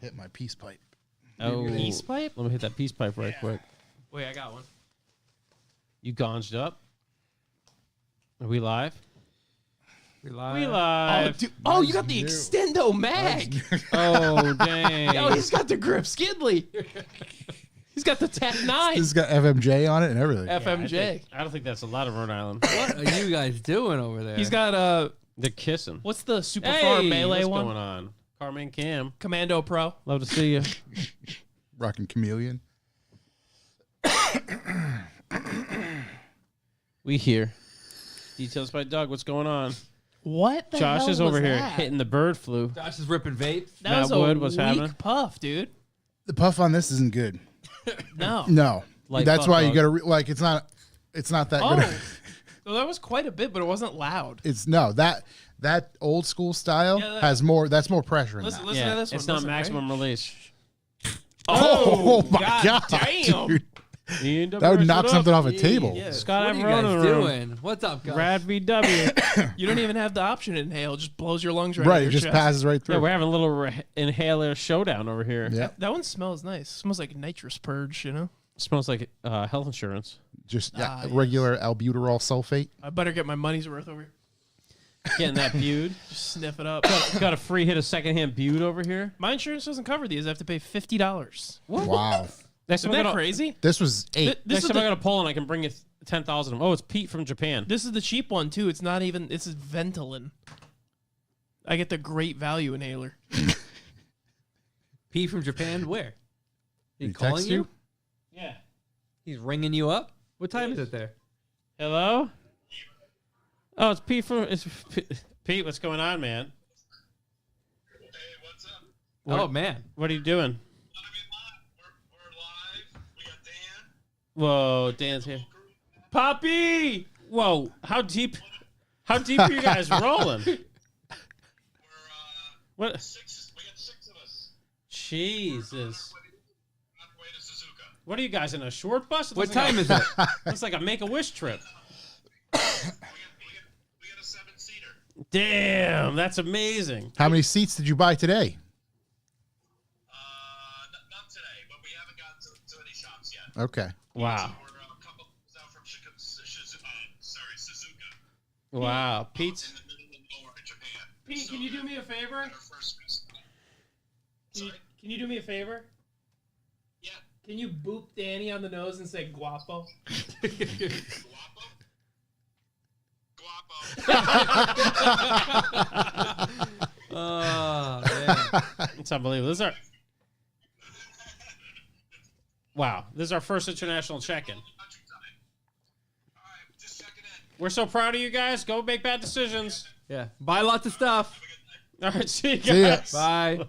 hit my peace pipe. Oh, Peace pipe? Let me hit that peace pipe right quick. Wait, I got one. You gonged up. Are we live? We live. We Oh, live. dude. Oh, you got the Extendo mag. Oh, dang. Yo, he's got the grip Skidley. He's got the Tech 9 This has got FMJ on it and everything. FMJ. I don't think that's a lot of Rhode Island. What are you guys doing over there? He's got They're kissing. what's the super Hey, far melee what's one? going on? Carman Cam. Commando Pro. Love to see you. Rocking Chameleon. We here. Details by Doug. What's going on? What the Josh hell is over was here that? hitting the bird flu. Josh is ripping vapes. That Matt was a Wood, what's weak happening? puff, dude. The puff on this isn't good. No. No. Light That's puff, why you dog. gotta like it's not that Oh. good. So that was quite a bit, but it wasn't loud. It's no that old school style Yeah, has more. That's more pressure in Listen, that. listen Yeah, to this one. it's not Listen, maximum release. Oh, my god, damn. dude. That would knock something off a table. Yeah. Scott What are you Averone in guys the room. doing? What's up, guys? Rad VW. You don't even have the option to inhale. It just blows your lungs right Right, out it your just chest. passes right through. Yeah, we're having a little inhaler showdown over here. Yeah, That one smells nice. It smells like nitrous purge, you know? Smells like health insurance. just yes. regular albuterol sulfate. I better get my money's worth over here. Getting that Bude. Just sniff it up. Got a free hit of secondhand Bude over here. My insurance doesn't cover these. I have to pay $50. Wow, Next Isn't time, that crazy? this was 8. This next is time I the, got a Poland, I can bring you 10,000 of them. Oh, it's Pete from Japan. this is the cheap one, too. It's not even, this is Ventolin. I get the great value inhaler. Pete from Japan. Where? He He calling text you? you? Yeah. He's ringing you up. What time is it there? Hello? Oh, it's Pete from... Pete, what's going on, man? Hey, what's up? Oh man. What are you doing? We're live. We got Dan. Whoa, Dan's here. Poppy! Whoa, how deep are you guys rolling? We're What? We got 6 of us. Jesus. On our way to Suzuka. What are you guys in a short bus? What time is it? Looks like a Make-A-Wish trip. We got a 7-seater. Damn, that's amazing. How many seats did you buy today? Not today, but we haven't gotten to any shops yet. Okay. Wow. We're a couple out from Suzuka. Wow. Pete's... In the middle of nowhere in Japan. Pete, can you do me a favor? Our first Sorry? Can you do me a favor? Yeah. Can you boop Danny on the nose and say guapo? Guapo? Oh man. It's unbelievable. Wow. This is our first international check-in. All right, just checking in. We're so proud of you guys. Go make bad decisions. Yeah. Buy lots of stuff. All right, see you See ya. guys. Bye.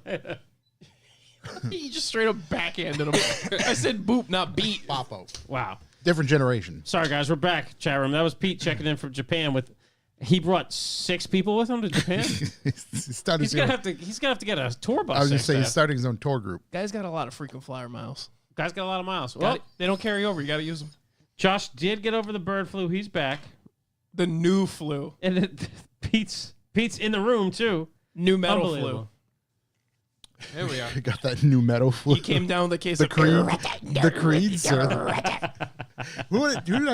He just straight up backhanded him. I said boop, not beat. Papo. Wow. Different generation. Sorry, guys. We're back. Chat room. That was Pete checking in from Japan with... He brought 6 people with him to Japan? He's gonna have to get a tour bus. I was next just saying, time. he's starting his own tour group. Guy's got a lot of frequent flyer miles. Guy's got a lot of miles. Got Well, it. They don't carry over. You got to use them. Josh did get over the bird flu. He's back. The new flu. And Pete's in the room, too. New metal flu. Unbelievable. There we are. He got that new metal flu. He came down with a case the of creed. The creeds. Who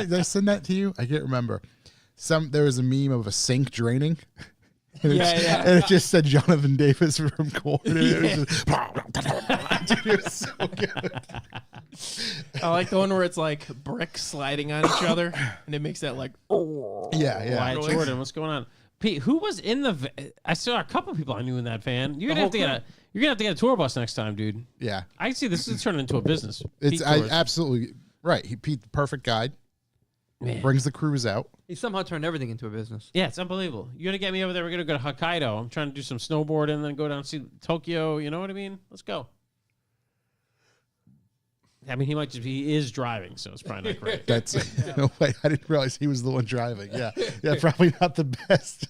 did I send that to you? I can't remember. There was a meme of a sink draining. And and it just said Jonathan Davis from Korn. And it was just, dude, it was so good. I like the one where it's like bricks sliding on each other, and it makes that like. Yeah. Wyatt Noise. Jordan, what's going on? Pete, who was in the... I saw a couple people I knew in that van. You're gonna have to get a tour bus next time, dude. Yeah. I see this is turning into a business. It's Pete tours. absolutely right. Pete, the perfect guide. Man. Brings the crews out. He somehow turned everything into a business. Yeah, it's unbelievable. You're gonna get me over there. We're gonna go to Hokkaido. I'm trying to do some snowboarding and then go down and see Tokyo. You know what I mean? Let's go. I mean, he is driving, so it's probably not great. That's no way. I didn't realize he was the one driving. Yeah. Probably not the best.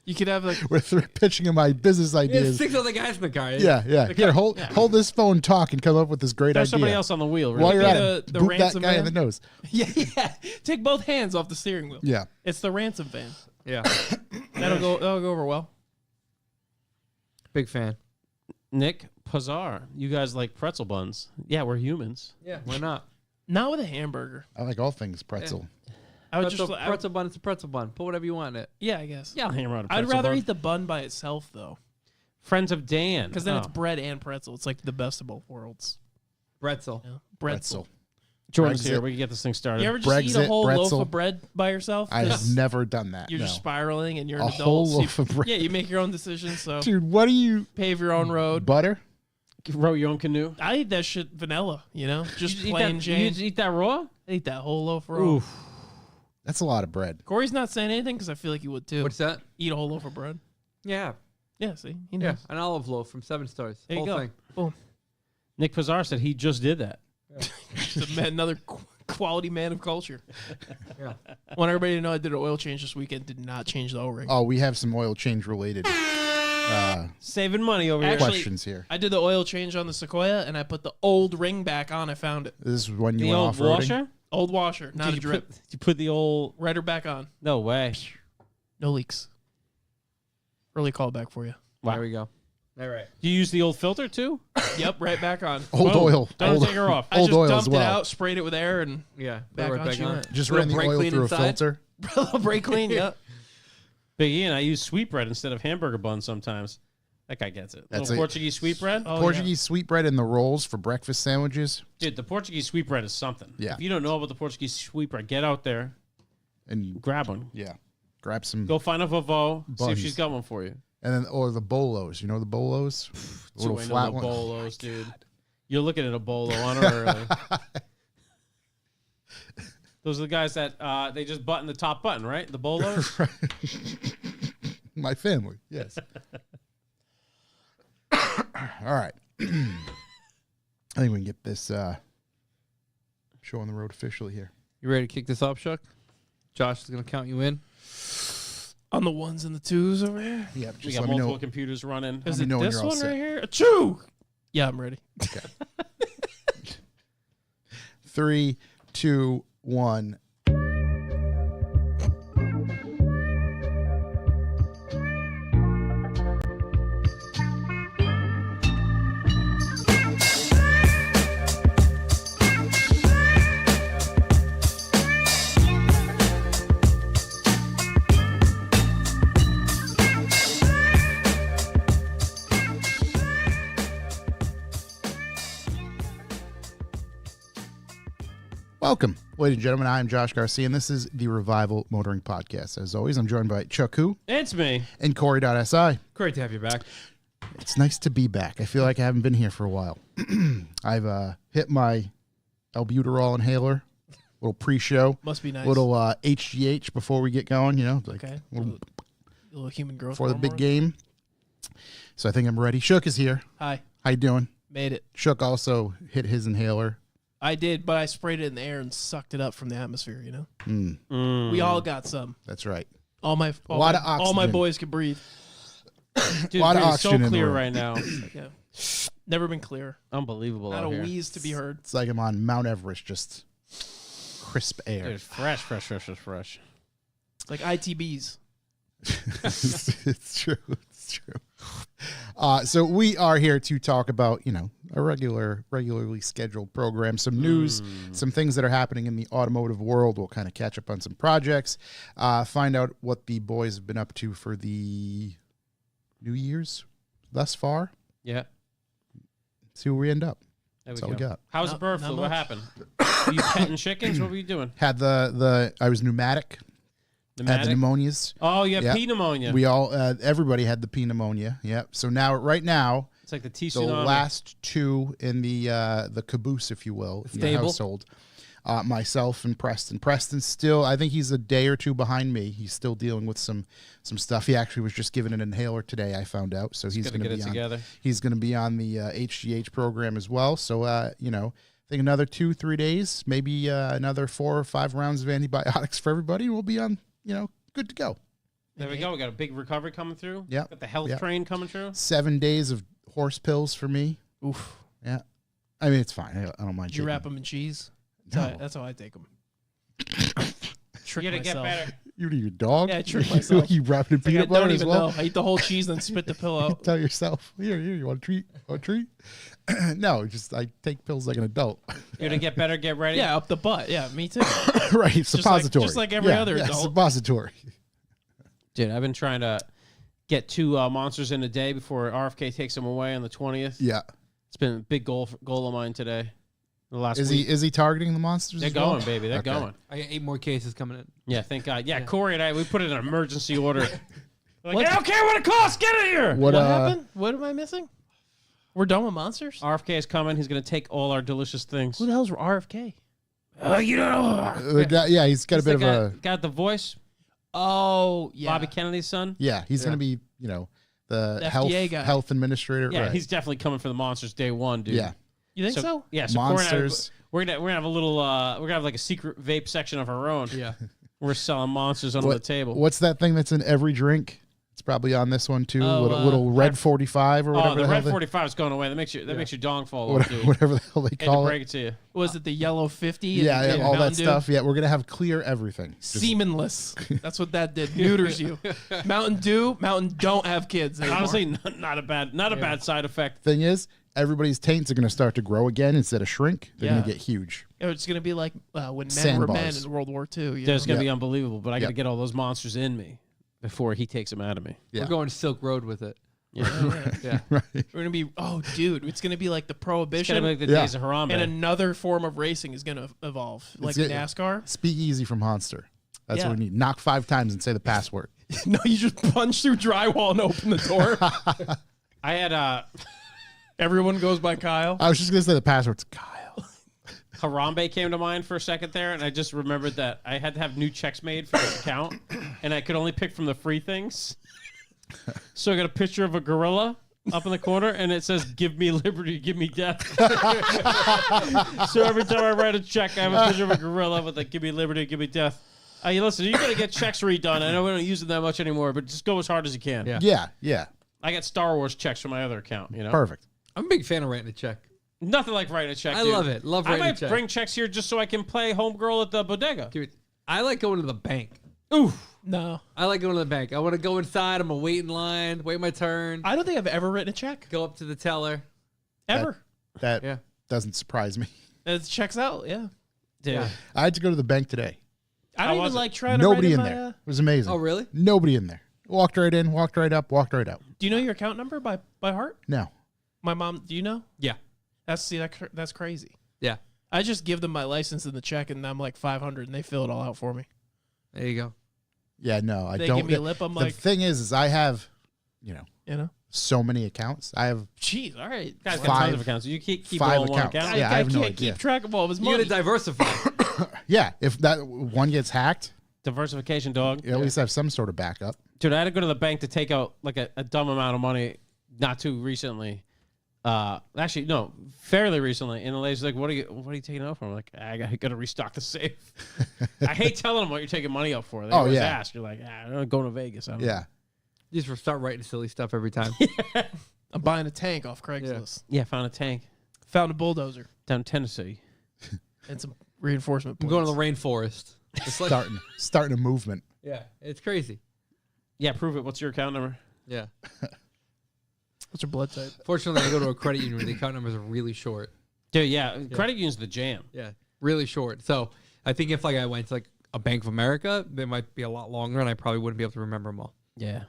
You could have like. We're pitching him my business He has ideas. 6 other guys in the car. Yeah. Here, hold this phone, talk, and come up with this great There's idea. somebody else on the wheel. While Really. you're at The- it, the boop that ransom guy in van? the nose. Yeah. Take both hands off the steering wheel. Yeah. It's the ransom van. Yeah. That'll go over well. Big fan. Nick, Pazar, you guys like pretzel buns? Yeah, we're humans. Yeah, why not? Not with a hamburger. I like all things pretzel. I would Pretzel, just pretzel bun, it's a pretzel bun. Put whatever you want in it. yeah, I guess. Yeah, I'll hammer out a I'd pretzel rather bun. eat the bun by itself though, Friends of Dan. because then Oh. it's bread and pretzel. It's like the best of both worlds. Pretzel. Yeah. Pretzel. Jordan's Brexit. here. We can get this thing started. You ever just eat a Brexit, whole loaf pretzel. of bread by yourself? I've 'Cause never done that. You're no. just spiraling and you're a an whole adult. so loaf of bread. yeah, you make your own decisions. So Dude, what do you pave your own road. butter? Row your own canoe. I eat that shit vanilla. You know, just You eat plain that, Jane. You just eat that raw? I eat that whole loaf raw. Oof. That's a lot of bread. Corey's not saying anything because I feel like he would too. What's that? Eat a whole loaf of bread. Yeah. Yeah, see, he Yeah. knows. An olive loaf from 7 Stars. There you Whole go. thing. Boom. Nick Pazar said he just did that. Just another quality man of culture. Yeah. I want everybody to know I did an oil change this weekend. Did not change the O-ring. Oh, we have some oil change related Saving money over here. Actually- questions here. I did the oil change on the Sequoia, and I put the old ring back on. I found it. This is when you The went old off roading. washer? Old washer, not a Did you drip. put, you put the old... Right her back on. No way. No leaks. Early callback for you. Wow. There we go. All right. Do you use the old filter too? Yep, right back on. Old Boom. oil. Don't Old, take her off. I old just oil dumped as well. it out, sprayed it with air, and Yeah. back right on back she on. went. Just Little ran the brake oil clean through inside? a filter. a little brake clean. Yep. Big Ian, I use sweetbread instead of hamburger buns sometimes. That guy gets it. That's Little it. Portuguese sweetbread. Oh, Portuguese sweetbread and the rolls for breakfast sandwiches. Dude, the Portuguese sweetbread is something. Yeah. If you don't know about the Portuguese sweetbread, get out there, And you, grab one. yeah, grab some. Go find a Vavo, see if Buns. she's got one for you. And then, or the bolos. You know the bolos? The little I know flat the one. bolos, dude. You're looking at a bolo honorarily. Those are the guys that they just button the top button, right? The bolos. My family, yes. All right. I think we can get this show on the road officially here. You ready to kick this off, Chuck? Josh is going to count you in. On the ones and the twos over here. Yeah, We just got let me multiple know. computers running. Is me it know when this you're all one set. right here? Achoo! Yeah, I'm ready. 3, 2, 1. Welcome, ladies and gentlemen. I am Josh Garcia, and this is the Revival Motoring Podcast. As always, I'm joined by Chuck Hu It's me. and Corey.si. Great to have you back. It's nice to be back. I feel like I haven't been here for a while. I've hit my albuterol inhaler, little pre-show, Must be nice. little HGH before we get going, you know, like Okay. little Little human growth before the big hormone. game. So I think I'm ready. Shook is here. Hi. How you doing? Made it. Shook also hit his inhaler. I did, but I sprayed it in the air and sucked it up from the atmosphere, you know? Mm, We all got some. that's right. All my lot of all my oxygen. boys could breathe. Dude, Lot of it's so oxygen in the clear room. right now. Yeah. Never been clear. Unbelievable Not out a here. wheeze to be heard. It's like I'm on Mount Everest, just crisp air. Dude, fresh. It's like ITBs. It's true. It's true. So we are here to talk about, you know, a regularly scheduled program, some news, some things that are happening in the automotive world. We'll kind of catch up on some projects, find out what the boys have been up to for the New Year's thus far. Yeah. See where we end up. There That's we all we go. got. How's Not- the bird not flu? What much. happened? Were you petting chickens? What were you doing? Had I was pneumatic. Had the Pneumatic? pneumonias. Oh, you have Yeah. pea pneumonia. We all, everybody had the P pneumonia. Yep. So right now, It's like the T the tsunami. last two in the caboose, if you will, in the Stable. household, myself and Preston. Preston's still, I think he's a day or two behind me. He's still dealing with some stuff. He actually was just given an inhaler today, I found out. So he's Gotta going to get be it on. together. He's going to be on the HGH program as well. So you know, I think another 2-3 days, maybe another 4 or 5 rounds of antibiotics for everybody, and we'll be on, you know, good to go. There we go. We got a big recovery coming through. Yep. Got the health Yep. train coming through. 7 days of horse pills for me. Oof. Yeah. I mean, it's fine. I don't mind. Did you taking wrap them in cheese? That's, No. how, that's how I take them. You gotta get better. You eat your dog? Yeah, I tricked myself. You wrap it in Like, I peanut butter don't as even well? know. I eat the whole cheese and then spit the pill out. Tell yourself, here, you want a treat? Want a treat? No, just I take pills like an adult. You're gonna get better. Get ready. Yeah, up the butt. Yeah, me too. Right, suppository. just like every other adult. Suppository. Dude, I've been trying to get 2 monsters in a day before RFK takes them away on the 20th. Yeah. It's been a big goal of mine today. The last Is week. he targeting the monsters? They're as well? going, baby. They're Okay. going. I got 8 more cases coming in. Yeah, thank God. Yeah, Corey and I, we put it in an emergency order. Like, What? I don't care what it costs. Get it here. What, What happened? What am I missing? We're done with monsters? RFK is coming. He's gonna take all our delicious things. Who the hell's RFK? You know. Yeah, he's got a bit of a. Got the voice. Oh, yeah. Bobby Kennedy's son. Yeah, he's going to be, the FDA guy. health administrator. Yeah, right. he's definitely coming for the monsters day one, dude. Yeah. You think so? Yeah, so Corey and I, Monsters. we're gonna have a little. We're gonna have like a secret vape section of our own. Yeah. We're selling monsters under the table. What's that thing that's in every drink? It's probably on this one too. Oh, little red 45 or whatever. Oh, the hell red they- 45 is going away. That makes your dong fall off, dude. whatever the hell they Hate to call break it. it to you. Was it the yellow 50? Yeah, and all that Mountain Dew? stuff. Yeah, we're gonna have clear everything. Just- Semenless. That's what that did. Neuters you. Mountain Dew. Mountain don't have kids anymore. Honestly, not a bad side effect. Thing is, everybody's taints are gonna start to grow again instead of shrink. They're Yeah. gonna get huge. It's gonna be like when men were men Sandbars. in World War II. You It's know? gonna be Yeah. unbelievable, but I got to Yeah. get all those monsters in me before he takes them out of me. Yeah. We're going Silk Road with it. Yeah, Yeah. Right. We're gonna be. Oh, dude, it's gonna be like the it's prohibition, gonna be like the Yeah. days of Harambe. and another form of racing is gonna evolve, like it. NASCAR. Speak easy from Monster. That's Yeah. what we need. Knock 5 times and say the password. No, you just punch through drywall and open the door. I had Everyone goes by Kyle. I was just gonna say the password's Kyle. Harambe came to mind for a second there, and I just remembered that I had to have new checks made for this account, and I could only pick from the free things. So I got a picture of a gorilla up in the corner, and it says, "Give me liberty, give me death." So every time I write a check, I have a picture of a gorilla with like, "Give me liberty, give me death." Listen, you got to get checks redone. I know we don't use it that much anymore, but just go as hard as you can. Yeah. Yeah. I got Star Wars checks from my other account. You know, Perfect. I'm a big fan of writing a check. nothing like writing a check. I dude. love it. Love I writing a might check. bring checks here just so I can play homegirl at the bodega. I like going to the bank. Ooh. No, I like going to the bank. I want to go inside. I'm going to wait in line, wait my turn, I don't think I've ever written a check go up to the teller. ever. That Yeah. doesn't surprise me. It checks out. Yeah, Dude. Yeah. I had to go to the bank today. I How don't was even it? like trying Nobody to. in write there. It was amazing. Oh, really? Nobody in there. Walked right in, walked right up, walked right out. Do you know your account number by heart? No. My mom. Do you know? Yeah. That's crazy. Yeah. I just give them my license and the check, and I'm like 500, and they fill it all out for me. There you go. Yeah, no, I They don't. give me a lip. I'm the like, thing is I have, you know, so many accounts. I have jeez, all right. Guys got Five- tons of accounts. You keep 5 rolling one accounts. account. Yeah, I I have no can't idea. keep track of all of his You money. got to diversify. yeah. If that one gets hacked, Diversification, dog. you at least have some sort of backup. Dude, I had to go to the bank to take out like a dumb amount of money not too recently. Actually, no, fairly recently. And the lady's like, "What are you taking out for?" I'm like, "I got to restock the safe." I hate telling them what you're taking money out for. They Oh, always yeah. ask. You're like, I'm going to Vegas. I don't know." Yeah. You just start writing silly stuff every time. I'm buying a tank off Craigslist. Yeah, found a tank Found a bulldozer down in Tennessee. and some reinforcement I'm points. going to the rainforest. It's like, Starting a movement. yeah, it's crazy. Yeah, prove it. What's your account number? Yeah. What's your blood type? Fortunately, I go to a credit union where the account numbers are really short. Dude, yeah, credit union's the jam. Yeah, really short. So I think if like I went to like a Bank of America, they might be a lot longer, and I probably wouldn't be able to remember them all. Yeah.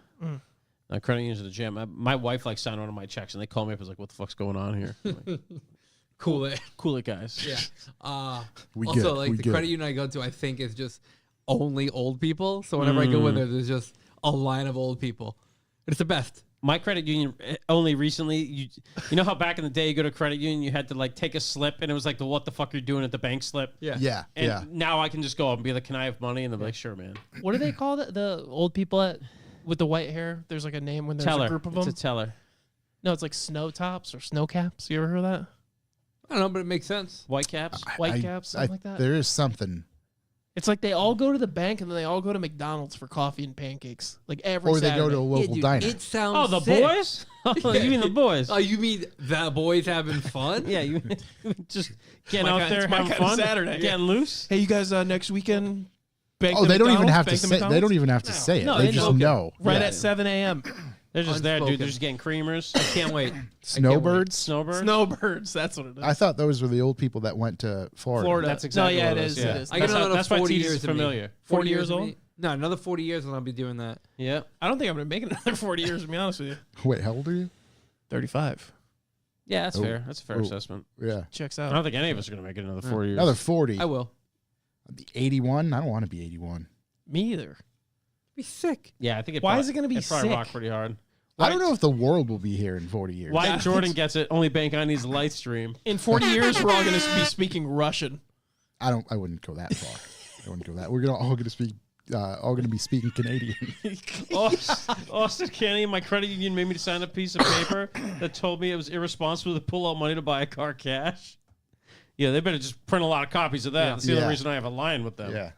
No, credit unions are the jam. My wife like signed one of my checks, and they call me up. I was like, "What the fuck's going on here?" I'm like, Cool. It. cool it, guys. Yeah. We Also, get it, like we the get credit it. union I go to, I think is just only old people. So whenever I go in there, there's just a line of old people. It's the best. My credit union only recently, you know how back in the day you go to credit union, you had to like take a slip, and it was like the "what the fuck you're doing" at the bank slip. Yeah. Yeah. And yeah. now I can just go up and be like, "Can I have money?" And they're like, "Sure, man." What do they call the old people with the white hair? There's like a name when there's Teller. a group of It's them. a teller. No, it's like snow tops or snow caps. You ever heard of that? I don't know, but it makes sense. White caps. White caps, something like that. There is something. It's like they all go to the bank and then they all go to McDonald's for coffee and pancakes. Like every Or they Saturday. go to a local diner. It sounds. Oh, the sick. boys? Oh, you mean the boys? Oh, you mean the boys having fun? Yeah, you just getting my out kind- there it's my having kind of fun, Saturday. getting loose. Hey, you guys, next weekend, Bank Oh, the they don't even McDonald's, have to bank the say. They McDonald's? don't even have to say it. No, they they just know. Right Yeah. at 7 a.m. They're just there, dude. Unspoken. They're just getting creamers. Can't wait. Snowbirds. Snowbird. Snowbirds. That's what it is. I thought those were the old people that went to Florida. Florida. That's exactly No, yeah, what it it is. is, yeah. It is. I get another that's why 40 T's years is of me. familiar. 40 years of old? me. No, another 40 years and I'll be doing that. Yep. I don't think I'm going to make it another 40 years, to be honest with you. Wait, how old are you? 35. Yeah, that's Oh. fair. That's a fair Oh. assessment. Yeah, Checks I out. don't think any of us are going to make it another 4 years. another 40. I will. 81. I don't want to be 81. Me either. Be sick. Yeah, I think it Why probably- is it gonna be it'd probably sick? rock pretty hard. I don't know if the world will be here in 40 years. Why Yeah. Jordan gets it? Only bank on his light stream. In 40 years, we're all going to be speaking Russian. I wouldn't go that far. I wouldn't go that. We're all going to speak. All going to be speaking Canadian. Austin Canny, my credit union made me to sign a piece of paper that told me it was irresponsible to pull out money to buy a car cash. Yeah, they better just print a lot of copies of that. Yeah. That's the Yeah. only reason I have a line with them. yeah.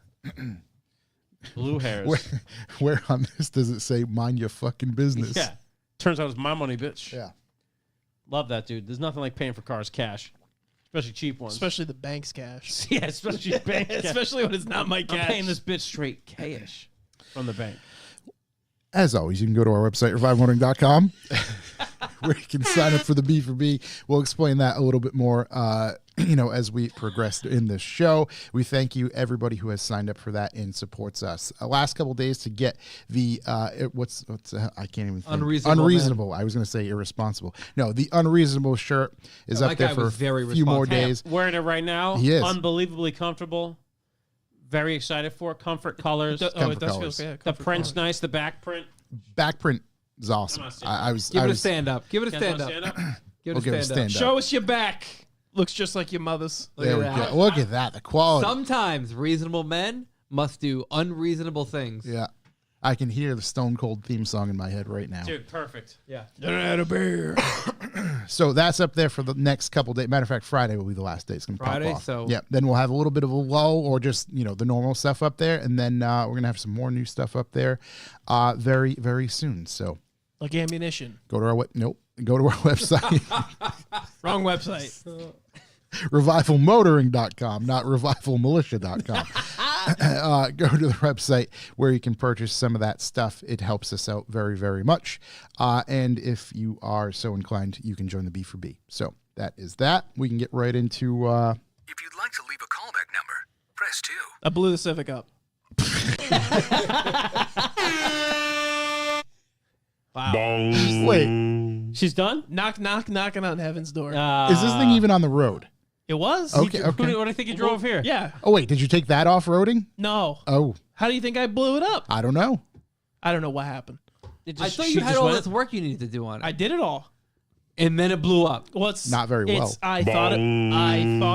Blue hairs. Where on this does it say "mind your fucking business"? Yeah. Turns out it's my money, bitch. Yeah. Love that, dude. There's nothing like paying for cars cash, especially cheap ones. Especially the bank's cash. yeah, especially bank cash. Especially when it's not my I'm cash. paying this bitch straight cash from the bank. As always, you can go to our website, revivemotoring.com, where you can sign up for the B4B. We'll explain that a little bit more, as we progress in this show. We thank you, everybody who has signed up for that and supports us. Last couple days to get the, what's I can't even think. Unreasonable I was going to say irresponsible. No, the Unreasonable shirt is Oh, up that there guy for a was very few more responsible. days. Wearing it right now. He is. Unbelievably comfortable. Very excited for it. Comfort colors. Oh, Comfort it does colors. feel yeah, The comfort print's colors. nice. The back print. Back print is awesome. Come on, stand I was. Give I it a was stand up. Give it a You guys stand wanna up. stand up? Give We'll it give it a a stand up. stand up. Show us your back. Looks just like your mother's. There we Look at go. Look at that. The quality. Sometimes reasonable men must do unreasonable things. Yeah. I can hear the Stone Cold theme song in my head right now. Dude, perfect. Yeah. Had a beer. So that's up there for the next couple days. Matter of fact, Friday will be the last day. It's going to pop Friday, off. so- yeah, then we'll have a little bit of a lull or just, the normal stuff up there. And then we're going to have some more new stuff up there very, very soon. So Like ammunition. go to our website, Wrong website. revivalmotoring.com, not revivalmilitia.com. Go to the website where you can purchase some of that stuff. It helps us out very, very much. And if you are so inclined, you can join the B4B. So that is that. We can get right into. If you'd like to leave a callback number, press 2. I blew the Civic up. Wait, She's done? Knocking on heaven's door. is this thing even on the road? It was? Okay, What okay. do you think you drove here? Yeah. Oh, wait, did you take that off roading? No. Oh, How do you think I blew it up? I don't know. I don't know what happened. It I just- thought she you had just all went- this work you needed to do on it. I did it all. And then it blew up. Well, it's Not very well. I thought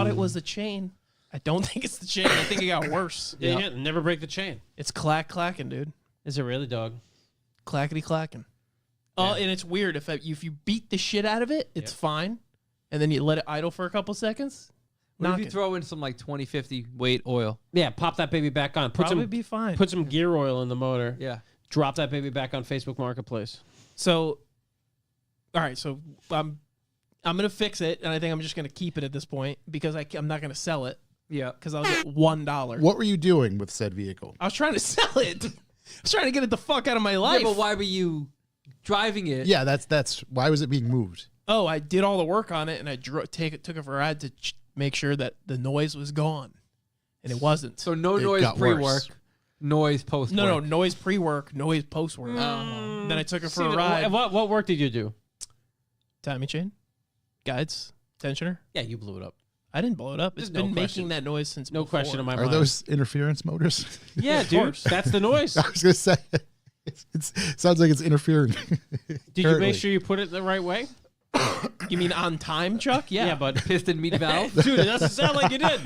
it was the chain. I don't think it's the chain. I think it got worse. Yeah, yeah, never break the chain. It's clacking, dude. Is it really, dog? Clackety clacking. Oh, and it's weird if you beat the shit out of it, it's fine, and then you let it idle for a couple seconds. What if Knock you it. throw in some like 2050 weight oil? Yeah, pop that baby back on. Put Probably some be fine. put some gear oil in the motor. Yeah. Drop that baby back on Facebook Marketplace. So, all right. So I'm gonna fix it, and I think I'm just gonna keep it at this point because I'm not gonna sell it Yeah. because I'll get $1. What were you doing with said vehicle? I was trying to sell it. I was trying to get it the fuck out of my life. Yeah, but why were you driving it? Yeah, that's why was it being moved? Oh, I did all the work on it, and I took it for a ride to make sure that the noise was gone, and it wasn't. So no It noise got pre-work, worse. noise post-work. no, noise pre-work, noise post-work. Then I took it for a ride. What work did you do? Timing chain, guides, tensioner. Yeah, you blew it up. I didn't blow it up. It's There's no been question. making that noise since No before. question in my Are mind. those interference motors? Yeah, dude. course. That's the noise. I was gonna say, it sounds like it's interfering. Did you make sure you put it the right way? You mean on time, Chuck? Yeah. Yeah, but Piston meat valve. dude, it doesn't sound like you did.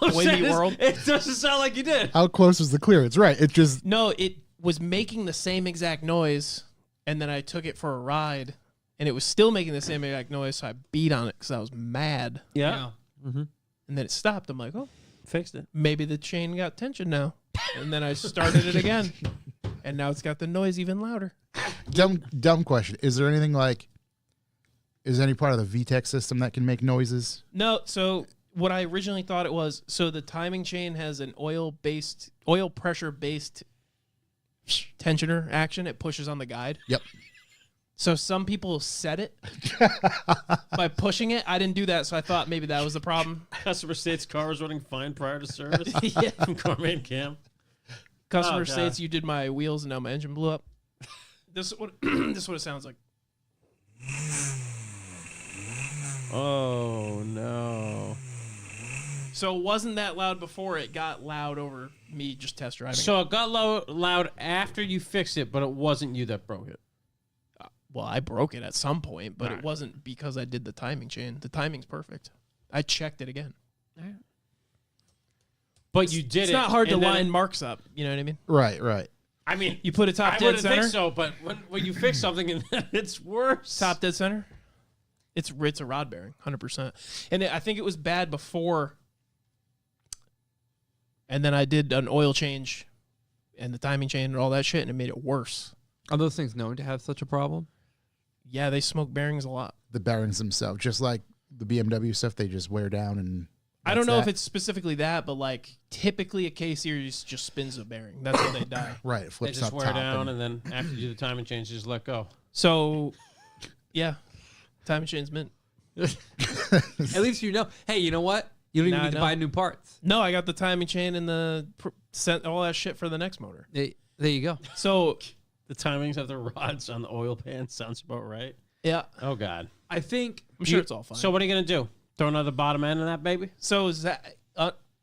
Boy Meet World. It doesn't sound like you did. How close was the clearance? Right. It just No, it was making the same exact noise, and then I took it for a ride, and it was still making the same exact noise, so I beat on it because I was mad. Yeah, And then it stopped. I'm like, oh, fixed it. maybe the chain got tension now. And then I started it again, and now it's got the noise even louder. dumb question. Is there anything like? Is there any part of the VTEC system that can make noises? No, so what I originally thought it was. So the timing chain has an oil pressure based tensioner action. It pushes on the guide. Yep. So some people set it by pushing it. I didn't do that, so I thought maybe that was the problem. Customer states car was running fine prior to service. Yeah. From Carman Cam. Customer Oh, God. states you did my wheels and now my engine blew up. This is what this is what it sounds like. Oh no. So it wasn't that loud before. It got loud over me just test driving. So it got loud after you fixed it, but it wasn't you that broke it. Well, I broke it at some point, but Alright. it wasn't because I did the timing chain. The timing's perfect. I checked it again. But you did It's it. not hard to and then line marks up. You know what I mean? Right. I mean, You put a top I dead wouldn't center. think so, but when you fix something and then it's worse. Top dead center. It's a rod bearing, 100%. And I think it was bad before. And then I did an oil change, and the timing chain and all that shit, and it made it worse. Are those things known to have such a problem? Yeah, they smoke bearings a lot. The bearings themselves, just like the BMW stuff, they just wear down and. I don't know that's if it's specifically that, but like typically a K series just spins a bearing. That's how they die. right. It They flips just up wear top down, and then after you do the timing change, you just let go. So, yeah, timing chain's mint. At least you know. Hey, you know what? You don't even Now I need to know. buy new parts. No, I got the timing chain and the sent all that shit for the next motor. There you go. So, The timings of the rods on the oil pan sounds about right. yeah, Oh God. I think I'm sure it's all fine. So what are you gonna do? Throw another bottom end in that baby? So Zach,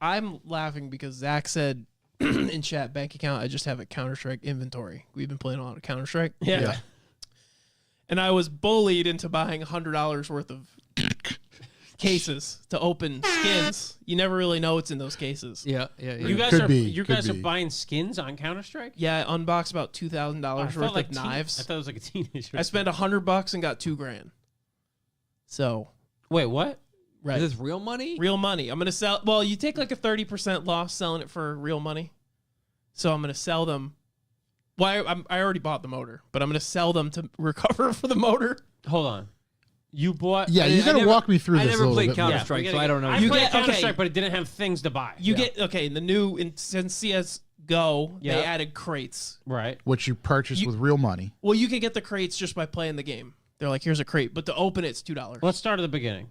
I'm laughing because Zach said in chat bank account, I just have a Counter-Strike inventory. We've been playing a lot of Counter-Strike. Yeah. And I was bullied into buying $100 worth of cases to open skins. You never really know what's in those cases. yeah. You guys Could are be, you could guys are be. buying skins on Counter Strike? Yeah, I unboxed about $2,000 worth of knives. I thought it was like a teenager. I spent $100 and got $2,000. So, Wait, what? right. Is this real money? Real money. I'm going to sell. Well, you take like a 30% loss selling it for real money. So I'm going to sell them. Well, I already bought the motor, but I'm going to sell them to recover for the motor. Hold on. You bought Yeah, you I got to never- walk me through I this never a little played bit Counter more. we Strike, gotta so I don't know. I You played get- Counter okay. Strike, but it didn't have things to buy. You get, okay, in the new, since CSGO, Yeah. they added crates. right. Which you purchase with real money. Well, you can get the crates just by playing the game. They're like, here's a crate, but to open it's $2. Let's start at the beginning.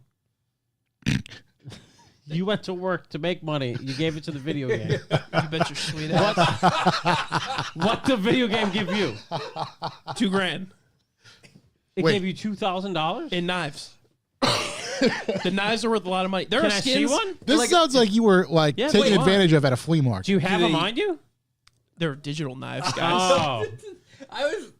You went to work to make money. You gave it to the video game. You bet your sweet ass. What the video game give you? $2,000 It Wait. gave you $2,000. in knives. The knives are worth a lot of money. There Can are I skins. see one? This sounds like you were like Yeah, taken wait, advantage of at a flea market. Do you have them on you? They're digital knives, guys. Oh,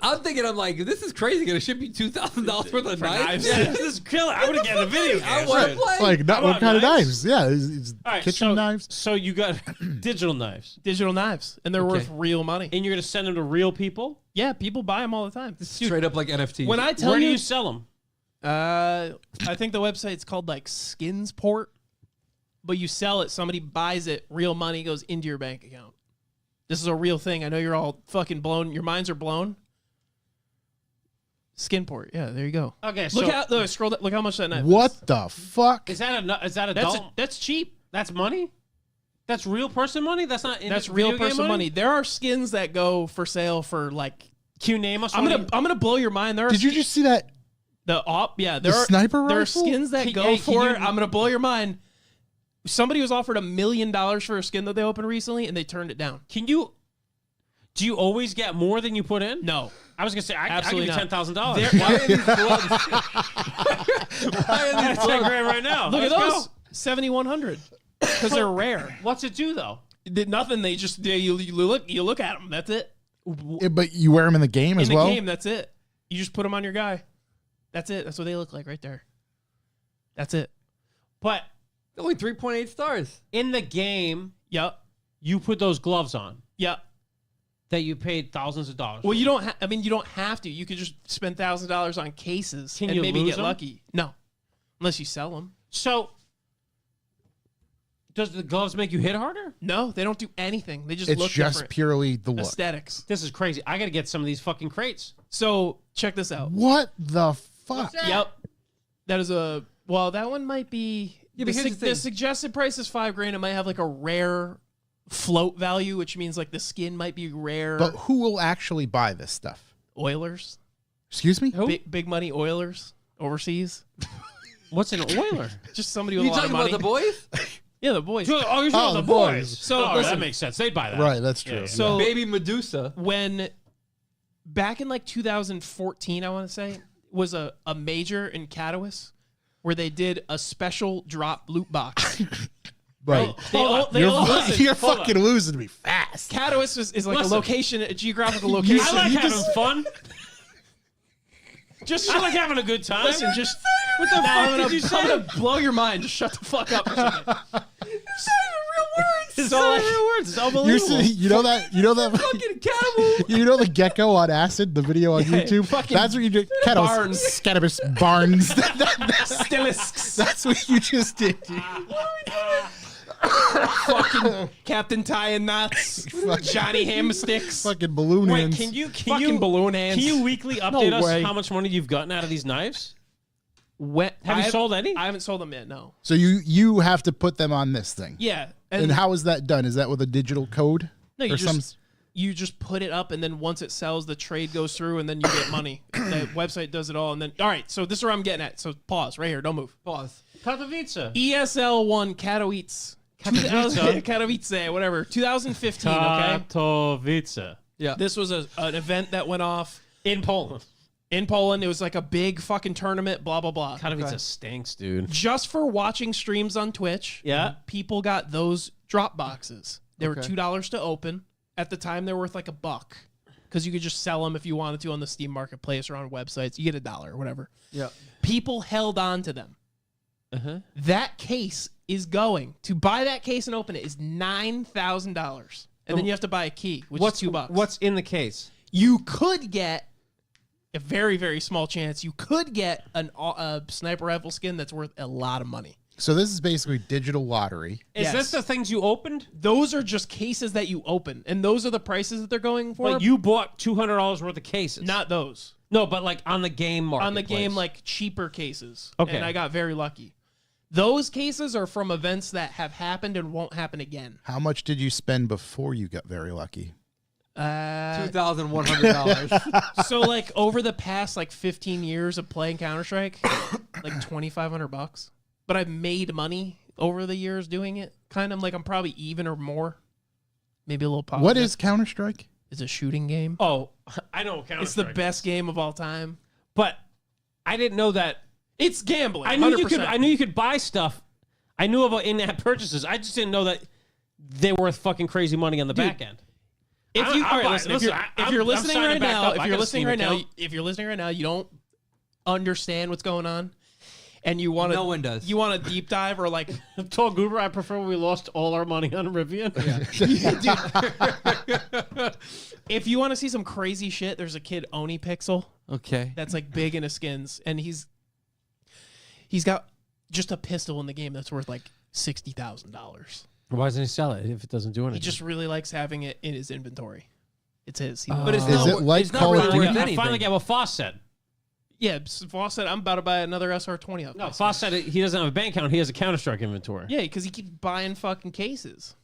I'm thinking, I'm like, this is crazy. Gonna ship you $2,000 worth of knives? knives? yeah, this is killer. I would have gotten a video I game. want to play. like, not, Come what on, kind of knives. knives? Yeah, it's All right, kitchen so, knives. So you got digital knives, Digital knives, and they're worth real money. and you're gonna send them to real people. Yeah, people buy them all the time. Straight up like NFTs. When I tell Where do you, you sell them? I think the website's called like Skinsport, but you sell it, somebody buys it, real money goes into your bank account. This is a real thing. I know you're all fucking blown. Your minds are blown. Skinport, yeah, there you go. Okay, so Look how scroll. Look how much that knife. What is. the fuck? is that adult? That's cheap. That's money. That's real person money. That's not. That's video real game person money. There are skins that go for sale for like. Can you name us? I'm one? gonna blow your mind. There are Did you just see that? the op? Yeah, there The are sniper There are rifle? skins that Can- go yeah, can for you- it. I'm gonna blow your mind. Somebody was offered $1 million for a skin that they opened recently, and they turned it down. Can you? Do you always get more than you put in? No, I was gonna say I'll give Absolutely you not. $10,000. Why are these gloves? Why are these 10 gloves? grand right now. look at Let's those go. 7,100 because they're rare. What's it do though? Did nothing. They just you look at them. That's it. Yeah, but you wear them in the game as In the well. game, that's it. You just put them on your guy. That's it. That's what they look like right there. That's it. But Only 3.8 stars. in the game, Yep. you put those gloves on Yep. that you paid thousands of dollars. Well, for. you don't. I mean, you don't have to. You could just spend $1,000 on cases Can and you maybe lose get them? lucky. No, unless you sell them. So, does the gloves make you hit harder? No, they don't do anything. They just It's look just different. purely the look. Aesthetics. This is crazy. I got to get some of these fucking crates. So check this out. What the fuck? Yep. That is a. Well, that one might be. Yeah, the, but here's the the thing. suggested price is $5,000. It might have like a rare float value, which means like the skin might be rare. But who will actually buy this stuff? Oilers, Excuse me? big money Oilers overseas. What's an oiler? Just somebody with You a lot of talking money. about the boys? Yeah, the boys. Oh, you're talking Oh, about the the boys. boys. So, that listen. makes sense. They'd buy that. Right, that's true. Yeah. So Baby Medusa. when back in like 2014, I want to say, was a major in Catawis where they did a special drop loot box. Right. They all listen, You're hold fucking losing me fast. Catawis is like Listen. a location, a geographical location. I like You having just- fun. just I like having a good time. listen, just what the fuck did you say? I'm gonna blow your mind. Just shut the fuck up. For a second. It's So, not like, real words. It's You're unbelievable. saying, you know that Fucking cannibal. you know the gecko on acid, the video on YouTube? fucking That's what you did. Barnes. Cannabis Barnes. Stylisks. That's what you just did. dude. Fucking Captain Tying Knots. Johnny Hamsticks. Fucking balloon Wait, hands. can you Fucking balloon hands. Can you weekly update us way. how much money you've gotten out of these knives? Have Have you sold any? I haven't sold them yet. No. So you have to put them on this thing. Yeah. And how is that done? Is that with a digital code? No, you Or just you just put it up, and then once it sells, the trade goes through, and then you get money. The website does it all, and then all right. So this is where I'm getting at. So pause right here. Don't move. Pause. Katowice. ESL1 Katowice. Katowice, whatever. 2015. Okay. Katowice. Yeah. This was an event that went off In Poland. in Poland. It was like a big fucking tournament. Blah blah blah. Katowice stinks, dude. Just for watching streams on Twitch. Yeah. People got those drop boxes. They were Okay. $2 to open. At the time, they were worth like $1 because you could just sell them if you wanted to on the Steam Marketplace or on websites. You get $1 or whatever. Yeah. People held on to them. Uh-huh. That case is going to buy that case and open it is $9,000, and then you have to buy a key, which is $2. What's in the case? You could get a very very small chance. You could get a sniper rifle skin that's worth a lot of money. So this is basically digital lottery. Is Yes. this the things you opened? Those are just cases that you open, and those are the prices that they're going for. But you bought $200 worth of cases. not those No, but like on the game market. on the game, like cheaper cases. Okay. And I got very lucky. Those cases are from events that have happened and won't happen again. How much did you spend before you got very lucky? $2,100. So like over the past like 15 years of playing Counter-Strike, like $2,500. But I've made money over the years doing it. Kind of like I'm probably even or more. Maybe a little positive. What is Counter-Strike? It's a shooting game. Oh, I know Counter-Strike. It's the best game of all time. But I didn't know that. It's gambling. I knew 100%. you could. I knew you could buy stuff. I knew about in-app purchases. I just didn't know that they were worth fucking crazy money on the back end. If you all right, listen, if you're I'm listening signing right back now, up. I if got you're a listening Steam right now, account. if you're listening right now, you don't understand what's going on, and you want to. No one does. You want to deep dive or like, Told Goober I prefer when we lost all our money on Rivian. if you want to see some crazy shit, there's a kid Oni Pixel Okay. that's like big into skins, and he's got just a pistol in the game that's worth like $60,000. Why doesn't he sell it if it doesn't do anything? He just really likes having it in his inventory. It's his. But it's Is not, it like it's not Call of really Duty? worth I anything. finally got what Foss said. Yeah, Voss said I'm about to buy another SR20 up. No, Foss said he doesn't have a bank account. He has a Counter-Strike inventory. Yeah, because he keeps buying fucking cases.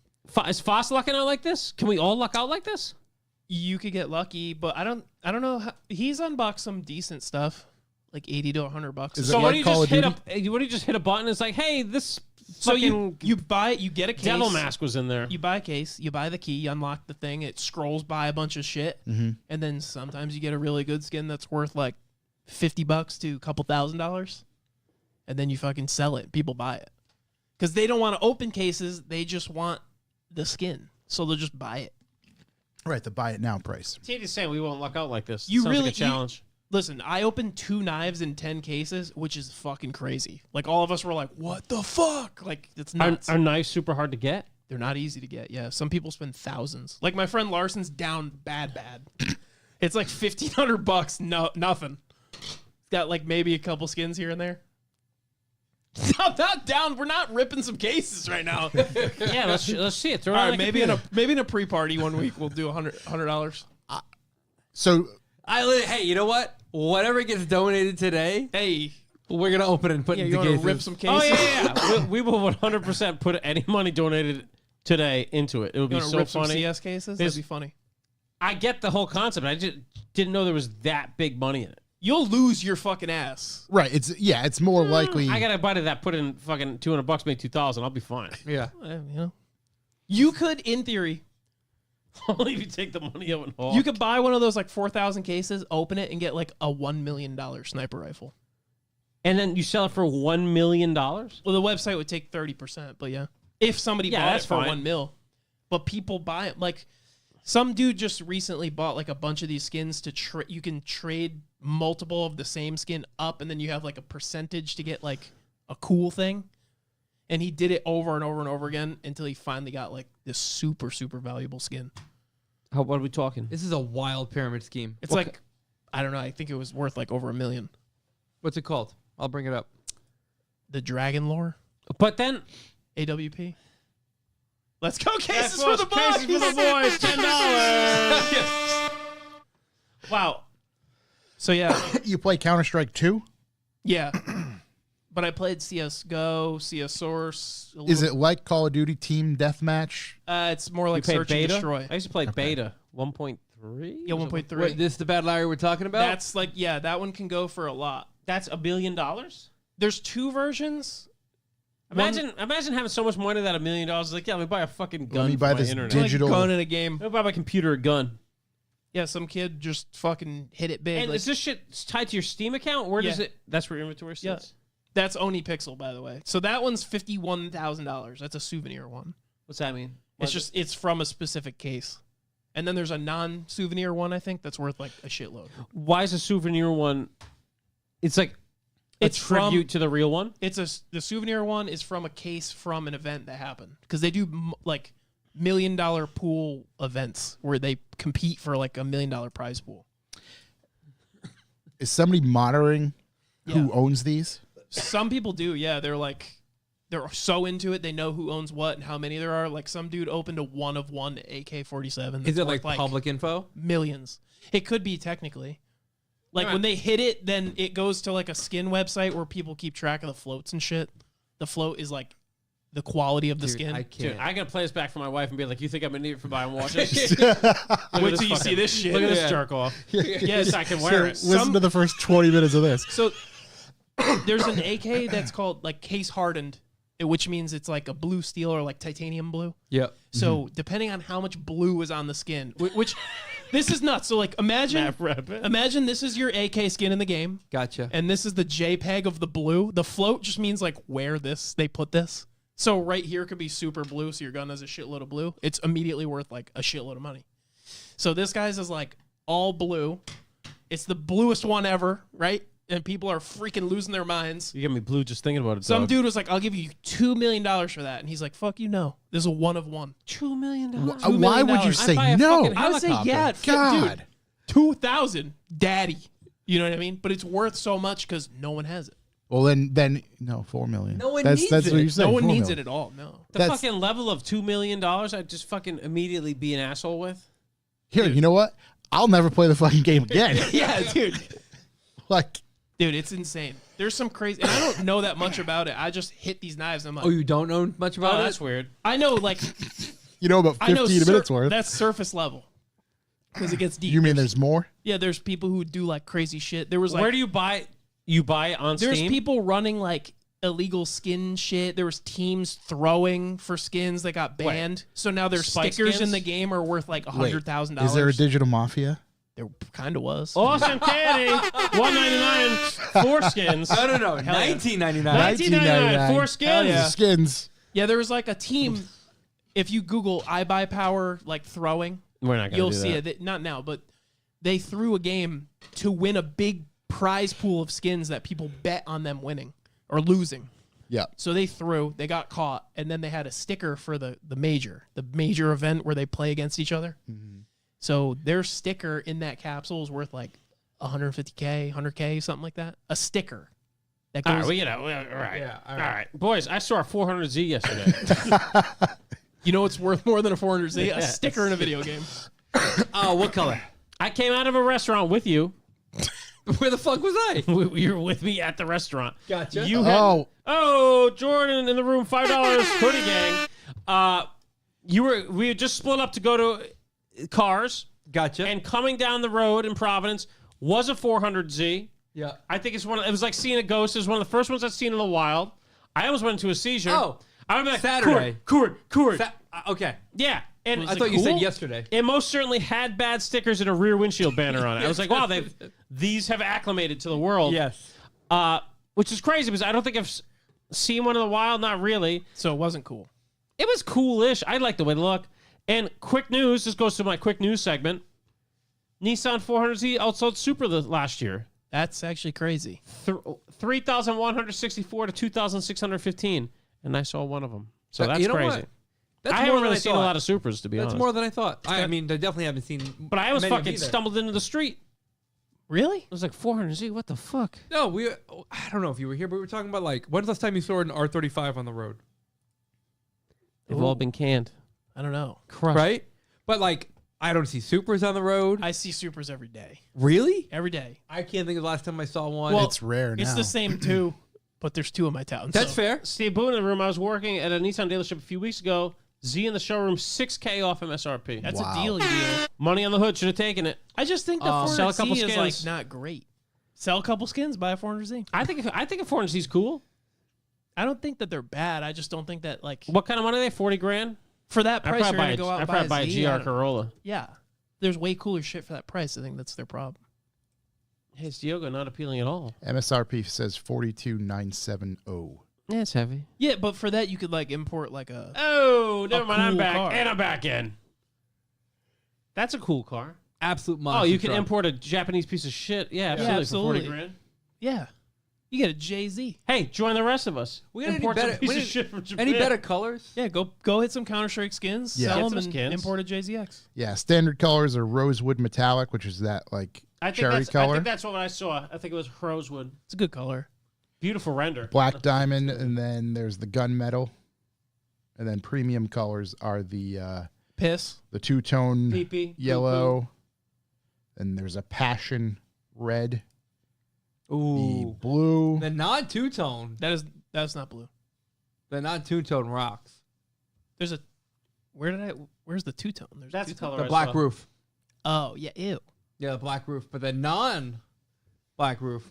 Is Foss lucking out like this? Can we all luck out like this? You could get lucky, but I don't know how he's unboxed some decent stuff, like $80 to $100. Is So it what like do you Call just of hit Duty? what do you just hit a button? It's like, hey, this so fucking you get a case. devil mask was in there. You buy a case, you buy the key, you unlock the thing, it scrolls by a bunch of shit, and then sometimes you get a really good skin that's worth like $50 to a couple $1,000, and then you fucking sell it. People buy it because they don't want to open cases; they just want the skin, so they'll just buy it. Right, the buy it now price. TD's saying we won't luck out like this. You Sounds really like a challenge. Listen, I opened 2 knives in 10 cases, which is fucking crazy. Like all of us were like, "What the fuck?" Like it's nuts. Are knives super hard to get? They're not easy to get. Yeah, some people spend thousands. Like my friend Larson's down bad. It's like $1,500. No, nothing. It's got like maybe a couple skins here and there. I'm not down. We're not ripping some cases right now. Yeah, let's see it. Throw it All on right, the maybe computer. in a pre-party one week we'll do $100. So Hey, you know what? Whatever gets donated today, Hey, We're gonna open it and put Yeah, it you into want to cases. rip some cases? Oh yeah. We will 100% put any money donated today into it. It would You be want to so rip some funny. CS cases? His- That'd be funny. I get the whole concept. I just didn't know there was that big money in it. You'll lose your fucking ass. Right. It's more likely. I got a buddy that put in fucking $200, made 2,000. I'll be fine. Yeah. You could, in theory, Only if you take the money out and haul. you could buy one of those like 4,000 cases, open it, and get like a $1 million sniper rifle. And then you sell it for $1 million? Well, the website would take 30%, but yeah, if somebody Yeah, bought that's it for fine. 1 mil, but people buy it. Like some dude just recently bought like a bunch of these skins to you can trade multiple of the same skin up, and then you have like a percentage to get like a cool thing. And he did it over and over and over again until he finally got like this super, super valuable skin. What are we talking? This is a wild pyramid scheme. It's like, I don't know, I think it was worth like over $1 million. What's it called? I'll bring it up. The Dragon Lore, But then AWP. Let's go, cases for the boys! Cases for the boys, $10. Wow. So yeah, You play Counter Strike 2? yeah. But I played CS:GO, CS Source. Is it like Call of Duty Team Deathmatch? It's more like You played Search and beta? Destroy. I used to play beta 1.3. Yeah, 1.3. Wait, this is the Bad Larry we're talking about? That's like, yeah, that one can go for a lot. That's $1 billion? There's two versions. Imagine having so much money that $1 million is like, yeah, let me buy a fucking gun. Let me for buy my this internet. Like digital. gun in a game. Let me buy my computer a gun. Yeah, some kid just fucking hit it big. And like- is this shit tied to your Steam account? Where does Yeah. it? That's where your inventory Yeah. sits. That's OniPixel, by the way. So that one's $51,000. That's a souvenir one. What's that mean? It's from a specific case. And then there's a non-souvenir one, I think, that's worth like a shitload. Why is a souvenir one? It's like It's a from- tribute to the real one. The souvenir one is from a case from an event that happened because they do like $1 million pool events where they compete for like $1 million prize pool. Is somebody monitoring who Yeah. owns these? Some people do, yeah. They're so into it, they know who owns what and how many there are. Like some dude opened a one of one AK-47. Is that's it like worth, public info? millions? It could be technically. Like Right. when they hit it, then it goes to like a skin website where people keep track of the floats and shit. The float is like the quality of the Dude, skin. I Dude, can't. I gotta play this back for my wife and be like, "You think I'm an idiot for buying watches?" Wait till you see this shit. Look at this Yeah. jerk off. Yes, I can wear it. Listen to the first 20 minutes of this. So there's an AK that's called like case hardened, which means it's like a blue steel or like titanium blue. Yep. So depending on how much blue is on the skin, which this is nuts. So like imagine this is your AK skin in the game, Gotcha. and this is the JPEG of the blue. The float just means like where they put this. So right here could be super blue, so your gun has a shitload of blue. It's immediately worth like a shitload of money. So this guy's is like all blue. It's the bluest one ever, right? And people are freaking losing their minds. You get me blue just thinking about it. Some dog. dude was like, "I'll give you $2 million for that," and he's like, "Fuck you, no. This is a one of one." $2 million. Why would you say no? I would say yeah, God. dude. 2,000, daddy. You know what I mean? But it's worth so much because no one has it. Well, then no, 4 million. No one that's, needs that's it. what you're saying. No one 4 needs million. it at all. No. The That's- fucking level of $2 million, I'd just fucking immediately be an asshole with. Here, you know what? I'll never play the fucking game again. Yeah, dude. Like, Dude, it's insane. There's some crazy, and I don't know that much about it. I just hit these knives. And I'm Oh, like, you don't know much Oh, about it? that's weird. I know, like, you know about I know 15 minutes worth. That's surface level because it gets deep. You mean there's more? Yeah, there's people who do like crazy shit. There was like, Where do you buy? You buy it on there's Steam? people running like illegal skin shit. There was teams throwing for skins that got banned. So now their Spike stickers skins? in the game are worth like Wait, $100,000. is there a digital mafia? There kind of was. Awesome candy. $199. 4 skins. No. Hell yeah. $19.99. $19.99. 4 skins. Hell yeah. Skins. Yeah, there was like a team. If you Google iBuyPower like throwing, We're not gonna you'll do see that. it. Not now, but they threw a game to win a big prize pool of skins that people bet on them winning or losing. Yeah. So they got caught, and then they had a sticker for the major event where they play against each other. So their sticker in that capsule is worth like $150K, $100K, something like that. A sticker that All goes. right, we get it. All right. Yeah, all right. Boys, I saw a 400Z yesterday. You know what's worth more than a 400Z? A sticker in a video game. Oh, what color? I came out of a restaurant with you. Where the fuck was I? You were with me at the restaurant. Gotcha. You had, Oh, Jordan in the room, $5 hoodie gang. We had just split up to go to Cars, Gotcha. and coming down the road in Providence was a 400Z. yeah. I think it was like seeing a ghost. It was one of the first ones I've seen in the wild. I almost went into a seizure. Oh, I would be like, Saturday. Court. Okay. Yeah. And Was I it thought you said cool? yesterday. it most certainly had bad stickers and a rear windshield banner on it. I was like, wow, these have acclimated to the world. Yes. Which is crazy because I don't think I've seen one in the wild. Not really. So it wasn't cool. It was coolish. I like the way they look. And quick news. This goes to my quick news segment. Nissan 400Z outsold Supra last year. That's actually crazy. 3,164 to 2,615. And I saw one of them. So that's You know crazy. what? That's I more haven't than really I seen a thought. lot of Supras, to be That's honest. more than I thought. I mean, I definitely haven't seen. But I was many fucking either. stumbled into the street. Really? I was like, 400Z, what the fuck? No, I don't know if you were here, but we were talking about like when's the last time you saw an R35 on the road, They've all been canned. I don't know. Crushed. right? But like, I don't see Supras on the road. I see Supras every day. Really? Every day. I can't think of the last time I saw one. Well, it's rare now. It's the same two, but there's two in my town. That's so. fair. Steve Boone in the room. I was working at a Nissan dealership a few weeks ago. Z in the showroom, $6K off MSRP. That's Wow. a deal. Money on the hood. Should have taken it. I just think the Sell a 400Z couple is like skins. not great. Sell a couple skins, buy a 400Z. I think a 400Z is cool. I don't think that they're bad. I just don't think that like What kind of money are they? 40 grand? for that I price you're probably gonna go out and buy buy a Z. I GR don't- Corolla. Yeah, there's way cooler shit for that price. I think that's their problem. Hey, it's Diogo not appealing at all. MSRP says 42,970. Yeah, it's heavy. Yeah, but for that you could like import like a. Oh, never mind. I'm cool back. car. And I'm back in. That's a cool car. Absolute monster. Oh, you can truck. import a Japanese piece of shit. Yeah, absolutely. absolutely. For 40 grand. Yeah, you get a JZ. Hey, join the rest of us. We got any Import some better- piece we of need- shit from Japan. Any better colors? Yeah, go hit some Counter Strike skins, Yeah. sell Get them, some and skins. import a JZX. Yeah, standard colors are rosewood metallic, which is that like I think cherry I color. think that's what I saw. I think it was rosewood. It's a good color. Beautiful render. Black diamond, and then there's the gunmetal, and then premium colors are the Piss. two-tone Pee-pee, yellow, and there's a passion red, the Ooh. blue. The non-two-tone. That's not blue. The non-two-tone rocks. There's a. Where's the two tone? There's That's a the two-tone. color. The I black saw. roof. Oh yeah, ew. Yeah, the black roof. But the non-black roof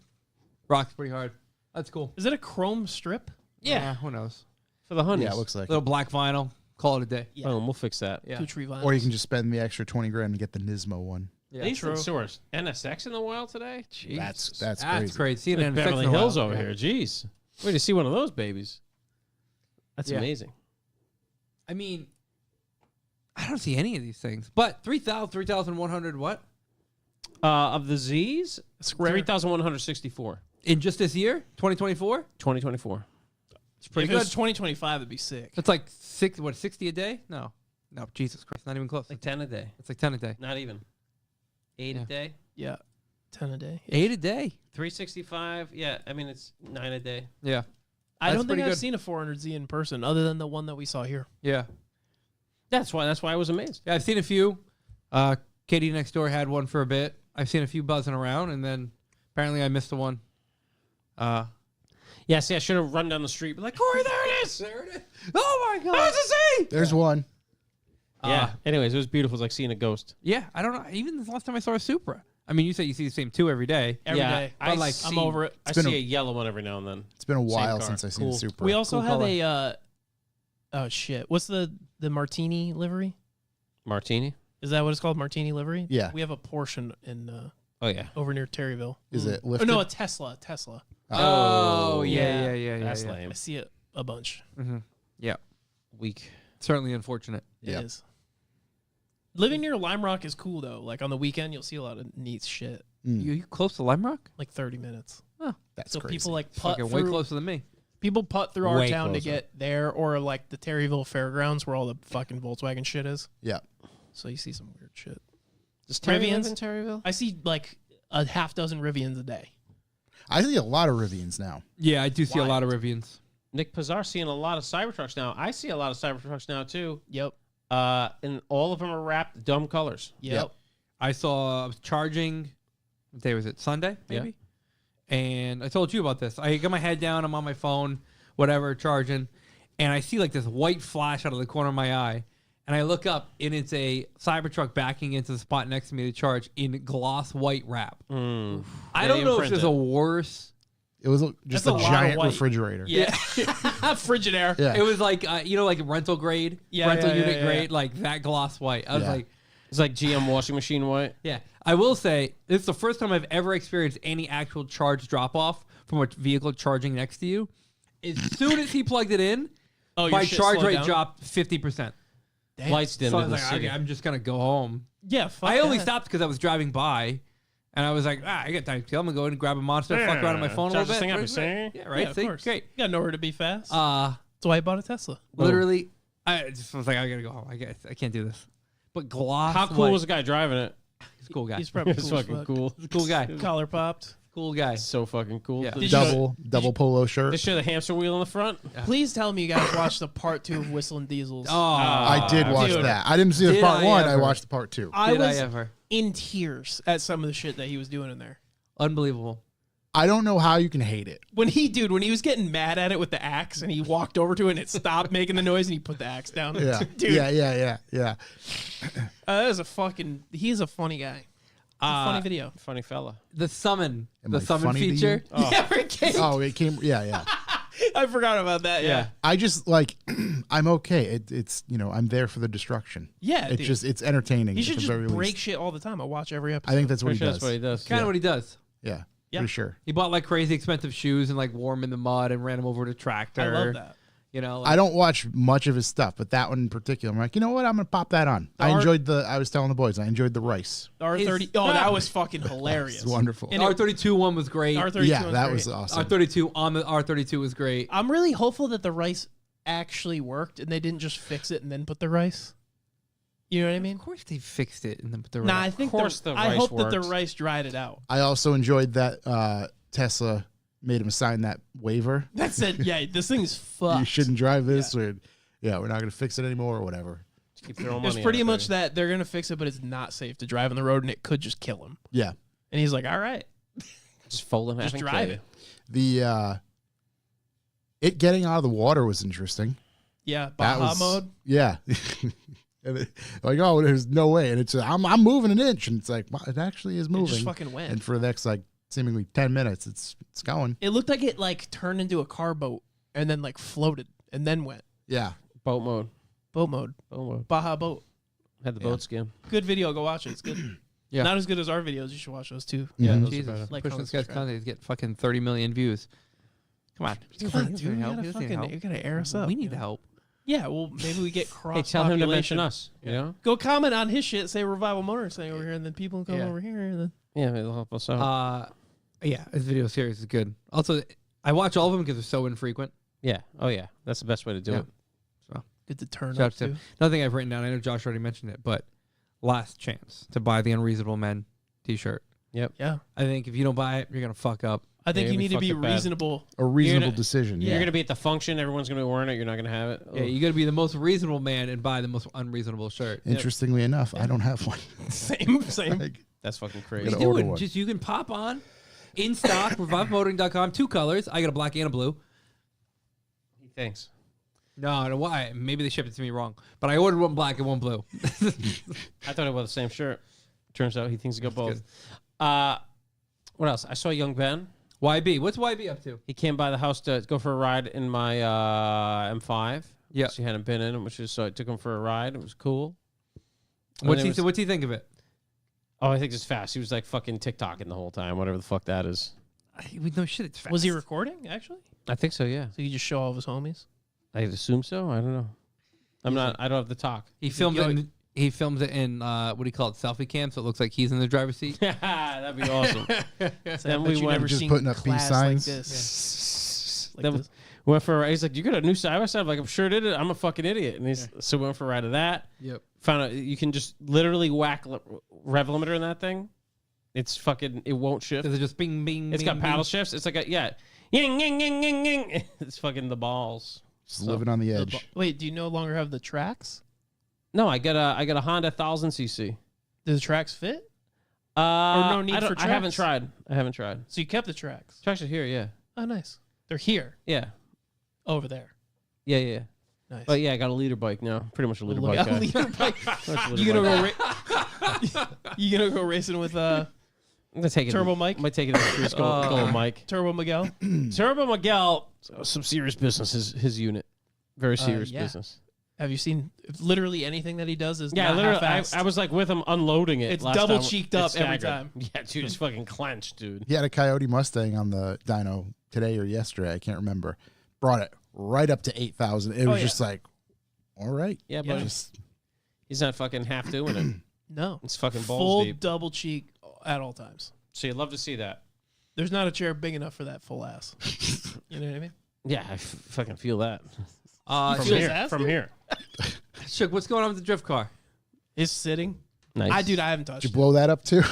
rocks pretty hard. That's cool. Is it a chrome strip? Yeah, Who knows? for the honeys. Yeah, it looks like. Little black vinyl. Call it a day. Yeah. Boom, we'll fix that. Yeah. Two tree vines. Or you can just spend the extra 20 grand and get the Nismo one. Yeah. These true. source NSX in the wild today. Jeez, That's That's crazy. crazy. Seeing it in Beverly Texas Hills in a while. over here. Jeez, wait to see one of those babies. That's Yeah. amazing. I mean, I don't see any of these things. But 3,100 what? Of the Z's, Square. 3,164. In just this year? 2024? 2024. It's pretty If it was good. 2025, it'd be sick. That's like 60 a day? No. No, Jesus Christ. Not even close. Like 10 a day. It's like 10 a day. Not even. 8 a Yeah. day. Yeah, 10 a day. 8 a day. 365. Yeah, I mean it's 9 a day. Yeah. I That's don't think pretty I've good. seen a 400Z in person, other than the one that we saw here. Yeah. That's why I was amazed. Yeah, I've seen a few. Katie next door had one for a bit. I've seen a few buzzing around, and then apparently I missed the one. Yeah, see, I should have run down the street, be like, Corey, there it is. There it is. Oh my God. There's a Z. There's one. Yeah. Anyways, it was beautiful. It was like seeing a ghost. Yeah, I don't know. Even the last time I saw a Supra. I mean, you say you see the same two every day. Every yeah, day. I like, I'm over it. I been see a- a yellow one every now and then. It's been a while car. since I've seen Cool. a Supra. We also Cool have color. oh shit, what's the Martini livery? Martini. Is that what it's called, Martini livery? Yeah. We have a Porsche in Oh yeah. over near Terryville. Is it Oh lifted? no, a Tesla. Tesla. Oh, yeah. yeah. That's yeah. lame. I see it a bunch. Mm-hmm. Yeah. Weak. Certainly unfortunate. Yeah. It is. Living near Lime Rock is cool though. Like on the weekend, you'll see a lot of neat shit. You close to Lime Rock? Like 30 minutes. That's So crazy. people like putt Fucking way through. closer than me. People putt through our Way town to closer. get there, or like the Terryville Fairgrounds where all the fucking Volkswagen shit is. Yeah. So you see some weird shit. Does Terry live Rivians? in Terryville? I see like a half dozen Rivians a day. I see a lot of Rivians now. Yeah, I do see a lot of Rivians. Nick Pizarro seeing a lot of Cybertrucks now. I see a lot of Cybertrucks now too. Yep. And all of them are wrapped dumb colors. Yep. I was charging what day was it? Sunday, maybe? And I told you about this. I got my head down. I'm on my phone, whatever, charging. And I see like this white flash out of the corner of my eye. And I look up, and it's a Cybertruck backing into the spot next to me to charge in gloss white wrap. I don't know if there's a worse. It was just a lot of giant white. refrigerator. Yeah. Frigidaire. Yeah. It was like, like rental grade, rental unit grade, like that gloss white. I was like, It's like GM washing machine white. yeah. I will say, it's the first time I've ever experienced any actual charge drop off from a vehicle charging next to you. As soon as he plugged it in, Oh, your my shit charge slowed rate down? dropped 50%. Lights dimmed So I in was the like, city. okay, I'm just going to go home. Yeah, fuck I only that. stopped because I was driving by, and I was like, I got time to kill. I'm going to go in and grab a monster, fuck around on my phone a charge little this bit. thing up, Right, you see? right. Yeah, right. Yeah, of See? course. Great. You got nowhere to be fast. That's why I bought a Tesla. Literally, I just was like, I got to go home. I can't do this. But gloss How cool white. was the guy driving it? He's a cool guy. He's probably It's cool as fucking fuck. cool. He's a cool guy. Collar popped. Cool guy. So fucking cool. Yeah. Did Did you Double polo shirt. they show the hamster wheel in the front? Please tell me you guys watched the part 2 of Whistling Diesels. Oh, I did watch dude. that. I didn't see the Did part I one. I ever. watched the part two. I did was I ever? in tears at some of the shit that he was doing in there. Unbelievable. I don't know how you can hate it. When he was getting mad at it with the axe and he walked over to it and it stopped making the noise and he put the axe down. Yeah, Dude, yeah. that is he's a funny guy. It's a funny video. Funny fella. The summon. Am the I summon funny to you? feature. Yeah, where it came. Oh, it came. Yeah. I forgot about that. Yeah. I just like. I'm okay. It's I'm there for the destruction. Yeah, It's dude. just it's entertaining. He should at the just very break least. shit all the time. I watch every episode. I think that's what Pretty he sure does. that's what he does. Kind of what he does. Yeah, Yeah. for sure. He bought like crazy expensive shoes and like wore them in the mud and ran them over to tractor. I love that. You know, I don't watch much of his stuff, but that one in particular, I'm like, you know what? I'm gonna pop that on. I was telling the boys, I enjoyed the rice. The R30. Oh, that was fucking hilarious. It's wonderful. the R32 one was great. R32 Yeah, was that great. was awesome. R32 on the R32 was great. I'm really hopeful that the rice actually worked and they didn't just fix it and then put the rice. You know what I mean? Of course they fixed it and then put the Nah, I think course the I rice hope that the worked. rice dried it out. I also enjoyed that Tesla made him sign that waiver. That's it. Yeah, this thing's fucked. You shouldn't drive this, or we're not gonna fix it anymore, or whatever. Keep throwing It's money pretty at it, much baby. that they're gonna fix it, but it's not safe to drive on the road and it could just kill him. Yeah, And he's like, all right, Just fold in half just and drive kill it. the it getting out of the water was interesting. Yeah, That Baja was mode. Yeah. And like, oh, there's no way, and it's I'm moving an inch, and it's like, well, it actually is It moving. just fucking went. And for the next like seemingly 10 minutes, it's going. It looked like it like turned into a car boat and then like floated and then went. Yeah. Boat mode. Boat mode. Boat mode. Baja boat. Had the boat skin. Good video. Go watch it. It's good. Yeah. Not as good as our videos. You should watch those too. Yeah, Mhm. those are Jesus, better. Like, pushing comment, this guy's subscribe. content. He's getting fucking 30 million views. Come on. Come on, dude. He doesn't You help. gotta He doesn't need fucking, help. you gotta air us up. We you need know? help. Yeah, well, maybe we get cross. Hey, tell him to mention us. You know? Go comment on his shit. Say Revival Motorcycle over here, and then people come Yeah. over here. And then Yeah, it'll help us out. Yeah, his video series is good. Also, I watch all of them because they're so infrequent. Yeah. Oh, yeah. That's the best way to do Yeah. it. good to turn Shout up out to to. him. Another thing I've written down, I know Josh already mentioned it, but last chance to buy the Unreasonable Men t-shirt. Yeah, I think if you don't buy it, you're going to fuck up. I think Yeah, you we need to be fucked it bad. reasonable. A reasonable gonna- decision. You're Yeah. going to be at the function. Everyone's going to be wearing it. You're not going to have it. Yeah, you got to be the most reasonable man and buy the most unreasonable shirt. Interestingly enough, I don't have one. Same. Like, That's fucking Gotta crazy. You order do it. one. Just you can pop on in stock, revivemotoring.com, 2 colors. I got a black and a blue. Thanks. No, why? Maybe they shipped it to me wrong. But I ordered one black and one blue. I thought it was the same shirt. Turns out he thinks he got both. What else? I saw Young Ben. YB. What's YB up to? He came by the house to go for a ride in my M5. Yeah. Which he hadn't been in, so I took him for a ride. It was cool. And What's then he what's he think of it? Oh, I think it's fast. He was like fucking TikToking the whole time, whatever the fuck that is. No shit, it's fast. Was he recording actually? I think so, yeah. So you just show all of his homies? I assume so. I don't know. I don't have the talk. He films it in, what do you call it, selfie cam, so it looks like he's in the driver's seat. That'd be awesome. Then we you went never just seen putting up peace class signs. like this. Like Then this. went for a ride. He's like, you got a new side by side? I'm like, I'm sure did it. I'm a fucking idiot. And so we went for a ride of that. Yep. Found out you can just literally whack rev limiter in that thing. It's fucking, it won't shift. Is it just bing, bing, It's bing, got paddle bing? shifts. It's like a, yeah. Ying, ying, ying, ying, ying. It's fucking the balls. just living on the edge. Wait, do you no longer have the tracks? No, I got a Honda 1000cc. Do the tracks fit? no need for I haven't tracks? tried. So you kept the tracks. Tracks are here, yeah. Oh, nice. They're here, Yeah. over there. Yeah. Nice. But yeah, I got a leader bike now. Pretty much a leader bike guy. Leader bike. Pretty much a You leader gonna bike go? guy. You gonna go racing with I'm gonna take it. Turbo Mike? I might take it to the streets. Go Mike. Turbo Miguel? Turbo Miguel. Some serious business. His unit. Very serious yeah. business. Have you seen literally anything that he does? Is Yeah, not literally. half-assed. I was like with him unloading it. It's last double time. cheeked It's up every staggered. time. Yeah, dude, it's fucking clenched, dude. He had a Coyote Mustang on the dyno today or yesterday. I can't remember. Brought it right up to 8,000. It was yeah. just like, all right. Yeah, but Just, he's not fucking half doing it. No. It's fucking balls Full deep. double cheek at all times. So you'd love to see that. There's not a chair big enough for that full ass. You know what I mean? Yeah, I fucking feel that From Feels here. ass, From dude? here. Shook, what's going on with the drift car? Is sitting. Nice. I haven't touched did you it. blow that up too?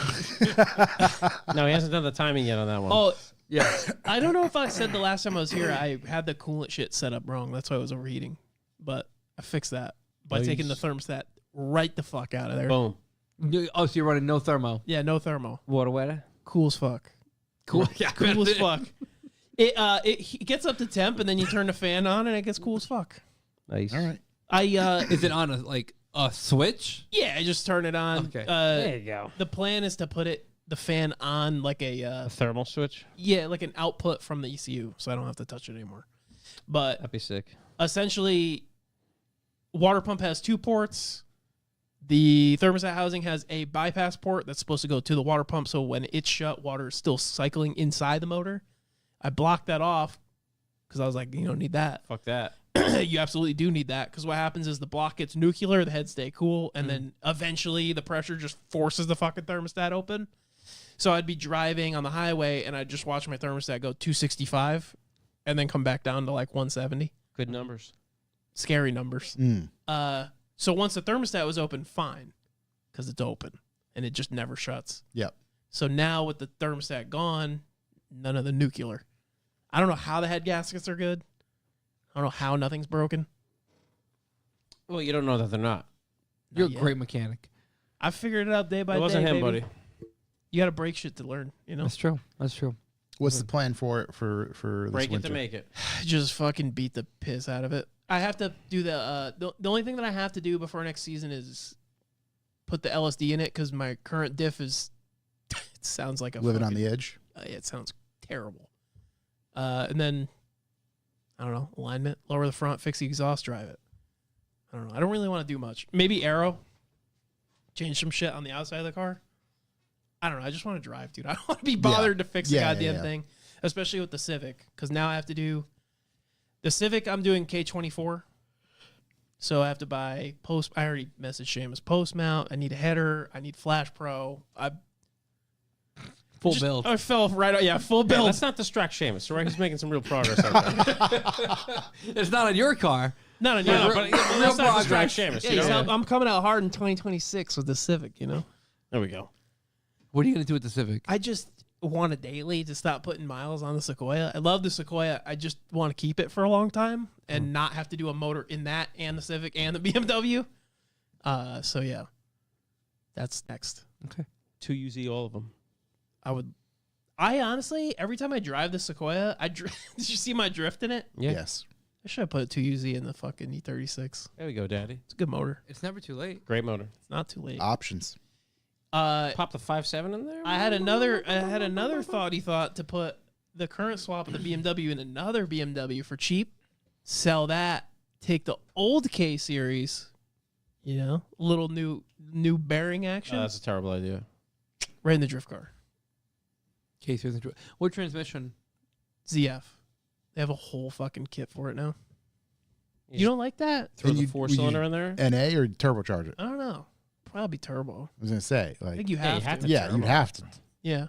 No, he hasn't done the timing yet on that one. Oh, Yeah. I don't know if I said the last time I was here, I had the coolant shit set up wrong. That's why I was overheating. But I fixed that by Nice. taking the thermostat right the fuck out of there. Boom. Oh, so you're running no thermo. Yeah, no thermo. Water wetter. Cool as fuck. Cool. Yeah, Cool as fuck. It gets up to temp and then you turn the fan on and it gets cool as fuck. Nice. all right. Is it on a switch? Yeah, I just turn it on. Okay. There you go. The plan is to put the fan on like A thermal switch. like an output from the ECU, so I don't have to touch it anymore. But That'd be sick. essentially, water pump has 2 ports. The thermostat housing has a bypass port that's supposed to go to the water pump, so when it's shut, water is still cycling inside the motor. I blocked that off because I was like, you don't need that. Fuck that. You absolutely do need that because what happens is the block gets nuclear, the heads stay cool, and then eventually the pressure just forces the fucking thermostat open. So I'd be driving on the highway and I'd just watch my thermostat go 265 and then come back down to like 170. Good numbers. Scary numbers. So once the thermostat was open, fine, because it's open and it just never shuts. Yep. So now with the thermostat gone, none of the nuclear. I don't know how the head gaskets are good. I don't know how nothing's broken. Well, you don't know that they're not. You're a yet. great mechanic. I figured it out day by It day. wasn't him, baby. buddy. You got to break shit to learn, you know? That's true. That's true. What's the plan for it for this Break it winter? to make it. Just fucking beat the piss out of it. I have to do the only thing that I have to do before next season is put the LSD in it because my current diff is it sounds like a Living on fucking- the edge. it sounds terrible. And then I don't know, alignment, lower the front, fix the exhaust, drive it. I don't know. I don't really want to do much. Maybe aero, change some shit on the outside of the car. I don't know. I just want to drive, dude. I don't want to be bothered to fix the Yeah, goddamn yeah. thing, especially with the Civic, because now I have to do the Civic. I'm doing K24, so I have to buy post. I already messaged Seamus post mount. I need a header. I need Flash Pro. Full build. I fell right out. Yeah, full Yeah, build. let's not distract Seamus, all right? He's making some real progress out there. It's not on your car. Not on No, your. but real let's not progress. distract Seamus. Yeah, you he's know? I'm coming out hard in 2026 with the Civic. You know, There we go. What are you gonna do with the Civic? I just want a daily to stop putting miles on the Sequoia. I love the Sequoia. I just want to keep it for a long time and not have to do a motor in that and the Civic and the BMW. So yeah, that's next. Okay. 2UZ, all of them. I honestly, every time I drive the Sequoia, did you see my drift in it? Yeah. Yes. I should have put 2UZ in the fucking E36. There we go, Daddy. It's a good motor. It's never too late. Great motor. It's not too late. Options. Pop the 5.7 in there. I had another thought to put the current swap of the BMW in another BMW for cheap, sell that, take the old K series, you know, little new bearing action, That's a terrible idea. right in the drift car. Case with the what transmission? ZF. They have a whole fucking kit for it now. You You don't like that? Throw And the you- 4-cylinder in there. NA or turbocharge it? I don't know. Probably turbo. I was gonna say, I like, think you Yeah, have you to. have to. yeah, turbo. you'd have to. Yeah.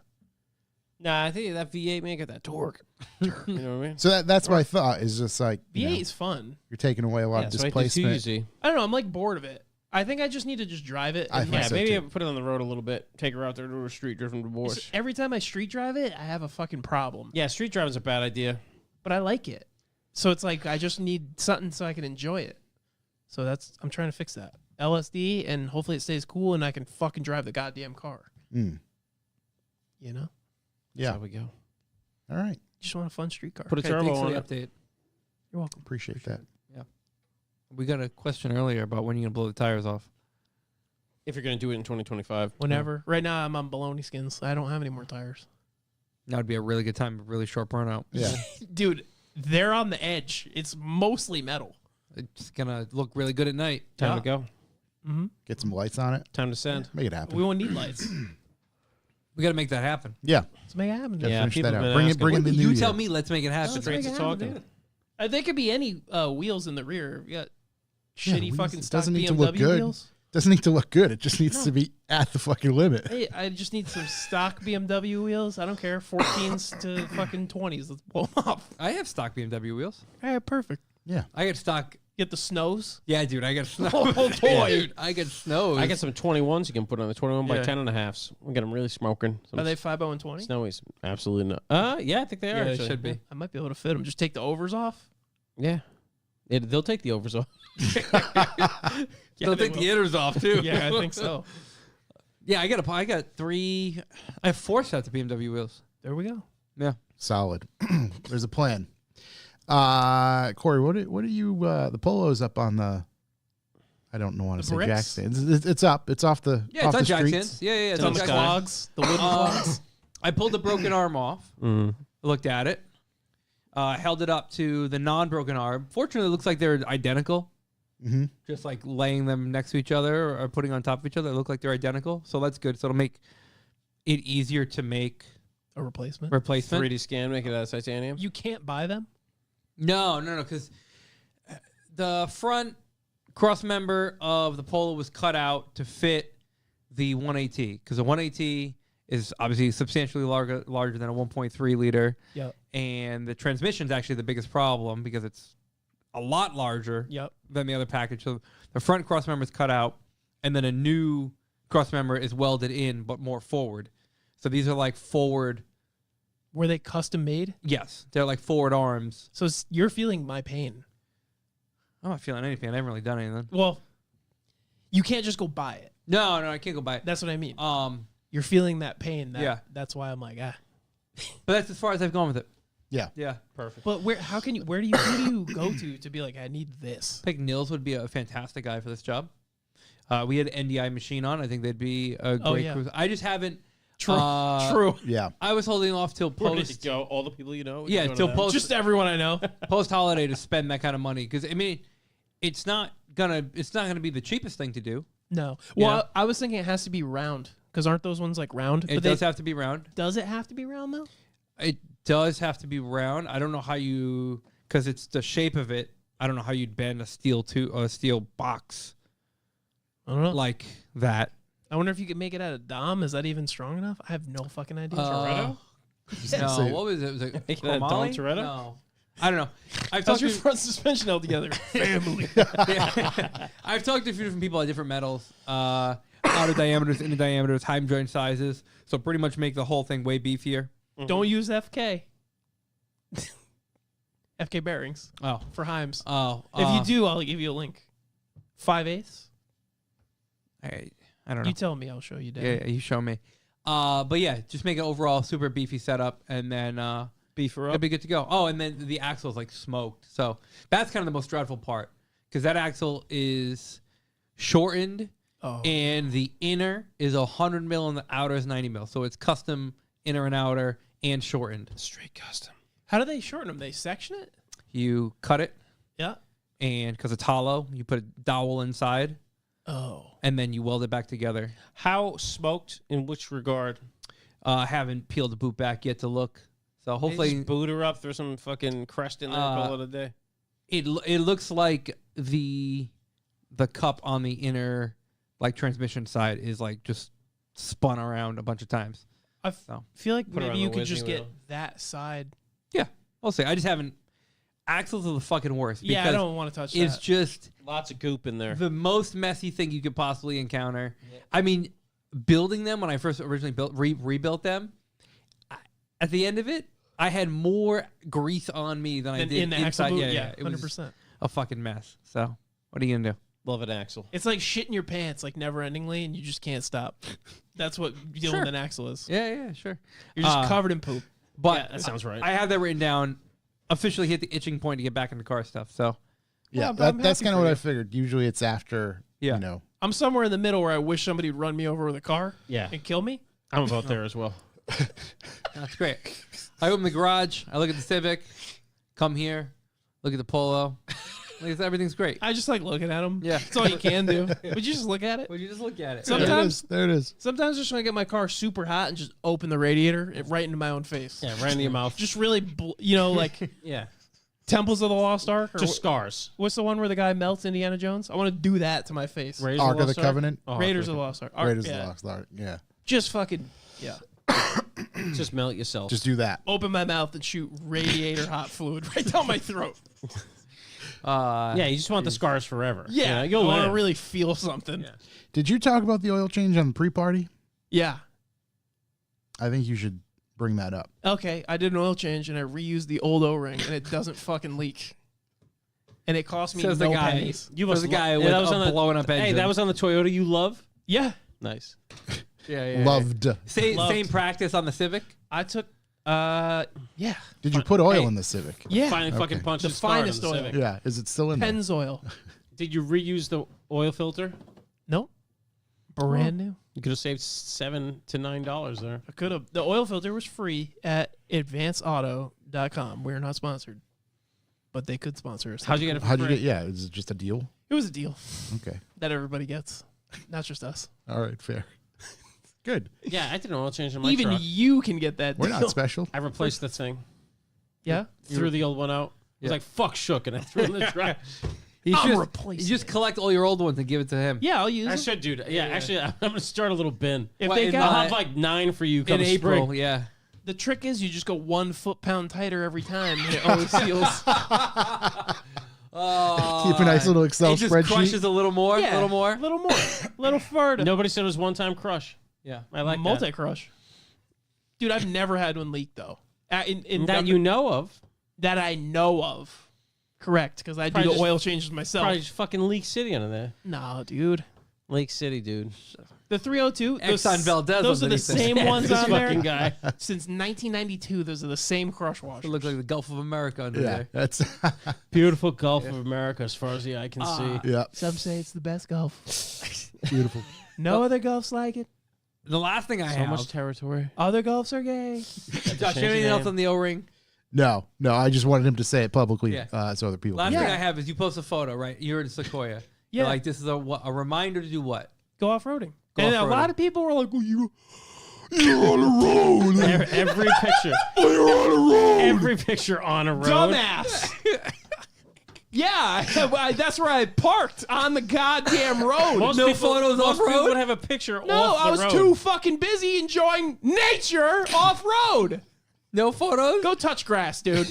Nah, I think that V8 may get that torque. You know what I mean? So that's what I thought is just like you V8 know, is fun. you're taking away a lot of so I did displacement. 2UZ. I don't know. I'm like bored of it. I think I just need to just drive it. I and think Yeah, so maybe too. put it on the road a little bit. Take her out there to a street driven divorce. every time I street drive it, I have a fucking problem. Yeah, street driving's a bad idea. But I like it. So it's like I just need something so I can enjoy it. So I'm trying to fix that. LSD and hopefully it stays cool and I can fucking drive the goddamn car. Mm. You know, Yeah. There we go. All right. just want a fun street car. Put a Okay, turbo thanks for on the it. update. You're welcome. Appreciate that. We got a question earlier about when you're gonna blow the tires off. If you're gonna do it in 2025. Whenever. Right now, I'm on baloney skins. I don't have any more tires. That would be a really good time, a really short burnout. Yeah. Dude, they're on the edge. It's mostly metal. It's gonna look really good at night. Time to go. Mm-hmm. Get some lights on it. Time to send. Make it happen. We won't need lights. We got to make that happen. Yeah. Let's make it happen. Gotta Yeah, finish people that have out. been Bring it. asking. Bring in the new You year. tell me. Let's make it happen. Let's Straight make to it happen, talking. dude. They could be any wheels in the rear. You got Yeah, shitty wheels. fucking It stock doesn't need BMW to look good. wheels. Doesn't need to look good. It just needs to be at the fucking limit. Hey, I just need some stock BMW wheels. I don't care. 14s to fucking 20s. Let's blow them off. I have stock BMW wheels. All right, perfect. Yeah. I got stock. Get the snows. Yeah, dude. I got snow. Oh, boy. Dude, I got snows. I got some 21s you can put on the 21 by Yeah. 10.5s. We got them really smoking. Some Are they 5.0 and 20? snowies? Absolutely not. Yeah, I think they are. Yeah, they actually. should be. I might be able to fit them. Just take the overs off. Yeah. They'll take the overs off. They'll take the inners off too. Yeah, I think so. Yeah, I got three. I have 4 sets of BMW wheels. There we go. Yeah. Solid. There's a plan. Corey, what are you? The polo's up on the. I don't know want to The say bricks? jack stands. It's up. It's off the. Yeah, off it's on the jack streets. stands. Yeah, It's it's on on the jack clogs, the wooden clogs. I pulled the broken arm off. Mm. Looked at it. Held it up to the non-broken arm. Fortunately, it looks like they're identical. Mm-hmm. Just like laying them next to each other or putting on top of each other, they look like they're identical. So that's good. So it'll make it easier to make A replacement. replacement. 3D scan, make it out of titanium. You can't buy them. No, because the front cross member of the Polo was cut out to fit the 180 because the 180 is obviously substantially larger than a 1.3 liter. Yep. And the transmission is actually the biggest problem because it's a lot larger Yep. than the other package. So the front cross member is cut out, and then a new cross member is welded in, but more forward. So these are like forward. Were they custom made? Yes, they're like forward arms. So you're feeling my pain. I'm not feeling anything. I haven't really done anything. Well, you can't just go buy it. No, I can't go buy it. That's what I mean. Um, You're feeling that pain. Yeah. That's why I'm like, but that's as far as I've gone with it. Yeah. Yeah. Perfect. But who do you go to be like, I need this? I think Nils would be a fantastic guy for this job. We had NDI machine on. I think they'd be a great yeah. crew. I just haven't. True. True. Yeah. I was holding off till Where did post. you go? All the people you know? Yeah, You go to till them? post. Just everyone I know. Post holiday to spend that kind of money because I mean, it's not gonna be the cheapest thing to do. No. Yeah. Well, I was thinking it has to be round because aren't those ones like round? It does have to be round. Does it have to be round though? It does have to be round. I don't know how you because it's the shape of it. I don't know how you'd bend a steel box I don't know. like that. I wonder if you could make it out of Dom. Is that even strong enough? I have no fucking idea. No, So- what was it? Was it Make it out of Dom chromoly? Toretto? No, I don't know. I've How's talked your to front suspension held together? Family. I've talked to a few different people at different metals, outer diameters, inner diameters, high joint sizes. So pretty much make the whole thing way beefier. Don't use FK. FK bearings Oh, for Heims. oh. If you do, I'll give you a link. 5/8. I don't know. You tell me, I'll show you. Dan. Yeah, you show me. But yeah, just make an overall super beefy setup, and then Beefer it'll up. be good to go. Oh, and then the axle's like smoked. So that's kind of the most dreadful part because that axle is shortened, Oh. and the inner is 100 mil and the outer is 90 mil. So it's custom inner and outer and shortened. Straight custom. How do they shorten them? They section it? You cut it, Yeah. and because it's hollow, you put a dowel inside, Oh. and then you weld it back together. How smoked? In which regard? I haven't peeled the boot back yet to look. So Hopefully, hopefully just boot her up, throw some fucking crest in there, call it a day. it looks like the cup on the inner like transmission side is like just spun around a bunch of times. I So feel like Put her maybe on you the could just Whitney get wheel. that side. yeah, I'll say I just haven't. Axles are the fucking worst. Yeah, I because don't want to touch It's that. just Lots of goop in there. the most messy thing you could possibly encounter. I mean, building them when I first originally rebuilt them. At the end of it, I had more grease on me than I Then did in the axle inside. boot? Yeah, Yeah, it was 100%. a fucking mess. So what are you gonna do? Love an axle. It's like shit in your pants, like never-endingly, and you just can't stop. That's what dealing with an axle is. Yeah, sure. You're just covered in poop. But Yeah, that sounds right. I have that written down. Officially hit the itching point to get back into car stuff. So Yeah, I'm that's happy kind of for what you. I figured. Usually it's after, Yeah. you know. I'm somewhere in the middle where I wish somebody would run me over with a car Yeah. and kill me. I'm about there as well. that's great. I open the garage. I look at the Civic. Come here. Look at the Polo. Everything's great. I just like looking at them. Yeah. That's all you can do. Would you just look at it? Would you just look at it? Sometimes, There it is. sometimes I just want to get my car super hot and just open the radiator right into my own face. Yeah, right in your mouth. Just really, like Yeah. Temples of the Lost Ark. Or Just scars. what's the one where the guy melts Indiana Jones? I want to do that to my face. Raiders Ark of the Lost Ark? Covenant. Oh, Raiders okay. of the Lost Ark. Raiders of yeah. the Lost Ark. Yeah. Just fucking, yeah. Just melt yourself. Just do that. Open my mouth and shoot radiator hot fluid right down my throat. Yeah, you just want the scars forever. Yeah. You'll I want to live. really feel something. Did you talk about the oil change on the pre-party? Yeah. I think you should bring that up. Okay, I did an oil change and I reused the old O-ring and it doesn't fucking leak. And it cost me Says no the guy. pennies. You There's must a guy lo- with that was a on the- blown up engine. Hey, that was on the Toyota you love? Yeah. Nice. yeah. Loved. Same Loved. practice on the Civic. I took, yeah. Did you put oil Hey. in the Civic? Yeah. Finally fucking Okay. punched The his car into finest the oil. Civic. Yeah. Is it still in there? Pennzoil. Did you reuse the oil filter? No. Brand new. You could have saved $7 to $9 there. I could have. The oil filter was free at advanceauto.com. We're not sponsored, but they could sponsor us. How'd you get it for How'd you free? get? Yeah. Is it just a deal? It was a deal Okay. that everybody gets, not just us. All right. Fair. Good. Yeah, I did an oil change in my Even truck. you can get that We're deal. not special. I replaced the thing. Yeah. Threw the old one out. I was Yeah. like, fuck shook, and I threw it in the trash. You I'm just, replacing you just it. collect all your old ones and give it to him. Yeah, I'll use I it. should do that. Yeah, actually, I'm going to start a little bin. If What, they in got I'll have like 9 for you come In April, spring. yeah. the trick is you just go 1 foot-pound tighter every time and it always seals. Oh, Keep a nice little Excel it just spreadsheet. crushes a little more, Yeah, a little more. a little more, little further. Nobody said it was one-time crush. Yeah. I like that. multi-crush. Dude, I've never had one leak though. In That you know of. that I know of. Correct, because I do Probably the just- oil changes myself. Probably just fucking Lake City under there. No, dude. Lake City, dude. The 302. Exxon Valdez Those are the underneath it. same ones This on fucking there. guy. Since 1992, those are the same crush washers. It looks like the Gulf of America under Yeah. there. That's. Beautiful Gulf of America as far as the eye can see. Yeah. Some say it's the best Gulf. Beautiful. No other Gulfs like it. The last thing I So have, much territory. Other Gulfs are gay. Josh, Change anything the else name. on the O-ring? No. I just wanted him to say it publicly, Yeah. so other people. Last can thing Yeah. I have is you post a photo, right? You're in Sequoia. Yeah. You're like, this is a reminder to do what? Go off-roading. Go And a off-roading. lot of people were like, well, you're on the road. Every picture. Every picture on a road. Dumbass. Yeah, that's where I parked on the goddamn road. Most No people, photos most off-road? people would have a picture No, off the I was road. too fucking busy enjoying nature off road. No photos? Go touch grass, dude.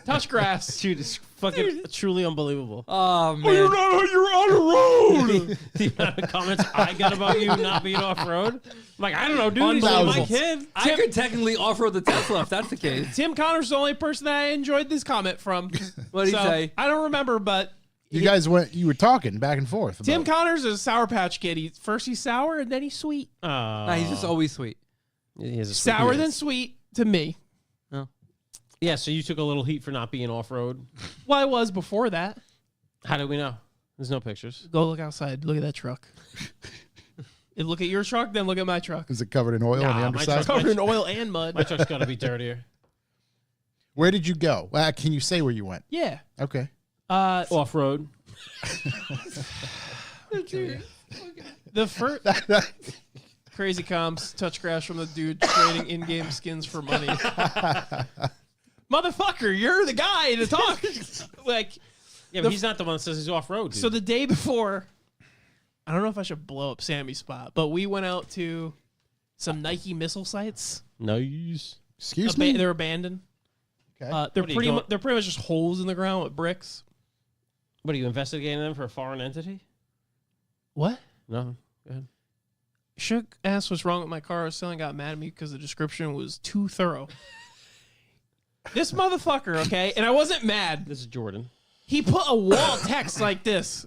Touch grass. Dude, it's fucking truly unbelievable. Oh, man. You're on the road. The amount of comments I got about you not being off road. I'm like, I don't know, dude. He's not my Unbelievable. kid. I could technically off-road the Tesla if that's the case. Tim Connor's the only person that I enjoyed this comment from. What did he say? I don't remember, but You guys you were talking back and forth. Tim about- Connors is a Sour Patch Kid. He's sour and then he's sweet. Nah, he's just always sweet. He is a sweet Sour kid. than sweet to me. Yeah, so you took a little heat for not being off road. Well, I was before that. How do we know? There's no pictures. Go look outside. Look at that truck. And look at your truck, then look at my truck. Is it covered in oil on the Nah, my underside? truck's- Covered in oil and mud. My truck's got to be dirtier. Where did you go? Can you say where you went? Yeah. Okay. Off road. The first crazy comms touch crash from the dude trading in-game skins for money. Motherfucker, you're the guy to talk. Like, Yeah, but he's not the one that says he's off road. so the day before, I don't know if I should blow up Sammy's spot, but we went out to some Nike missile sites. nice. Excuse me. They're abandoned. Okay. They're What are you pretty. going- They're pretty much just holes in the ground with bricks. What are you investigating them for a foreign entity? What? No. Go ahead. Shook asked what's wrong with my car. Selling got mad at me because the description was too thorough. This motherfucker, okay, and I wasn't mad. This is Jordan. He put a wall text like this.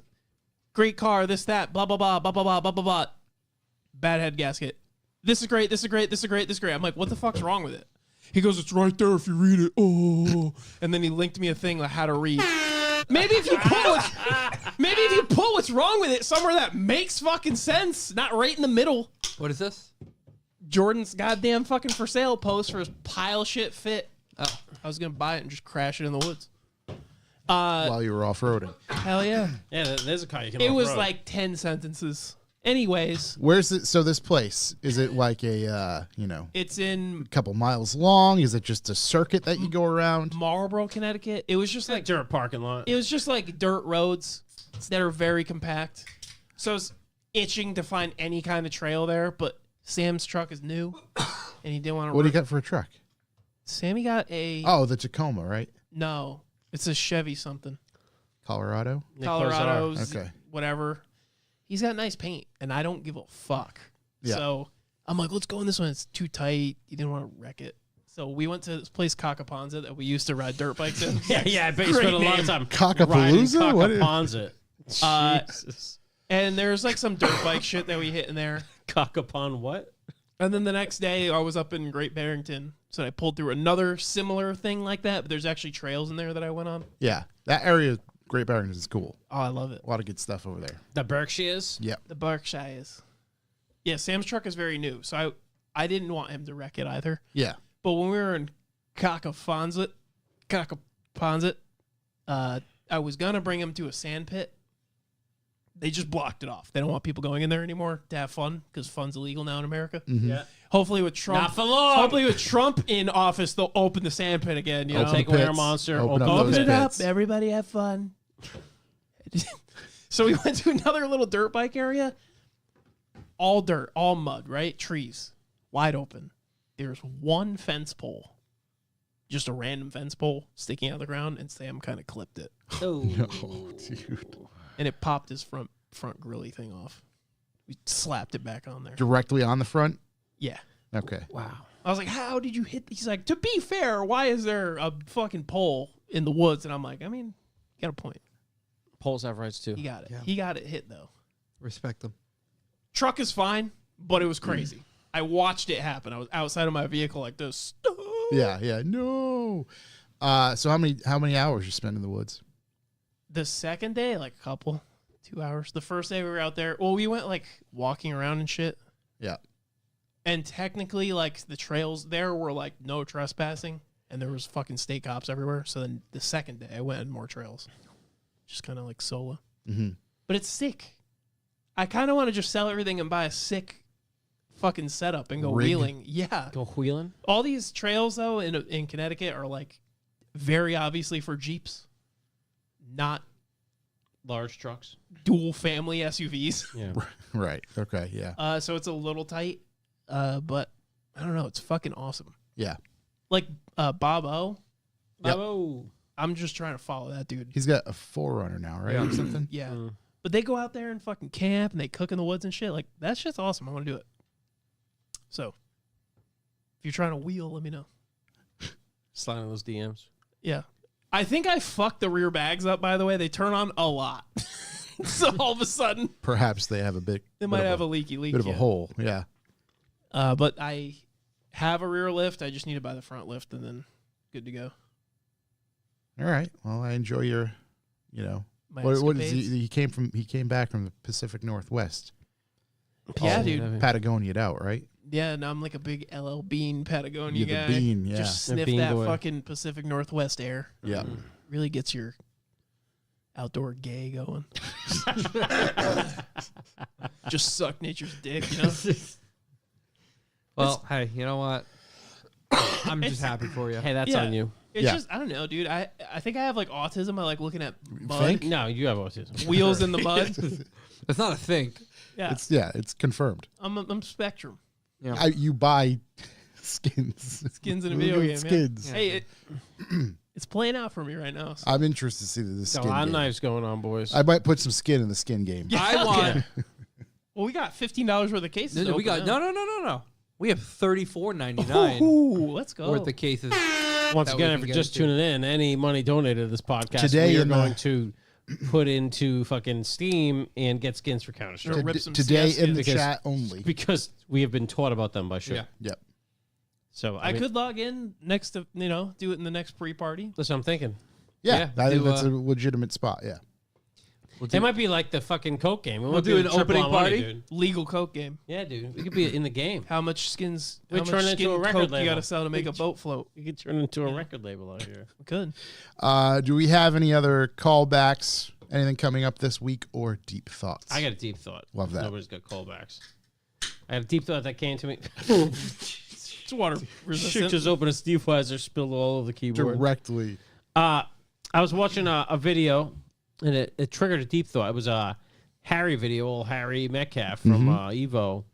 great car, this, that, blah, blah, blah, blah, blah, blah, blah, blah, blah. Bad head gasket. This is great, this is great, this is great, this is great. I'm like, what the fuck's wrong with it? He goes, it's right there if you read it. Oh. And then he linked me a thing on how to read. Maybe if you put what's wrong with it somewhere that makes fucking sense, not right in the middle. What is this? Jordan's goddamn fucking for sale post for his pile shit fit. Oh. I was gonna buy it and just crash it in the woods. While you were off-roading. Hell yeah. Yeah, there's a car you can. It was off-road. like 10 sentences. Anyways, Where's it? So this place, is it like a, it's in couple miles long? Is it just a circuit that you go around? Marlboro, Connecticut. It was just like like dirt parking lot. it was just like dirt roads that are very compact. So I was itching to find any kind of trail there, but Sam's truck is new, and he didn't want to. What do you got for a truck? Sammy got a Oh, the Tacoma, right? no. It's a Chevy something. Colorado? Colorado's Okay. whatever. He's got nice paint, and I don't give a fuck. Yeah. So I'm like, let's go in this one. It's too tight. You didn't want to wreck it. So we went to this place, Cacaponza, that we used to ride dirt bikes in. Yeah, I bet you Great spent a lot name. of time Cockapalooza? riding What is- Cockaponza. Uh, Jesus. And there's like some dirt bike shit that we hit in there. Cockapon what? And then the next day, I was up in Great Barrington. So I pulled through another similar thing like that, but there's actually trails in there that I went on. Yeah. That area, Great Barrington, is cool. Oh, I love it. A lot of good stuff over there. The Berkshires? Yep. The Berkshires. Yeah, Sam's truck is very new. So I didn't want him to wreck it either. Yeah. But when we were in Cockaponza, I was going to bring him to a sand pit. They just blocked it off. They don't want people going in there anymore to have fun because fun's illegal now in America. Yeah. Hopefully with Trump, Not for long. hopefully with Trump in office, they'll open the sand pit again. You know, Take away our pits. monster. Open up open those it up. pits. Everybody have fun. So we went to another little dirt bike area. All dirt, all mud, right? Trees, wide open. There's one fence pole, just a random fence pole sticking out of the ground, and Sam kind of clipped it, Oh, dude. and it popped his front grilly thing off. We slapped it back on there. Directly on the front? Yeah. Okay. Wow. I was like, how did you hit? He's like, to be fair, why is there a fucking pole in the woods? And I'm like, I mean, you got a point. Poles have rights too. He got it. Yeah. He got it hit, though. Respect them. Truck is fine, but it was crazy. I watched it happen. I was outside of my vehicle like this. Yeah, yeah. No. So how many hours you spend in the woods? The second day, like a couple, 2 hours. The first day we were out there, well, we went like walking around and shit. Yeah. And technically, like the trails there were like no trespassing, and there was fucking state cops everywhere. So then the second day, I went on more trails, just kind of like solo. Mm-hmm. But it's sick. I kind of want to just sell everything and buy a sick fucking setup and go Rig. wheeling. Yeah. Go wheeling. All these trails though in Connecticut are like very obviously for Jeeps, not Large trucks. dual family SUVs. Yeah. Right. Okay. Yeah. So it's a little tight. But I don't know. It's fucking awesome. Yeah. Like Bob O. Yep. Oh. I'm just trying to follow that dude. He's got a 4Runner now, right? Yeah. Or something. Yeah. Mm. But they go out there and fucking camp and they cook in the woods and shit. Like that shit's awesome. I want to do it. So if you're trying to wheel, let me know. Slide in those DMs. Yeah. I think I fucked the rear bags up, by the way. They turn on a lot. So all of a sudden, Perhaps they have a they bit might of have a leaky leak. bit of a yeah. hole. Yeah. But I have a rear lift. I just need to buy the front lift and then good to go. All right. Well, I enjoy your, My what is escapades. he came back from the Pacific Northwest. Yeah, All dude. Patagonia'd out, right? Yeah, now I'm like a big LL Bean Patagonia You're guy. the bean, yeah. Just The sniff bean that boy. fucking Pacific Northwest air. Yeah. Really gets your outdoor gay going. Just suck nature's dick, you know? Well, hey, you know what? I'm just happy for you. Hey, that's Yeah. on you. It's Yeah. just I don't know, dude. I think I have like autism. I like looking at mud, Think? No, you have autism. wheels in the mud. It's not a think. Yeah, It's confirmed. I'm spectrum. Yeah. You buy skins. Skins in a video game. Skins. Yeah. Hey, it's playing out for me right now. So. I'm interested to see the Got skin a lot of game. knives going on, boys. I might put some skin in the skin game. I want. Well, we got $15 worth of cases. No, we got open now. no. We have $34.99 Ooh, let's go. worth of cases. Once that again, we if can you're get just into. tuning in, any money donated to this podcast, Today we are in going the- to put into fucking Steam and get skins for Counter Strike Or rip some Today CS in the because- chat only. because we have been taught about them by Sugar. Yeah. Yep. So I mean, could log in next to do it in the next pre-party. That's what I'm thinking. Yeah, Yeah, I think do, that's a legitimate spot. Yeah. It might be like the fucking Coke game. We'll do an opening party? dude. Legal Coke game. Yeah, dude. We could be in the game. How much skins? We how turn much into skin a record Coke you label. got to sell to make a boat float? We could turn into a record label out here. We could. Do we have any other callbacks? Anything coming up this week or deep thoughts? I got a deep thought. Love that. Nobody's got callbacks. I had a deep thought that came to me. It's water Shit resistant. just opened a Steve Weiser, spilled all over the keyboard. Directly. I was watching a video, and it triggered a deep thought. It was a Harry video, old Harry Metcalf from Evo,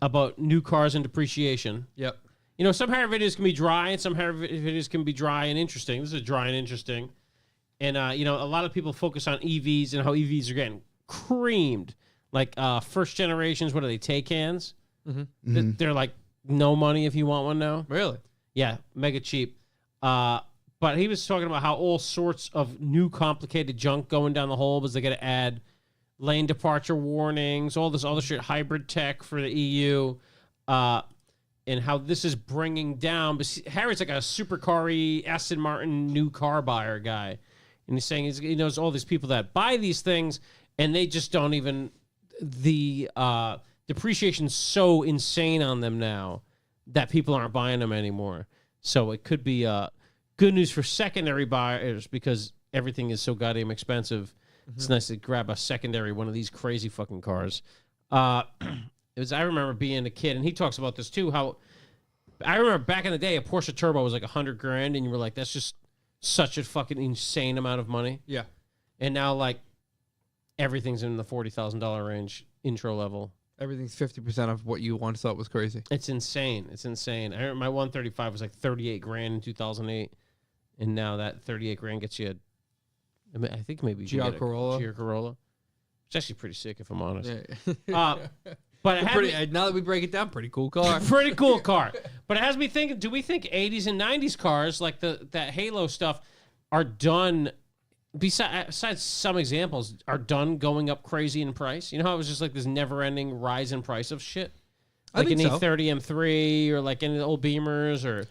about new cars and depreciation. Yep. You know, some Harry videos can be dry, and some Harry videos can be dry and interesting. This is dry and interesting. And, you know, a lot of people focus on EVs and how EVs are getting creamed. Like, first generations, what are they, Taycans? They're like no money if you want one now. Really? Yeah, mega cheap. But he was talking about how all sorts of new complicated junk going down the hole was they got to add lane departure warnings, all this other shit, hybrid tech for the EU, and how this is bringing down. But Harry's like a supercar-y Aston Martin new car buyer guy. And he's saying he knows all these people that buy these things, and they just don't even... The depreciation's so insane on them now that people aren't buying them anymore. So it could be good news for secondary buyers because everything is so goddamn expensive. It's nice to grab a secondary one of these crazy fucking cars. I remember being a kid, and he talks about this too. How I remember back in the day, a Porsche Turbo was like $100,000, and you were like, "That's just such a fucking insane amount of money." Yeah. And now, like, everything's in the $40,000 range, intro level. Everything's 50% of what you once thought was crazy. It's insane. It's insane. I remember my 135 was like $38,000 in 2008, and now that $38,000 gets you. I think maybe you can GR get a Corolla. GR Corolla. It's actually pretty sick if I'm honest. Yeah. But it had me, Now that we break it down, pretty cool car. pretty cool car. But it has me thinking: do we think 80s and 90s cars like that Halo stuff are done? Besides some examples, are done going up crazy in price. You know how it was just like this never-ending rise in price of shit, I like think an so. E30 M3 or like any of the old Beamers or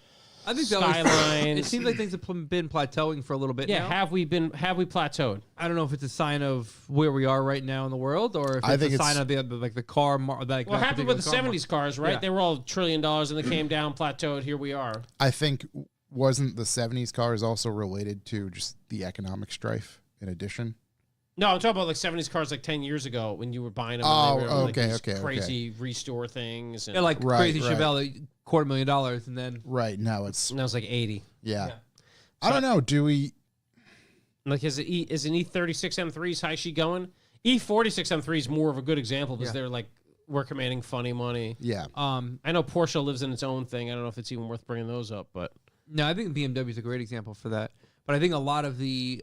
I think Skylines. it seems like things have been plateauing for a little bit yeah. now. Have we plateaued? I don't know if it's a sign of where we are right now in the world, or if I it's think a it's- sign of the car. Like What that happened with the particular car 70s cars, right? Yeah. They were all $1 trillion and they came down, plateaued. Here we are. I think wasn't the 70s cars also related to just the economic strife in addition? No, I'm talking about like 70s cars like 10 years ago when you were buying them. Oh, and they were, like, okay, these okay, crazy restore things. And, Yeah, like Right, crazy right. Chevelle, $250,000, and then Right. Now it's, and that was like 80. yeah. Yeah. I don't know. Do we, Like, is an E36 M3's high she going? E46 M3 is more of a good example because Yeah. they're like, we're commanding funny money. yeah. I know Porsche lives in its own thing. I don't know if it's even worth bringing those up, but no, I think BMW is a great example for that. But I think a lot of the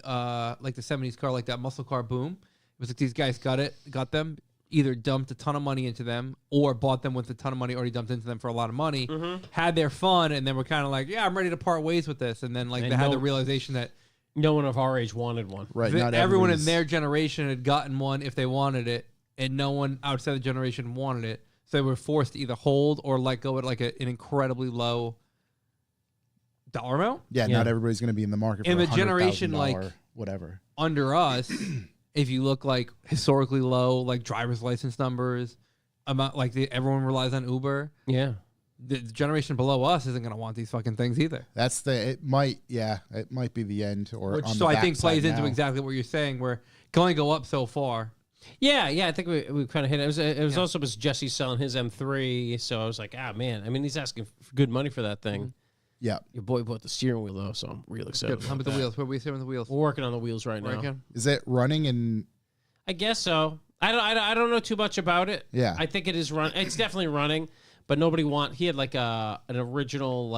like the 70s car, like that muscle car boom, it was like these guys got them, either dumped a ton of money into them or bought them with a ton of money already dumped into them for a lot of money, had their fun, and then were kind of like, yeah, I'm ready to part ways with this. And then like And they had no- the realization that no one of our age wanted one. Right. that Not everyone in everybody's- their generation had gotten one if they wanted it, and no one outside the generation wanted it. So they were forced to either hold or let go at like an incredibly low dollar amount. Yeah, Yeah. not everybody's going to be in the market for In the $100,000 generation, like- whatever. Under us, if you look like historically low, like driver's license numbers, everyone relies on Uber. Yeah. The generation below us isn't going to want these fucking things either. That's it might be the end or Which on so the I think backside plays into now. exactly what you're saying, where it can only go up so far. Yeah, I think we kind of hit it. It was also was Jesse selling his M3, so I was like, man. I mean, he's asking for good money for that thing. Yeah. Your boy bought the steering wheel though, so I'm real excited. Good. How about the wheels? Where are we sitting with the wheels? We're working on the wheels right now. Working? Is it running and I guess so. I don't know too much about it. Yeah. I think it is run. It's definitely running, but nobody He had like an original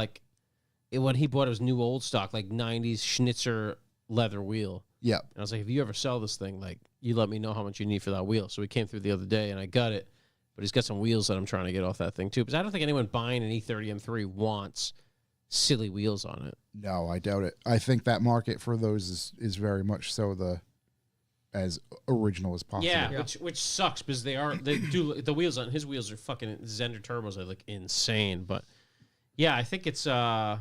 when he bought it was new old stock like '90s Schnitzer leather wheel. yeah. And I was like, if you ever sell this thing, like, you let me know how much you need for that wheel. So he came through the other day, and I got it. But he's got some wheels that I'm trying to get off that thing, too. Because I don't think anyone buying an E30 M3 wants silly wheels on it. No, I doubt it. I think that market for those is very much so the as original as possible. Yeah, which sucks because they do the wheels on his wheels are fucking Zender turbos are like insane. But yeah, I think it's I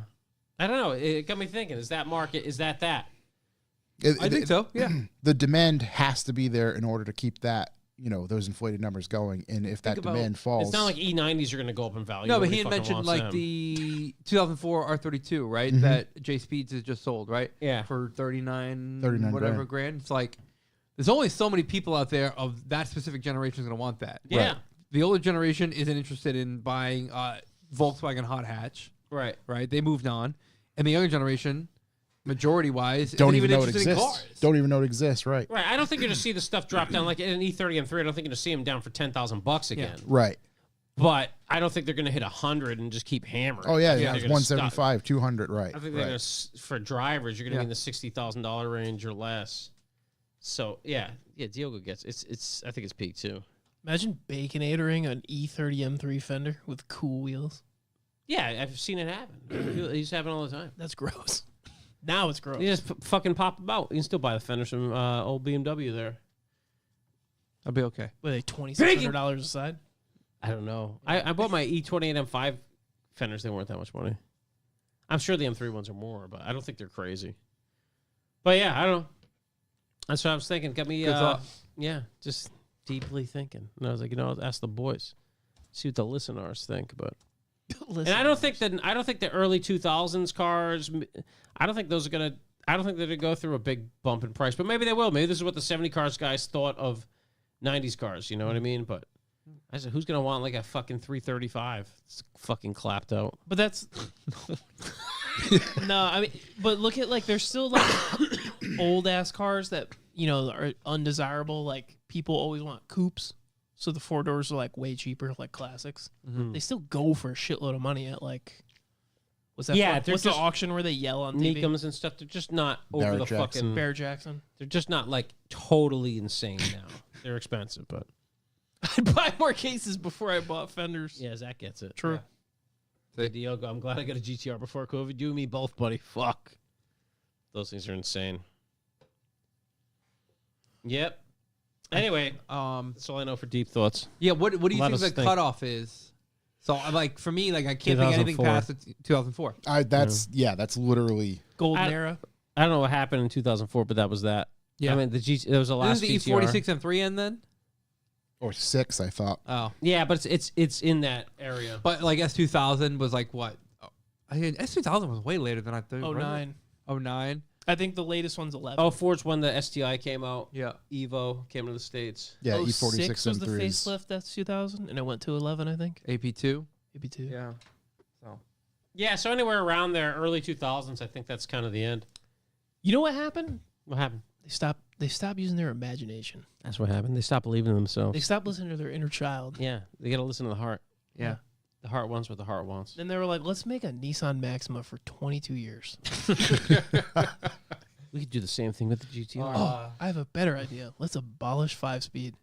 don't know. It got me thinking. Is that market? Is that? I think so. Yeah. The demand has to be there in order to keep that, those inflated numbers going. And if that about- demand falls, It's not like E90s are going to go up in value. No, but Nobody he had fucking mentioned wants like them. the 2004 R32, right? Mhm. That J Speeds has just sold, right? Yeah. For 39 $39 grand. It's like there's only so many people out there of that specific generation is going to want that. Yeah. Right. The older generation isn't interested in buying Volkswagen hot hatch, Right. right? They moved on, and the younger generation, majority-wise, don't isn't even know it interested in exists. cars. Don't even know it exists. Right. Right. I don't think you're going to see the stuff drop down like in an E30 M3. I don't think you're going to see them down for $10,000 again. Right. But I don't think they're going to hit 100 and just keep hammering. Oh yeah. I think Yeah. they're It's gonna 175, 200. Right. I think they're right. going to for drivers. You're going to be in the $60,000 range or less. So yeah, Diogo gets it's. I think it's peak too. Imagine baconatoring an E30 M3 fender with cool wheels. Yeah, I've seen it happen. He's having all the time. That's gross. Now it's gross. You just fucking pop them out. You can still buy the fenders from old BMW there. I'll be okay. Were they $2,600 a side? I don't know. I bought my E28 M5 fenders. They weren't that much money. I'm sure the M3 ones are more, but I don't think they're crazy. But yeah, I don't know. That's what I was thinking. Got me, Good thought. yeah, just deeply thinking. And I was like, I'll ask the boys, see what the listeners think. But and I don't think the early 2000s cars. I don't think those are gonna. I don't think they're gonna go through a big bump in price. But maybe they will. Maybe this is what the 70 cars guys thought of 90s cars. You know what I mean? But I said, who's gonna want like a fucking 335? It's fucking clapped out. But that's no. I mean, but look at like there's still like old ass cars that are undesirable. Like people always want coupes, so the 4 doors are like way cheaper, like classics. Mm-hmm. They still go for a shitload of money at like. What's that? Yeah, what's they're the just auction where they yell on TV? Nikums and stuff. They're just not over Barrett the Jackson. fucking. Bear Jackson. They're just not like totally insane now. They're expensive, but I'd buy more cases before I bought fenders. yeah, Zach gets it. True. Hey, Diogo, I'm glad I got a GTR before COVID. You and me both, buddy. Fuck. Those things are insane. Yep. Anyway, that's all I know for deep thoughts. Yeah, what do you Let think us the think. cutoff is? So, like, for me, like, I can't think anything 2004. past 2004. That's literally Golden I- era. I don't know what happened in 2004, but that was that. Yeah. I mean, there was a This last is the GTR. E46 M3N then? or 6. I thought. Oh. Yeah, but it's in that area. But, like, S2000 was, like, what? S2000 was way later than I thought. 09. 09. I think the latest one's 11. Oh, Ford's when the STI came out. Yeah. Evo came to the States. Yeah, 06 E46 was the M3s. facelift. That's 2000, and it went to 11, I think. AP2. Maybe 2. Yeah. So. Yeah, so anywhere around there, early 2000s, I think that's kind of the end. You know what happened? What happened? They stopped using their imagination. That's what happened. They stopped believing in themselves. They stopped listening to their inner child. Yeah, they got to listen to the heart. Yeah. The heart wants what the heart wants. Then they were like, let's make a Nissan Maxima for 22 years. We could do the same thing with the GTR. Oh, I have a better idea. Let's abolish 5-speed.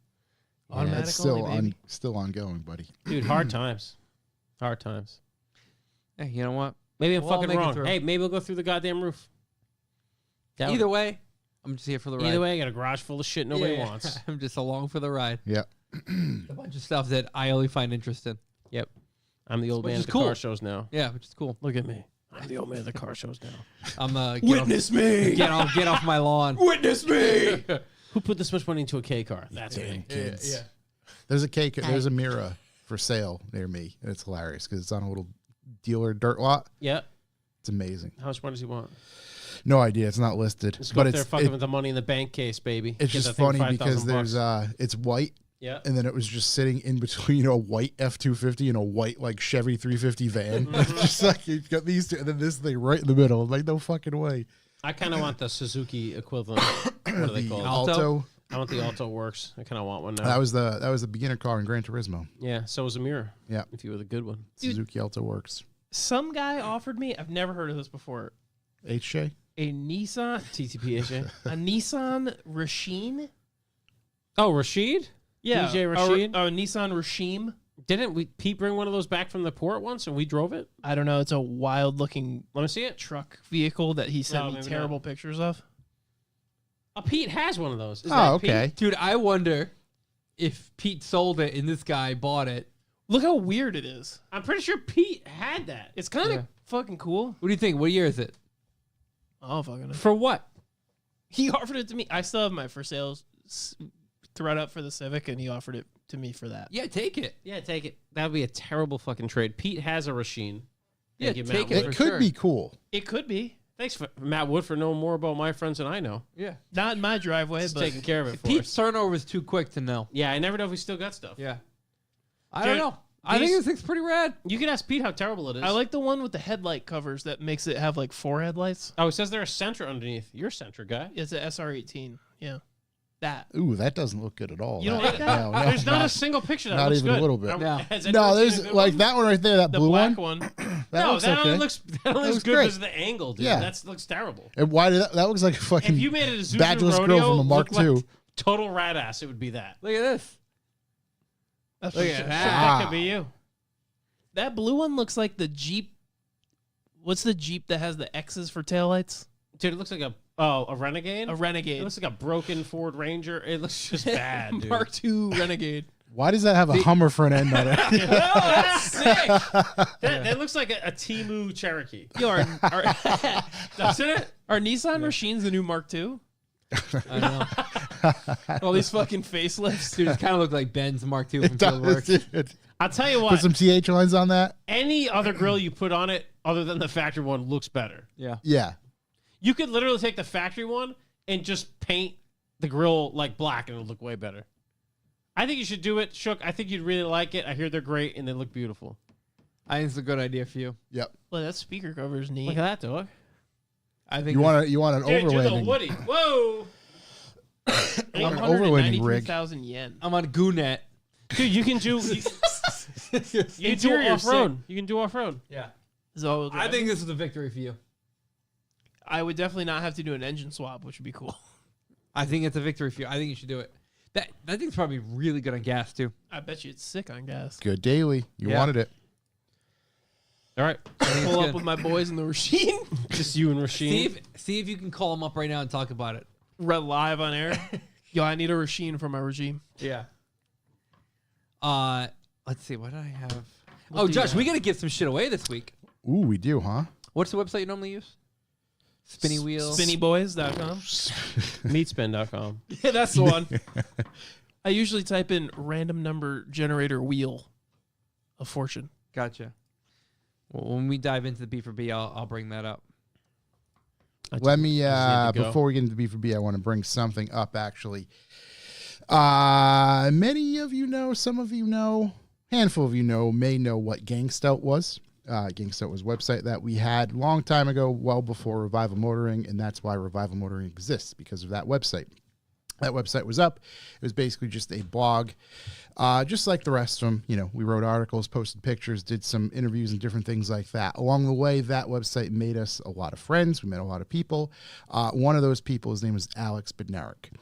Automatic It's still only, baby. still ongoing, buddy. Dude, hard times. Hard times. Hey, you know what? Maybe I'm We'll all fucking make it wrong. through. Hey, maybe we'll go through the goddamn roof. That Either would- way, I'm just here for the ride. Either way, I got a garage full of shit nobody Yeah. wants. I'm just along for the ride. Yeah. A bunch of stuff that I only find interest in. Yep. I'm the old Which man is at the cool. car shows now. Yeah, which is cool. Look at me. I'm the old man at the car shows now. I'm me. get off my lawn. Witness me. Who put this much money into a K car? That's me. Kids. There's a cake. There's a Mira for sale near me, and it's hilarious because it's on a little dealer dirt lot. Yep. It's amazing. How much money does he want? No idea. It's not listed, Let's go but up there it's fucking with the money in the bank case, baby. it's Get just that thing funny 5,000 because bucks. there's it's white, Yeah. and then it was just sitting in between a white F-250 and a white like Chevy 350 van. It's just like you've got these two, and then this thing right in the middle. I'm like, no fucking way. I kind of want the Suzuki equivalent. What do they The call it? Alto. I want the Alto Works. I kind of want one now. That was the beginner car in Gran Turismo. Yeah, so was a mirror. Yeah. If you were the good one. Dude. Suzuki Alto Works. Some guy offered me, I've never heard of this before, HJ. a Nissan Rasheen. Oh, Rashid? Yeah. DJ Rashid? A Nissan Rashim. Didn't Pete bring one of those back from the port once and we drove it? I don't know. It's a wild looking Let me see it. truck vehicle that he sent No, me maybe terrible pictures of. Pete has one of those. Is Oh, that Pete? okay. Dude, I wonder if Pete sold it and this guy bought it. Look how weird it is. I'm pretty sure Pete had that. It's kind of Yeah. fucking cool. What do you think? What year is it? Oh, fucking. For what? He offered it to me. I still have my for sales thread up for the Civic, and he offered it to me for that. Yeah, take it. Yeah, take it. That would be a terrible fucking trade. Pete has a Rasheen. Yeah, Thank you, take Matt it. Wood. It For could sure. be cool. It could be. Thanks, for Matt Wood, for knowing more about my friends than I know. Yeah. Not in my driveway, He's but taking care of it for Pete's us. turnover is too quick to know. Yeah, I never know if we still got stuff. Yeah. I Dude, don't know. I think these- this thing's pretty rad. You can ask Pete how terrible it is. I like the one with the headlight covers that makes it have like 4 headlights. Oh, it says there's a Sentra underneath. You're a Sentra guy. It's a SR18. Yeah. That. Ooh, that doesn't look good at all. You don't like that? No, no, There's not a single picture that not looks even a good. little bit. Um, No. has No, anyone there's seen a good like one? that one right there, that The blue black one. one. That No, looks that okay. only looks looks good great. because of the angle, dude. Yeah. That looks terrible. And why did that looks like a fucking If you made it a Zuzu badgeless rodeo, girl from a Mark look like II. total rat ass, it would be that. Look at this. That's Look for at sure. that. That could be you. That blue one looks like the Jeep. What's the Jeep that has the X's for taillights? Dude, it looks like a Renegade. A Renegade. It looks like a broken Ford Ranger. It looks just bad, dude. Mark II Renegade. Why does that have a Hummer for an end on it? Oh, that's sick. That looks like a Temu Cherokee. Yo, our Doesn't it? Nissan Machine's the new Mark II? I know. All these fucking facelifts. Dude, it kind of looked like Ben's Mark II from It does, Fieldworks. dude. I'll tell you Put what. some TH lines on that. Any other grill you put on it, other than the factory one, looks better. Yeah. Yeah. You could literally take the factory one and just paint the grill like black, and it'll look way better. I think you should do it, Shook. I think you'd really like it. I hear they're great and they look beautiful. I think it's a good idea for you. Yep. Well, that speaker cover is neat. Look at that, dog. I think You want an Dude, you're the overlanding. Woody. Whoa. You want an overlanding rig. 193,000 yen. I'm on GooNet. Dude, you can do you can do Interior off road. You can do off road. Yeah. Is all-wheel I drive. think this is a victory for you. I would definitely not have to do an engine swap, which would be cool. I think it's a victory for you. I think you should do it. That thing's probably really good on gas too. I bet you it's sick on gas. Good daily. You Yeah. wanted it. All right. Pull up good. with my boys in the machine. Just you and Rasheen. See if you can call him up right now and talk about it. Red live on air. Yo, I need a Rasheen for my regime. Yeah. Let's see. What did I have? What Oh, do you Josh, have? we got to give some shit away this week. Ooh, we do, huh? What's the website you normally use? Spinny Wheel. Spinnyboys.com. Meatspin.com. Yeah, that's the one. I usually type in random number generator wheel of fortune. Gotcha. Well, when we dive into the B for B, I'll bring that up. Let me, just need to go. before we get into B for B, I want to bring something up, actually. Many of you know, some of you know, handful of you know, may know what Gangstout was. Gangstout was a website that we had a long time ago, well before Revival Motoring, and that's why Revival Motoring exists, because of that website. That website was up. It was basically just a blog, just like the rest of them. You know, we wrote articles, posted pictures, did some interviews and different things like that. Along the way, that website made us a lot of friends. We met a lot of people. One of those people, his name was Alex Bednarik.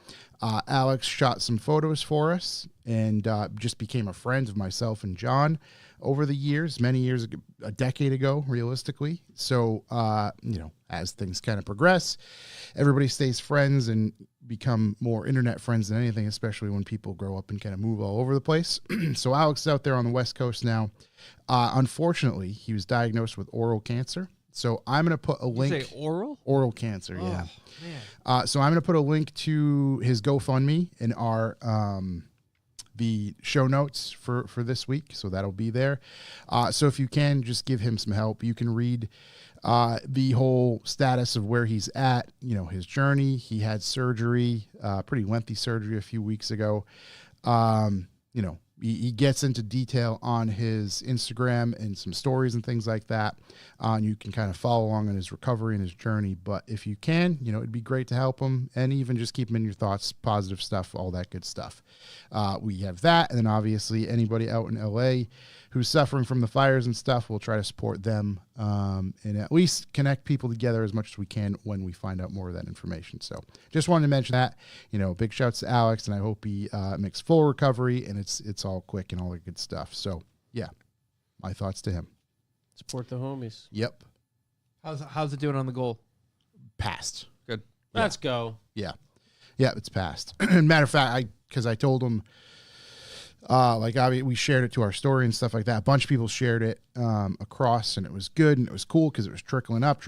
Alex shot some photos for us and just became a friend of myself and John over the years, many years ago, a decade ago, realistically. So, you know, as things kind of progress, everybody stays friends and become more internet friends than anything, especially when people grow up and kind of move all over the place. So Alex is out there on the West Coast now. Unfortunately, he was diagnosed with oral cancer. So I'm going to put a link. You say oral? Oral cancer, yeah. Man. So I'm going to put a link to his GoFundMe in our the show notes for this week, so that'll be there. So if you can, just give him some help. You can read the whole status of where he's at, you know, his journey. He had surgery, pretty lengthy surgery a few weeks ago. You know, he gets into detail on his Instagram and some stories and things like that. And you can kind of follow along on his recovery and his journey. But if you can, you know, it'd be great to help him and even just keep him in your thoughts, positive stuff, all that good stuff. We have that. And then obviously anybody out in LA who's suffering from the fires and stuff, we'll try to support them and at least connect people together as much as we can when we find out more of that information. So just wanted to mention that, you know, big shouts to Alex, and I hope he makes full recovery and it's all quick and all that good stuff. So yeah, my thoughts to him. Support the homies. Yep. How's it doing on the goal? Passed. Good. Let's go. Yeah. Yeah, it's passed. Matter of fact, because I told him, we shared it to our story and stuff like that. A bunch of people shared it across, and it was good and it was cool because it was trickling up.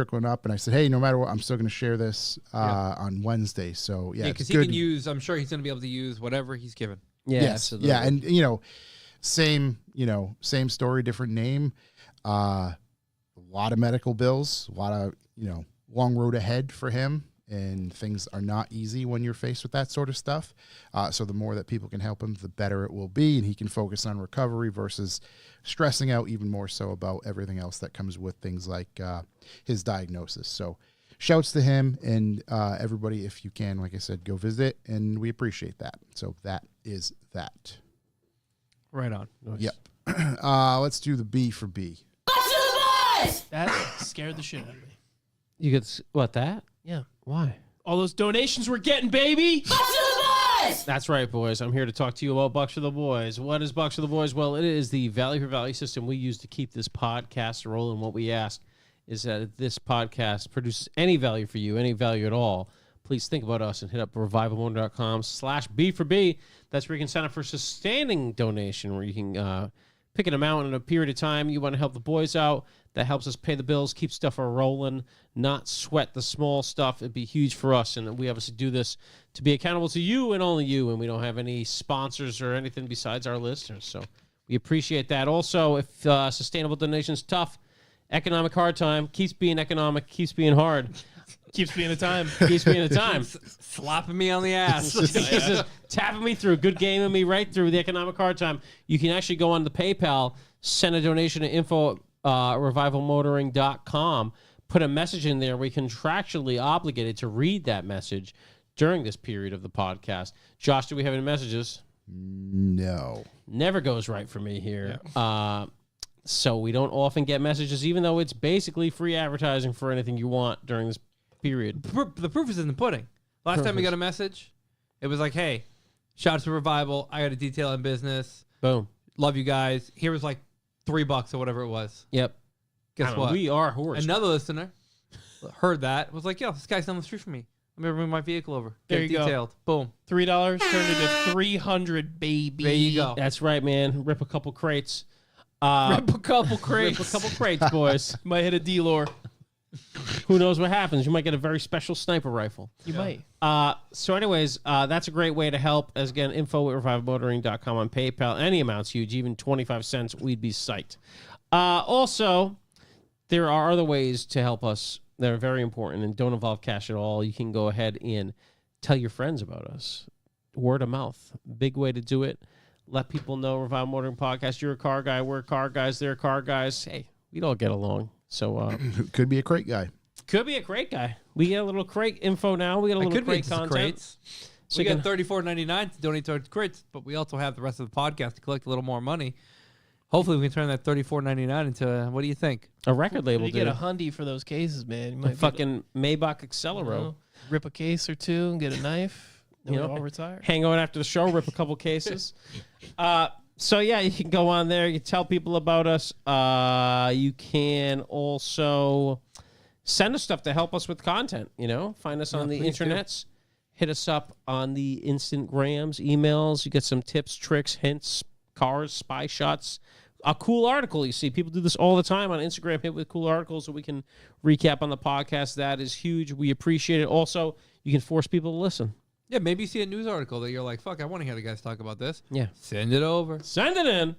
And I said, hey, no matter what, I'm still going to share this on Wednesday. So yeah, because it's he good. can use. I'm sure he's going to be able to use whatever he's given. Yeah, Yes, absolutely. yeah, and same story, different name. A lot of medical bills, a lot of long road ahead for him. And things are not easy when you're faced with that sort of stuff. So the more that people can help him, the better it will be. And he can focus on recovery versus stressing out even more so about everything else that comes with things like his diagnosis. So shouts to him and everybody, if you can, like I said, go visit. And we appreciate that. So that is that. Right on. Yep. Let's do the B for B. That scared the shit out of me. You get what that? Yeah. Why? All those donations we're getting, baby. That's right, boys. I'm here to talk to you about Bucks for the Boys. What is Bucks for the Boys? Well, it is the value for value system we use to keep this podcast rolling. What we ask is that if this podcast produces any value for you, any value at all, please think about us and hit up revivalmotor.com/B4B. That's where you can sign up for a sustaining donation where you can pick an amount in a period of time you want to help the boys out. That helps us pay the bills, keep stuff rolling, not sweat the small stuff. It'd be huge for us, and we obviously do this to be accountable to you and only you, and we don't have any sponsors or anything besides our listeners, so we appreciate that. Also, if sustainable donation's tough, economic hard time, keeps being economic, keeps being hard, Keeps being a time. keeps being a time. Slapping me on the ass. He's just tapping me through, good gaming me right through the economic hard time. You can actually go on the PayPal, send a donation to info@revivalmotoring.com, put a message in there. We're contractually obligated to read that message during this period of the podcast. Josh, do we have any messages? No. Never goes right for me here. So we don't often get messages, even though it's basically free advertising for anything you want during this period. The proof is in the pudding. Last time we got a message, it was like, hey, shout out to Revival. I got a detail in business. Boom. Love you guys. Here was like $3 or whatever it was. Yep. Guess what? We are whores. Another listener heard that, was like, yo, this guy's down the street from me. Let me bring my vehicle over. There Get it you go. detailed. Boom. $3 turned into 300, baby. There you go. That's right, man. Rip a couple crates. Rip a couple crates. Rip a couple crates, boys. Might hit a D-lore. Who knows what happens? You might get a very special sniper rifle. You might. So anyways, that's a great way to help. As again, info@revivalmotoring.com on PayPal. Any amount's huge, even 25 cents, we'd be psyched. Also, there are other ways to help us that are very important and don't involve cash at all. You can go ahead and tell your friends about us. Word of mouth. Big way to do it. Let people know Revival Motoring Podcast. You're a car guy. We're car guys. They're car guys. Hey, we'd all get along. So Could be a crate guy. could be a crate guy. We get a little crate info now. We get a I little could be crate into some content. crates. So We you got can- $34.99 to donate to our crates, but we also have the rest of the podcast to collect a little more money. Hopefully, we can turn that $34.99 into what do you think? A record label, You get dude. a Hyundai for those cases, man. You A might be fucking Maybach able to, Accelero. rip a case or two and get a knife. Then You we're know, all retired. Hang on after the show, rip a couple cases. So yeah, you can go on there. You can tell people about us. You can also send us stuff to help us with content. You know, find us on the please do. internets. Hit us up on the Instagrams, emails. You get some tips, tricks, hints, cars, spy shots. A cool article. You see, people do this all the time on Instagram. Hit with cool articles so we can recap on the podcast. That is huge. We appreciate it. Also, you can force people to listen. Yeah, maybe you see a news article that you're like, fuck, I want to hear the guys talk about this. Yeah. Send it over. Send it in.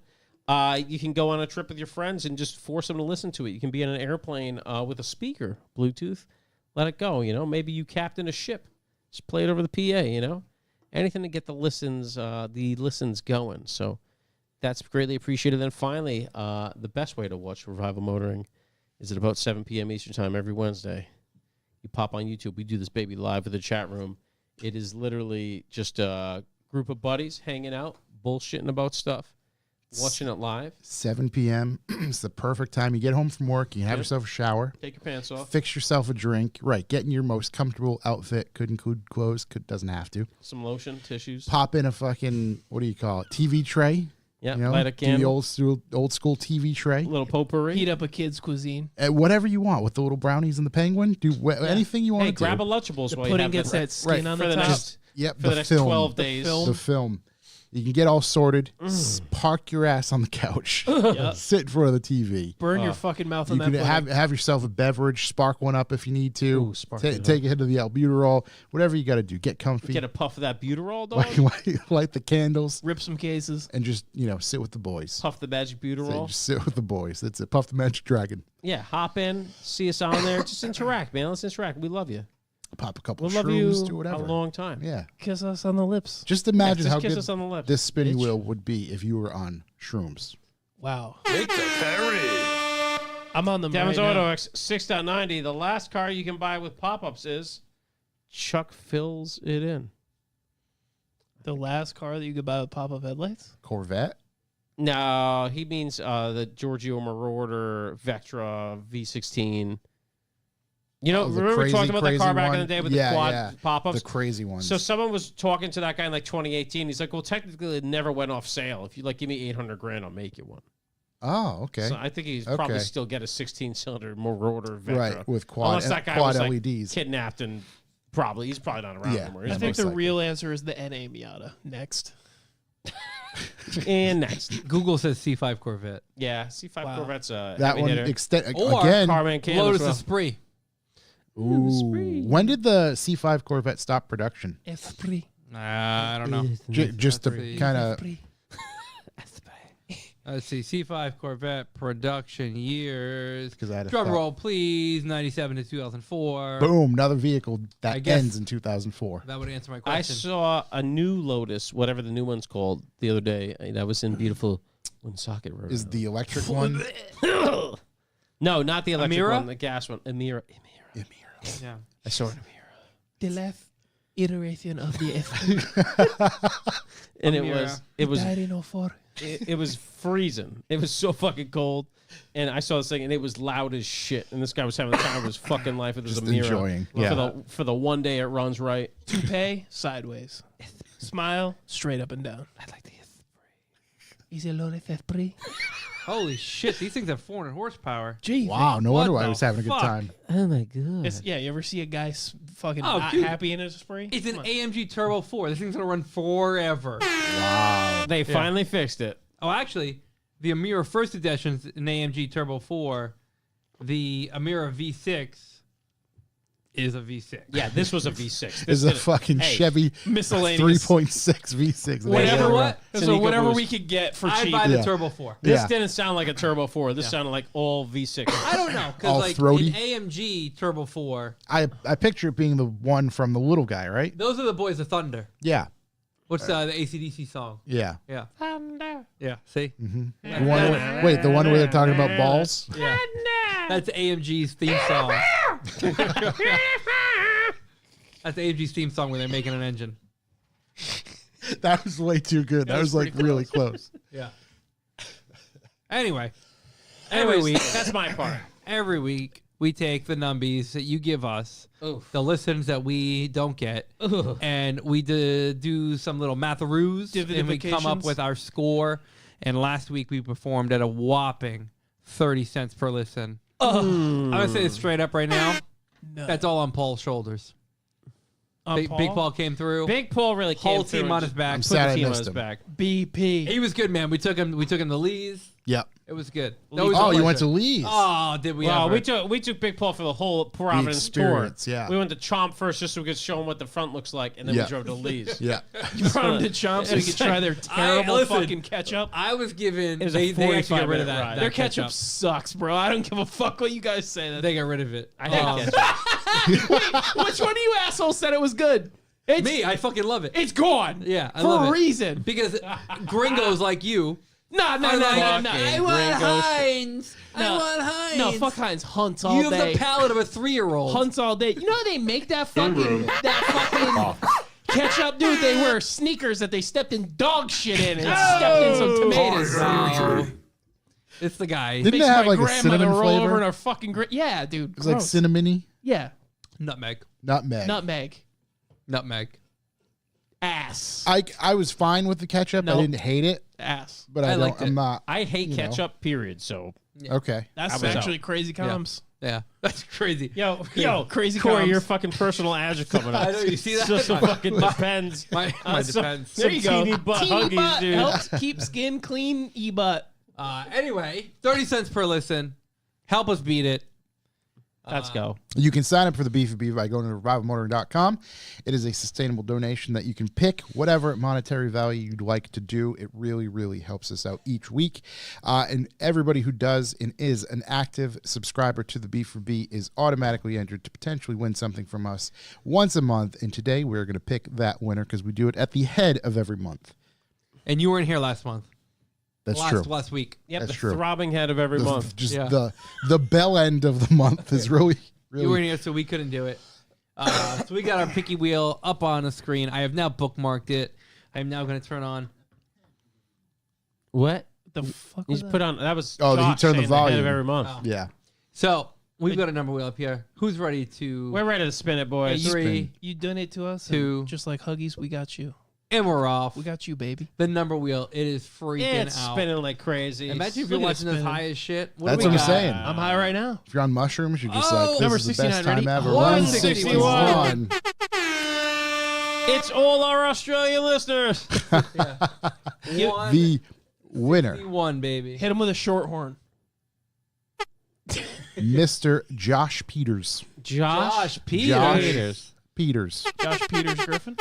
You can go on a trip with your friends and just force them to listen to it. You can be in an airplane with a speaker, Bluetooth. Let it go. You know, maybe you captain a ship. Just play it over the PA. You know, anything to get the listens going. So that's greatly appreciated. Then finally, the best way to watch Revival Motoring is at about 7 p.m. Eastern Time every Wednesday. You pop on YouTube. We do this baby live with the chat room. It is literally just a group of buddies hanging out, bullshitting about stuff, watching it live. 7 p.m. It's the perfect time. You get home from work. You have Yep. yourself a shower. Take your pants off. Fix yourself a drink. Right. Get in your most comfortable outfit. Could include clothes. Doesn't have to. Some lotion, tissues. Pop in a fucking, what do you call it? TV tray. Yeah, You know, light a do the candle. old school TV tray. Little potpourri. Heat up a kid's cuisine. Whatever you want with the little brownies and the penguin. Do anything you want Hey, to do. grab a Lunchables The while you pudding have gets that. that skin on for the the top. next Yep, for the next 12 days. The film. You can get all sorted. Park your ass on the couch. Sit in front of the TV. Burn your fucking mouth on You that. can pudding. have yourself a beverage. Spark one up if you need to. Ooh, spark it up. Take a hit of the albuterol. Whatever you got to do. Get comfy. Get a puff of that Buterol, dog. light the candles Rip some cases. and just sit with the boys. Puff the magic Say, Buterol. just sit with the boys. That's it. Puff the Magic Dragon. Yeah, hop in, see us on there. Just interact, man. Let's interact. We love you. Pop a couple We'll love shrooms. you Do whatever. a long time. Yeah. Kiss us on the lips. Just imagine just how kiss good us on the lips, this spinning bitch. wheel would be if you were on shrooms. Wow. It's a parody. I'm on them Devon's right Auto now. X 6.90. The last car you can buy with pop-ups is Chuck fills it in. The last car that you could buy with pop-up headlights? Corvette. No, he means the Giorgio Moroder Vectra V16. You know, Oh, the remember we talked crazy, about that car crazy back in one? the day with Yeah, the quad yeah. pop-ups? The crazy ones. So someone was talking to that guy in like 2018. He's like, well, technically it never went off sale. If you like, give me 800 grand, I'll make you one. oh, okay. So I think he's probably Okay. still get a 16-cylinder Marauder Vectra. Right, with quad Unless that guy quad was LEDs. like kidnapped and he's probably not around Yeah. anymore. I He's think the likely. real answer is the NA Miata. Next. and next. Google says C5 Corvette. Yeah, C5 Wow. Corvette's a that heavy one hitter. Or again. Carman Cam Lotus as well. Esprit. Ooh, when did the C5 Corvette stop production? Esprit. I don't know. Just to Esprit. kind of Esprit. Let's see. C5 Corvette production years. 'Cause I had a Drum thought. roll, please. 97 to 2004. boom, another vehicle I that guess- ends in 2004. That would answer my I question. saw a new Lotus, whatever the new one's called, the other day. That was in beautiful Woonsocket Road. Is the electric one? No, not the electric Amira? one, the gas one. Amira. yeah. I saw an Amira. The last iteration of the Esprit. And it Amira. was Died in 04. it was freezing. It was so fucking cold. And I saw this thing, and it was loud as shit. And this guy was having the time of his fucking life with his Just Amira. enjoying. For Yeah. the one day it runs right. Toupee, sideways. Smile, straight up and down. I like the Is it Lotus Esprit? Holy shit. These things have 400 horsepower. Gee. Wow, no What wonder why the I was having a good fuck? time. Oh my god. Yeah, you ever see a guy fucking Oh, not dude. happy in his Esprit? It's an Come on. AMG Turbo 4. This thing's going to run forever. Wow. They finally fixed it. Oh, actually, the Amira First Edition's an AMG Turbo 4. The Amira V6 is a V6. Yeah, this was a V6. Is a fucking Hey, Chevy miscellaneous. 3.6 V6. Whatever, Yeah. what? It's an So whatever EcoBoost. we could get for I'd cheap. buy the Yeah. Turbo 4. This Yeah. didn't sound like a Turbo 4. This sounded like all V6. I don't know, All because like throaty? an AMG Turbo 4, I picture it being the one from the little guy, right? those are the Boys of Thunder. Yeah. What's the AC/DC song? Yeah. Yeah. Yeah. See? The one, wait, the one where they're talking about balls? Yeah. That's AMG's theme song. That's AMG's theme song where they're making an engine. That was way too good. That was like really close. Yeah. Anyway, every week, That's my part. every week we take the numbies that you give us, Oof. the listens that we don't get, and we do some little matharoos, and we come up Dividifications. with our score. And last week we performed at a whopping 30 cents per listen. I'm gonna say it straight up right now. No. That's all on Paul's shoulders. Big Paul came through. Big Paul really came Whole through team and on his just back. I'm put sad the I team on missed his him. back. BP. He was good, man. We took him to Lee's. Yep. It was good. Oh, you went to Lee's. Oh, did we? Well, ever? we took Big Paul for the whole Providence experience, tour. yeah. We went to Chomp first just so we could show him what the front looks like, and then Yeah. we drove to Lee's. Yeah. You brought him to Chomp so we could try their terrible listen, fucking ketchup. I was given. It was a they actually got rid of 45-minute that. ride. that Their ketchup sucks, bro. I don't give a fuck what you guys say. They got rid of it. I hate ketchup. Which one of you assholes said it was good? It's, Me, I fucking love it. It's gone. Yeah, I for love a it. reason. Because gringos like you. No. fucking I want gringos. Heinz. I No. want Heinz. No, fuck Heinz. Hunts all You have day. the palate of a 3-year-old. Hunts all day. You know how they make that fucking ketchup, dude? They wear sneakers that they stepped in dog shit in and stepped in some tomatoes. No. It's the guy. Didn't Makes it have my like a grandmother cinnamon roll over in flavor? her fucking yeah, dude. It was like gross. cinnamony, Yeah, Nutmeg. nutmeg. nutmeg, ass, I was fine with the ketchup. I Nope. didn't hate it, ass. but I I liked don't. it. I'm not. I hate You know. ketchup, period. So Okay. That's I was actually crazy comms. Yeah, that's crazy. Yo, crazy Corey, comms. your fucking personal ads are coming up. I know, you see that? Just fucking depends. My depends. There you go. Teeny butt Teeny huggies, butt dude. helps keep skin clean. E-butt. Anyway, 30 cents per listen. Help us beat it. Let's go. You can sign up for the B4B by going to revivalmotoring.com. It is a sustainable donation that you can pick whatever monetary value you'd like to do. It really, really helps us out each week. And everybody who does and is an active subscriber to the B4B is automatically entered to potentially win something from us once a month. And today we're going to pick that winner because we do it at the head of every month. And you weren't here last month. That's true. Last week. Yep, That's the true. throbbing head of every month. Just Yeah. the bell end of the month is really, really. You weren't here, so we couldn't do it. So we got our picky wheel up on the screen. I have now bookmarked it. I am now going to turn on. What? The fuck You was just that? put on. That was. Oh, he Josh turned the saying volume. head of every month. Oh. Yeah. So we've got a number wheel up here. Who's ready to? We're ready to spin it, boys. you- 3, You donate to us, Two. and just like Huggies, we got you. and we're off. We got you, baby. The number wheel. It is freaking It's out. spinning like crazy. Imagine if Look you're at it watching this spinning. high as shit. That's do we what I'm got? saying. I'm high right now. If you're on mushrooms, you're just Oh! like, this Number is the best 69, time ready? ever. 161. 161. It's all our Australian listeners. The winner, 161, baby. Hit him with a short horn. Mr. Josh Peters. Josh Peters. Josh Peters. Josh Peters Griffin.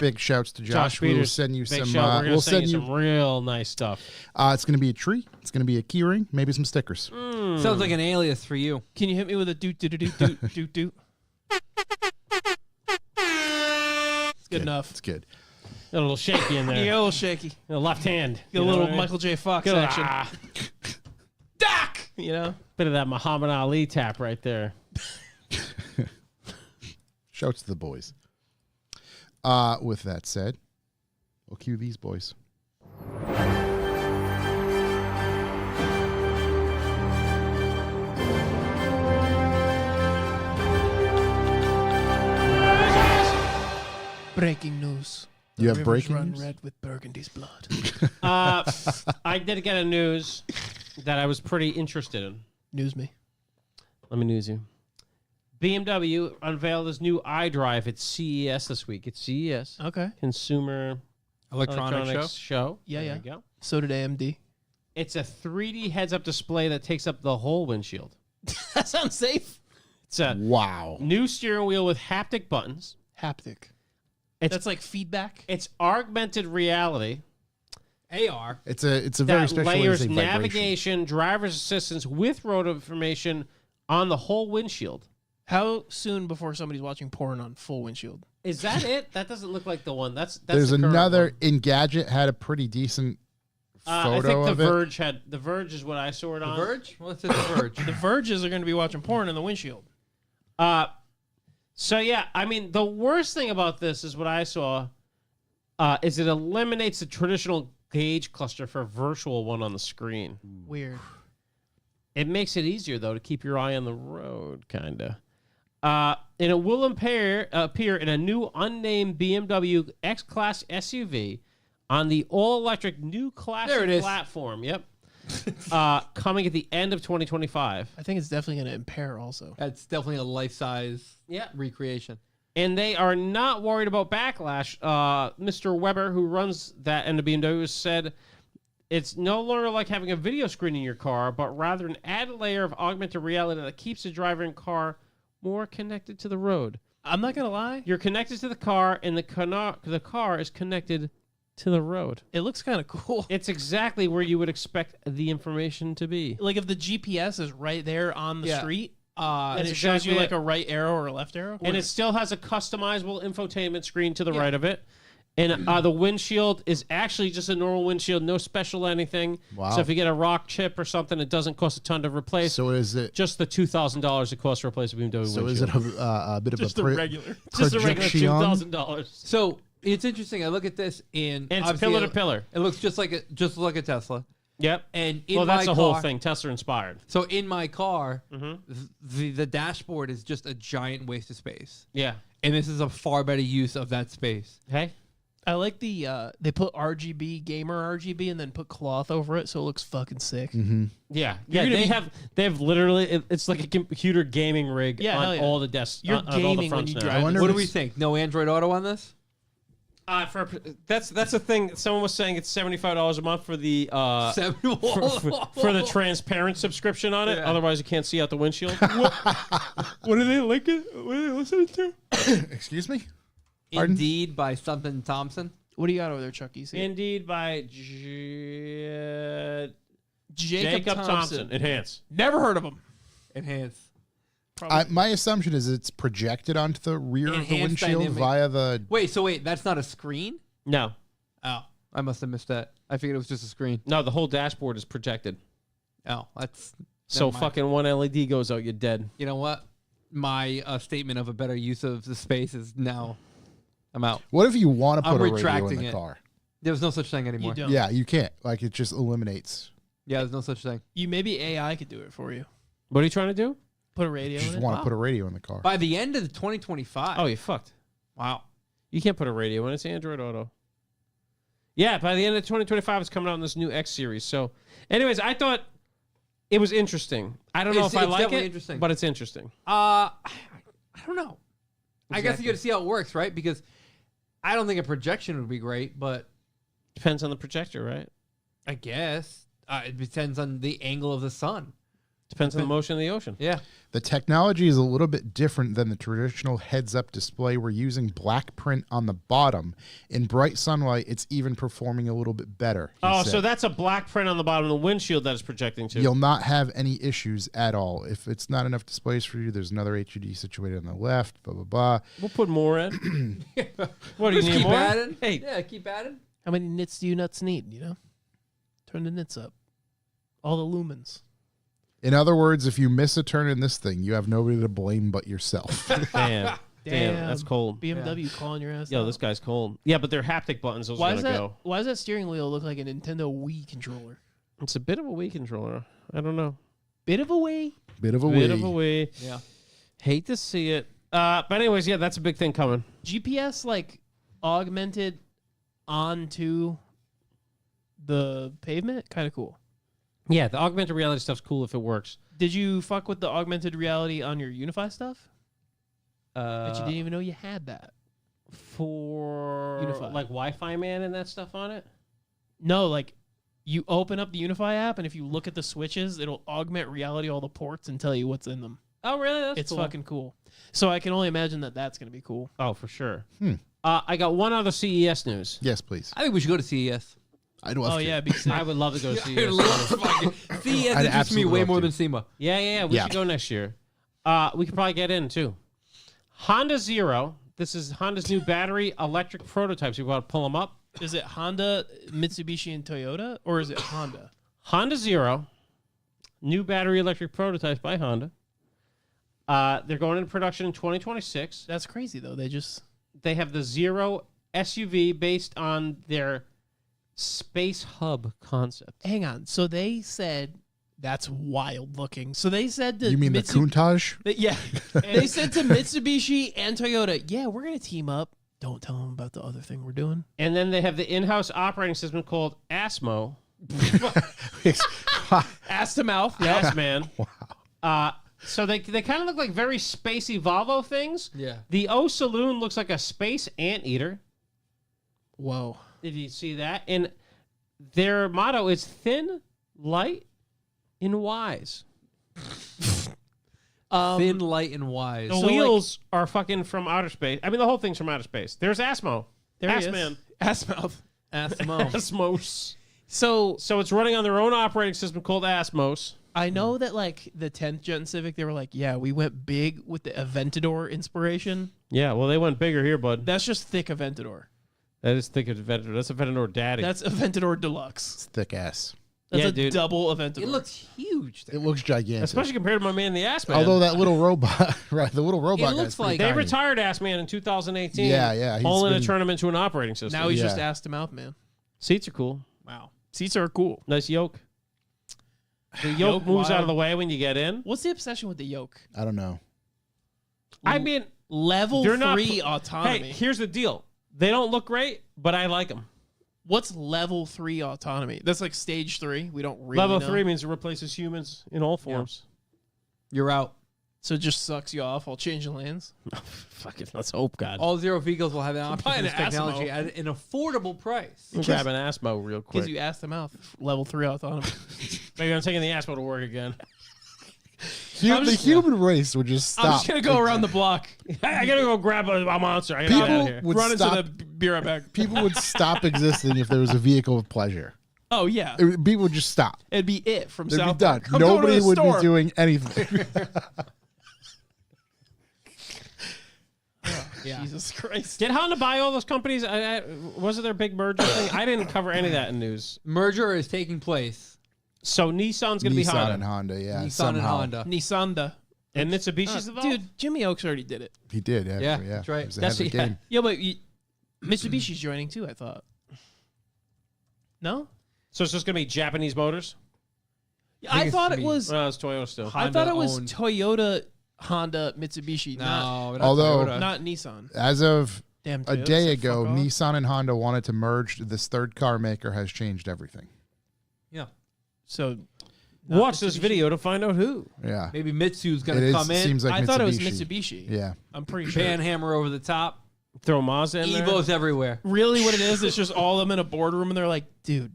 Big shouts to Josh. Josh We will Peters. send you Big some. shout. We're gonna We'll send send you you. some real nice stuff. It's going to be a tree. It's going to be a key ring. Maybe some stickers. Sounds like an alias for you. Can you hit me with a doot doot doot doot doot doot? It's good enough. It's good. A little shaky in You there. get a little shaky. The left hand. Get a little Michael J. Fox Get a action. Doc. You know? Bit of that Muhammad Ali tap right there. Shouts to the boys. With that said, we'll cue these boys. Breaking news. You have Rivers breaking run news? red with Burgundy's blood. I did get a news that I was pretty interested in. News me. Let me news you. BMW unveiled this new iDrive at CES this week. It's CES, Okay. Consumer Electronics Show. Yeah, There yeah. you go. So did AMD. It's a 3D heads-up display that takes up the whole windshield. That sounds safe. It's a Wow. new steering wheel with haptic buttons. Haptic. It's That's like feedback. it's augmented reality AR. It's a very that special way to layers say vibration. navigation, driver's assistance with road information on the whole windshield. How soon before somebody's watching porn on full windshield? Is that it? That doesn't look like the one. That's There's the current another one. Engadget had a pretty decent I photo think of the it. Verge had the Verge is what I saw it The on. Verge? What's it, The Verge? The Verges are going to be watching porn in the windshield. So yeah, I mean the worst thing about this is what I saw is it eliminates the traditional gauge cluster for a virtual one on the screen. Weird. It makes it easier though to keep your eye on the road, kinda. And it will appear in a new unnamed BMW X-Class SUV on the all-electric new There it classic is. platform. Yep. Coming at the end of 2025. I think it's definitely going to impair also. That's definitely a life-size Yeah. recreation. And they are not worried about backlash. Mr. Weber, who runs that end of BMW, said it's no longer like having a video screen in your car, but rather an added layer of augmented reality that keeps the driver and car more connected to the road. I'm not going to lie. You're connected to the car, and the car is connected to the road. It looks kind of cool. It's exactly where you would expect the information to be. Like if the GPS is right there on the Yeah. street Uh, and That's it shows you exactly like it. a right arrow or a left arrow. And it still has a customizable infotainment screen to the Yeah. right of it. And the windshield is actually just a normal windshield, no special anything. Wow. So if you get a rock chip or something, it doesn't cost a ton to replace. So is it? Just the $2,000 it costs to replace a BMW So windshield. is it a bit of just a the regular. just a regular projection? $2,000. so it's interesting. I look at this in And it's obviously pillar to pillar. It looks just like a Tesla. Yep. And in Well, that's my the whole car- thing. Tesla inspired. So in my car, Mm-hmm. the dashboard is just a giant waste of space, Yeah. and this is a far better use of that space. Hey. I like the they put RGB gamer RGB and then put cloth over it so it looks fucking sick. Yeah, You're gonna they have literally it's like a computer gaming rig Yeah, hell on yeah. all the desks. You're on all the gaming when fronts you now. drive. wonder What if do we it's- think? No Android Auto on this? That's a thing. Someone was saying it's $75 a month for the for the transparent subscription on it. Yeah. Otherwise, you can't see out the windshield. What are they linking? What are they listening to? Excuse me? Pardon? Indeed by something Thompson. What do you got over there, Chuck? You see it? Indeed by Jacob Thompson. Enhance. Never heard of him. Enhance. My assumption is it's projected onto the rear of the Enhanced windshield dynamic. via the. Wait, that's not a screen? No, Oh, I must have missed that. I figured it was just a screen. no, the whole dashboard is projected. Oh, that's So never mind. fucking one LED goes out, you're dead. You know what? My statement of a better use of the space is now. I'm out. What if you want to I'm put a radio in retracting the it. car? There's no such thing anymore. You don't. Yeah, you can't. Like it just eliminates. Yeah, there's no such thing. You maybe AI could do it for you. What are you trying to do? Put a radio You just in it. want to put a radio in the car. By the end of the 2025. Oh, you fucked. Wow. You can't put a radio in. It's Android Auto. Yeah, by the end of 2025, it's coming out in this new X series. So, anyways, I thought it was interesting. I don't know It's- if I it's like definitely it, interesting. but it's interesting. I don't know. I guess Exactly. you got to see how it works, right? Because I don't think a projection would be great, but Depends on the projector, right? I guess it depends on the angle of the sun. Depends on the motion of the ocean. Yeah. The technology is a little bit different than the traditional heads-up display. We're using black print on the bottom. In bright sunlight, it's even performing a little bit better. he Oh, said. so that's a black print on the bottom of the windshield that is projecting to. You'll not have any issues at all. If it's not enough displays for you, there's another HUD situated on the left, blah, blah, blah. We'll put more in. What do you Just need keep more? adding. Hey, Yeah, keep adding. How many nits do you nuts need? You know, turn the nits up. All the lumens. In other words, if you miss a turn in this thing, you have nobody to blame but yourself. damn, that's cold. BMW calling your ass. Yo, out. this guy's cold. Yeah, but they're haptic buttons. Those Why are is gonna that? go. Why does that steering wheel look like a Nintendo Wii controller? It's a bit of a Wii controller. I don't know. Bit of a Wii. Bit of a Bit Wii. of a Wii. Yeah. Hate to see it. But anyways, yeah, that's a big thing coming. GPS like augmented onto the pavement. Kind of cool. Yeah, the augmented reality stuff's cool if it works. Did you fuck with the augmented reality on your Unify stuff? That you Uh, didn't even know you had that. for Unify. like Wi-Fi Man and that stuff on it. No, like you open up the Unify app, and if you look at the switches, it'll augment reality all the ports and tell you what's in them. Oh, really? That's It's cool. fucking cool. So I can only imagine that that's going to be cool. Oh, for sure. Hmm. I got one other CES news. Yes, please. I think we should go to CES. I'd love Oh to. yeah, be sick. I would love to go to I CES. love fucking CES I'd interests me absolutely way love more to. than SEMA. Yeah. We Yeah. should go next year. We could probably get in too. Honda Zero. This is Honda's new battery electric prototypes. You want to pull them up? Is it Honda, Mitsubishi, and Toyota, or is it Honda? Honda Zero, new battery electric prototypes by Honda. They're going into production in 2026. That's crazy though. They just They have the Zero SUV based on their Space Hub concept. hang on. So they said that's wild looking. So they said to You mean the Countach? Yeah, they said to Mitsubishi and Toyota, yeah, we're gonna team up. Don't tell them about the other thing we're doing. And then they have the in-house operating system called ASMO. Ass to mouth. Yes, man. Wow. So they kind of look like very spacey Volvo things. Yeah. The O Saloon looks like a space anteater. Whoa. Did you see that? And their motto is thin, light, and wise. Thin, light, and wise. The wheels are fucking from outer space. I mean, the whole thing's from outer space. There's ASMO. There he is. ASMAN. Ass mouth. Asmo. Asmos. So So it's running on their own operating system called Asmos. I know that like the 10th gen Civic, they were like, yeah, we went big with the Aventador inspiration. Yeah, well, they went bigger here, bud. That's just thick Aventador. That is thick Aventador. That's Aventador Daddy. That's Aventador Deluxe. It's thick ass. That's Yeah, a dude. double Aventador. It looks huge. It looks gigantic. Especially compared to my man, the Ass Man. Although that little robot, right? The little robot It guy's looks pretty like- They tiny. retired Ass Man in 2018. Yeah, he's Hauling been- to turn him into an operating system. now he's just Yeah. ass to mouth, man. Seats are cool. Wow. Seats are cool. Nice yoke. The yoke Yoke moves out wild. of the way when you get in. What's the obsession with the yoke? I don't know. I mean, Level they're not 3 Hey, autonomy. here's the deal. They don't look great, but I like them. What's level 3 autonomy? That's like stage 3. We don't really Level know. 3 means it replaces humans in all forms. You're out. So it just sucks you off while changing lanes. Fuck it, let's hope, God. All zero vehicles will have an option for buying this an technology Asimo. at an affordable price. I'm grabbing Asmo real quick. Gives you ass to mouth. Level 3 autonomy. Maybe I'm taking the Asmo to work again. The human race would just stop. I'm just gonna go around the block. I gotta go grab a monster. I gotta get out of People here. would Run stop. into the be right back. People would stop existing if there was a vehicle of pleasure. Oh yeah, People would just stop. it'd be it from They'd be South done. Park. I'm going to Nobody the would store. be doing anything. Jesus Christ. Did Honda buy all those companies? Was it their big merger thing? I didn't cover any of that in news. Merger is taking place. So Nissan's gonna be Nissan Honda. and Honda, yeah. Nissan and somehow. Honda. Nisanda. And Mitsubishi's involved? Dude, Jimmy Oaks already did it. He did, actually, Yeah, yeah. that's right. He was ahead of the That's- game. Yeah, but Mitsubishi's joining too, I thought. No? So it's just gonna be Japanese motors? I it's thought gonna it be- was. Well, it's Toyota still. I thought it was Honda-owned. Toyota, Honda, Mitsubishi, No, not Although- Toyota. not Nissan. As of Damn, a Toyota day said ago, fuck off. Nissan and Honda wanted to merge. This third car maker has changed everything. Yeah. So not Watch this Mitsubishi. video to find out who. Yeah. Maybe Mitsu's It going to is, come in. seems like I thought it was Mitsubishi. Mitsubishi. Yeah. I'm pretty sure. Panhammer over the top. Throw Mazda in there. Evo's everywhere. Really, what it is, it's just all of them in a boardroom, and they're like, "Dude,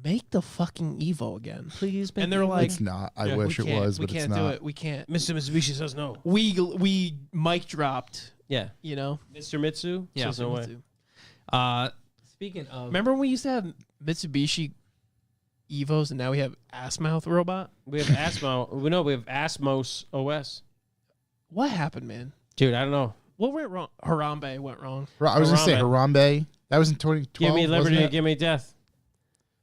make the fucking Evo again, please." And they're like, It's not. I Yeah. wish "We it can't- was, we but it's can't do not. it. We can't." Mitsubishi says no. We mic dropped. Yeah. You know, Mr. Mitsu Yeah. says no way. Speaking of, Remember when we used to have Mitsubishi Evos, and now we have Assmouth robot? We have Asmo. We know we have Asmos OS. What happened, man? Dude, I don't know. What went wrong? Harambe went wrong. I was going to say Harambe. That was in 2012. Give me liberty, wasn't it? give me death.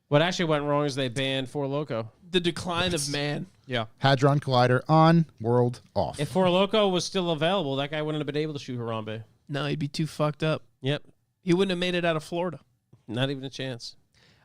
What actually went wrong is they banned Four Loco. The decline of man. yeah, Hadron Collider on, world off. If Four Loco was still available, that guy wouldn't have been able to shoot Harambe. No, he'd be too fucked up. Yep. He wouldn't have made it out of Florida. Not even a chance.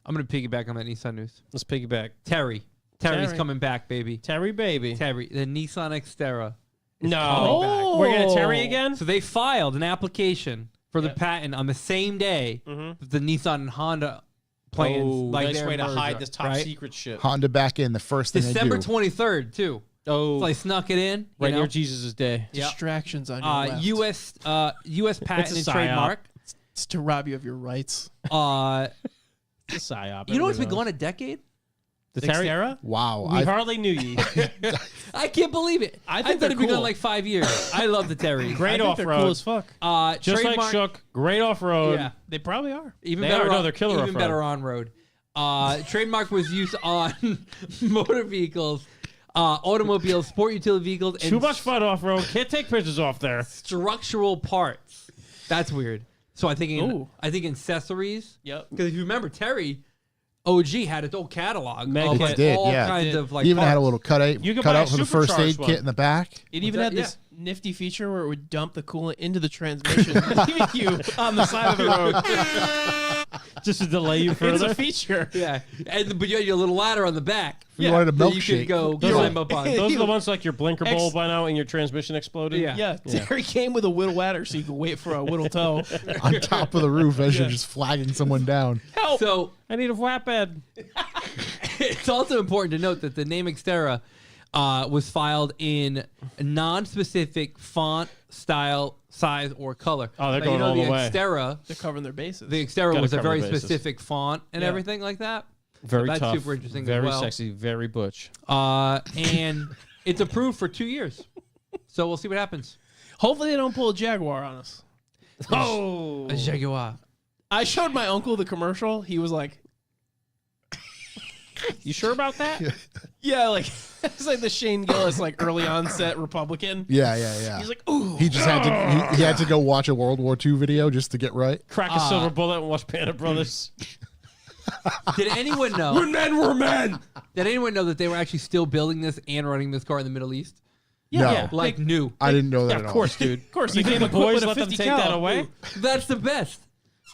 I'm going to piggyback on that Nissan news. Let's piggyback. Terry's Terry. coming back, baby. Terry, baby. Terry, the Nissan Xterra. No. coming back. We're going to Terry again? So they filed an application for the patent on the same day Mhm. that the Nissan and Honda plans. Oh, like nice their way to merger, hide this top right? secret shit. Honda back in, the first thing December they do. 23rd too. Oh, So I snuck it in. right you know? near Jesus' day. Yep. Distractions on your left. U.S. patent and psyop. trademark. It's to rob you of your rights. It's a psyop. You know it's been Everybody going knows. a decade? The Terry? Xterra? Wow. We hardly knew ye. I can't believe it. I think thought it'd they're been going cool. like 5 years. I love the Terry. Great I think they're off-road. cool as fuck. Just trademark, like Shook. Great off-road. Yeah. They probably are. Even They better. are. No, they're killer Even off-road. better on road. Trademark was used on motor vehicles, automobiles, sport utility vehicles, and Too much fun off-road. Can't take pictures off there. structural parts. That's weird. So I think Ooh. accessories. Yep. Because if you remember, Terry OG had its own catalog Meg of Kit like, did, all yeah. kinds Did. of like. He even had a parts. little cutout You could buy a for the first aid supercharged one. kit in the back. It even that? had this nifty feature where it would dump the coolant into the transmission, leaving you on the side of the road. Just to delay you It's further. a feature. Yeah, but you had your little ladder on the back. If you wanted a that you milkshake. could go Those climb are- up on. Those are the ones like your blinker Ex- bulb by now and your transmission exploded. Yeah. Yeah, Terry came with a whittle ladder so you could wait for a whittle toe. on top of the roof as you're just flagging someone down. Help! So I need a flatbed. it's also important to note that the name Xterra was filed in non-specific font, style, size, or color. Oh, they're Now, going all the the way. Xterra, They're covering their bases. the Xterra Gotta was a cover very the bases. specific font and Yeah. everything like that. Very That's tough. super interesting as Very well. sexy. Very butch. And it's approved for 2 years. So we'll see what happens. Hopefully they don't pull a Jaguar on us. Oh. A Jaguar. I showed my uncle the commercial. He was like, You sure about that? yeah, like it's like the Shane Gillis like early onset Republican. Yeah, yeah, yeah. He's like, ooh. He just had to. He had to go watch a World War II video just to get right. Crack a silver bullet and watch Panda Brothers. Did anyone know? Men were men. Did anyone know that they were actually still building this and running this car in the Middle East? No, yeah. Like new. I didn't know that Yeah, at of all. course, dude. Of course, You they think came the equipped boys with a let them 50 take that cal. away? That's the best.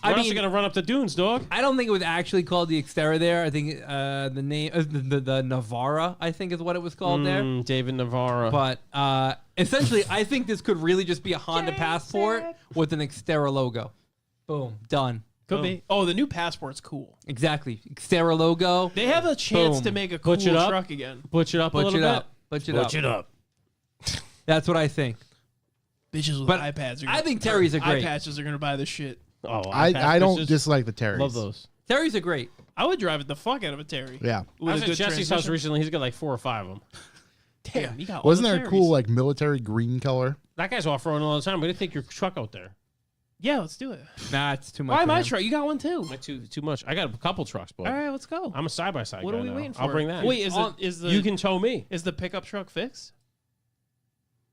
I I else mean, are gonna run up the dunes, dog. I don't think it was actually called the Xterra there. I think the name, the Navara, I think is what it was called there. David Navarro. But essentially, I think this could really just be a Honda Passport with an Xterra logo. Boom. Done. Could be. Oh, the new Passport's cool. Exactly. Xterra logo. They have a chance Boom. to make a cool Butch it up. truck again. Butch it up a Butch little it bit. up. Butch it up. Butch it up. That's what I think. Bitches with But iPads. Are I think Terry's a eye great. patches are gonna buy this shit. Oh, I don't just dislike the Terrys. love those. Terry's a great. I would drive it the fuck out of a Terry. Yeah. I With was a at good Jesse's house transmission. recently. He's got like 4 or 5 of them. Damn, you got all Wasn't the there a cool Terrys. like military green color? That guy's off-roading all the time. We didn't take your truck out there. Yeah, let's do it. Nah, it's too much. Why for my him. truck? You got one too. Like too much. I got a couple trucks, boy. All right, let's go. I'm a side-by-side What guy are we now. waiting for? I'll bring that. Wait, is the You can tow me. is the pickup truck fixed?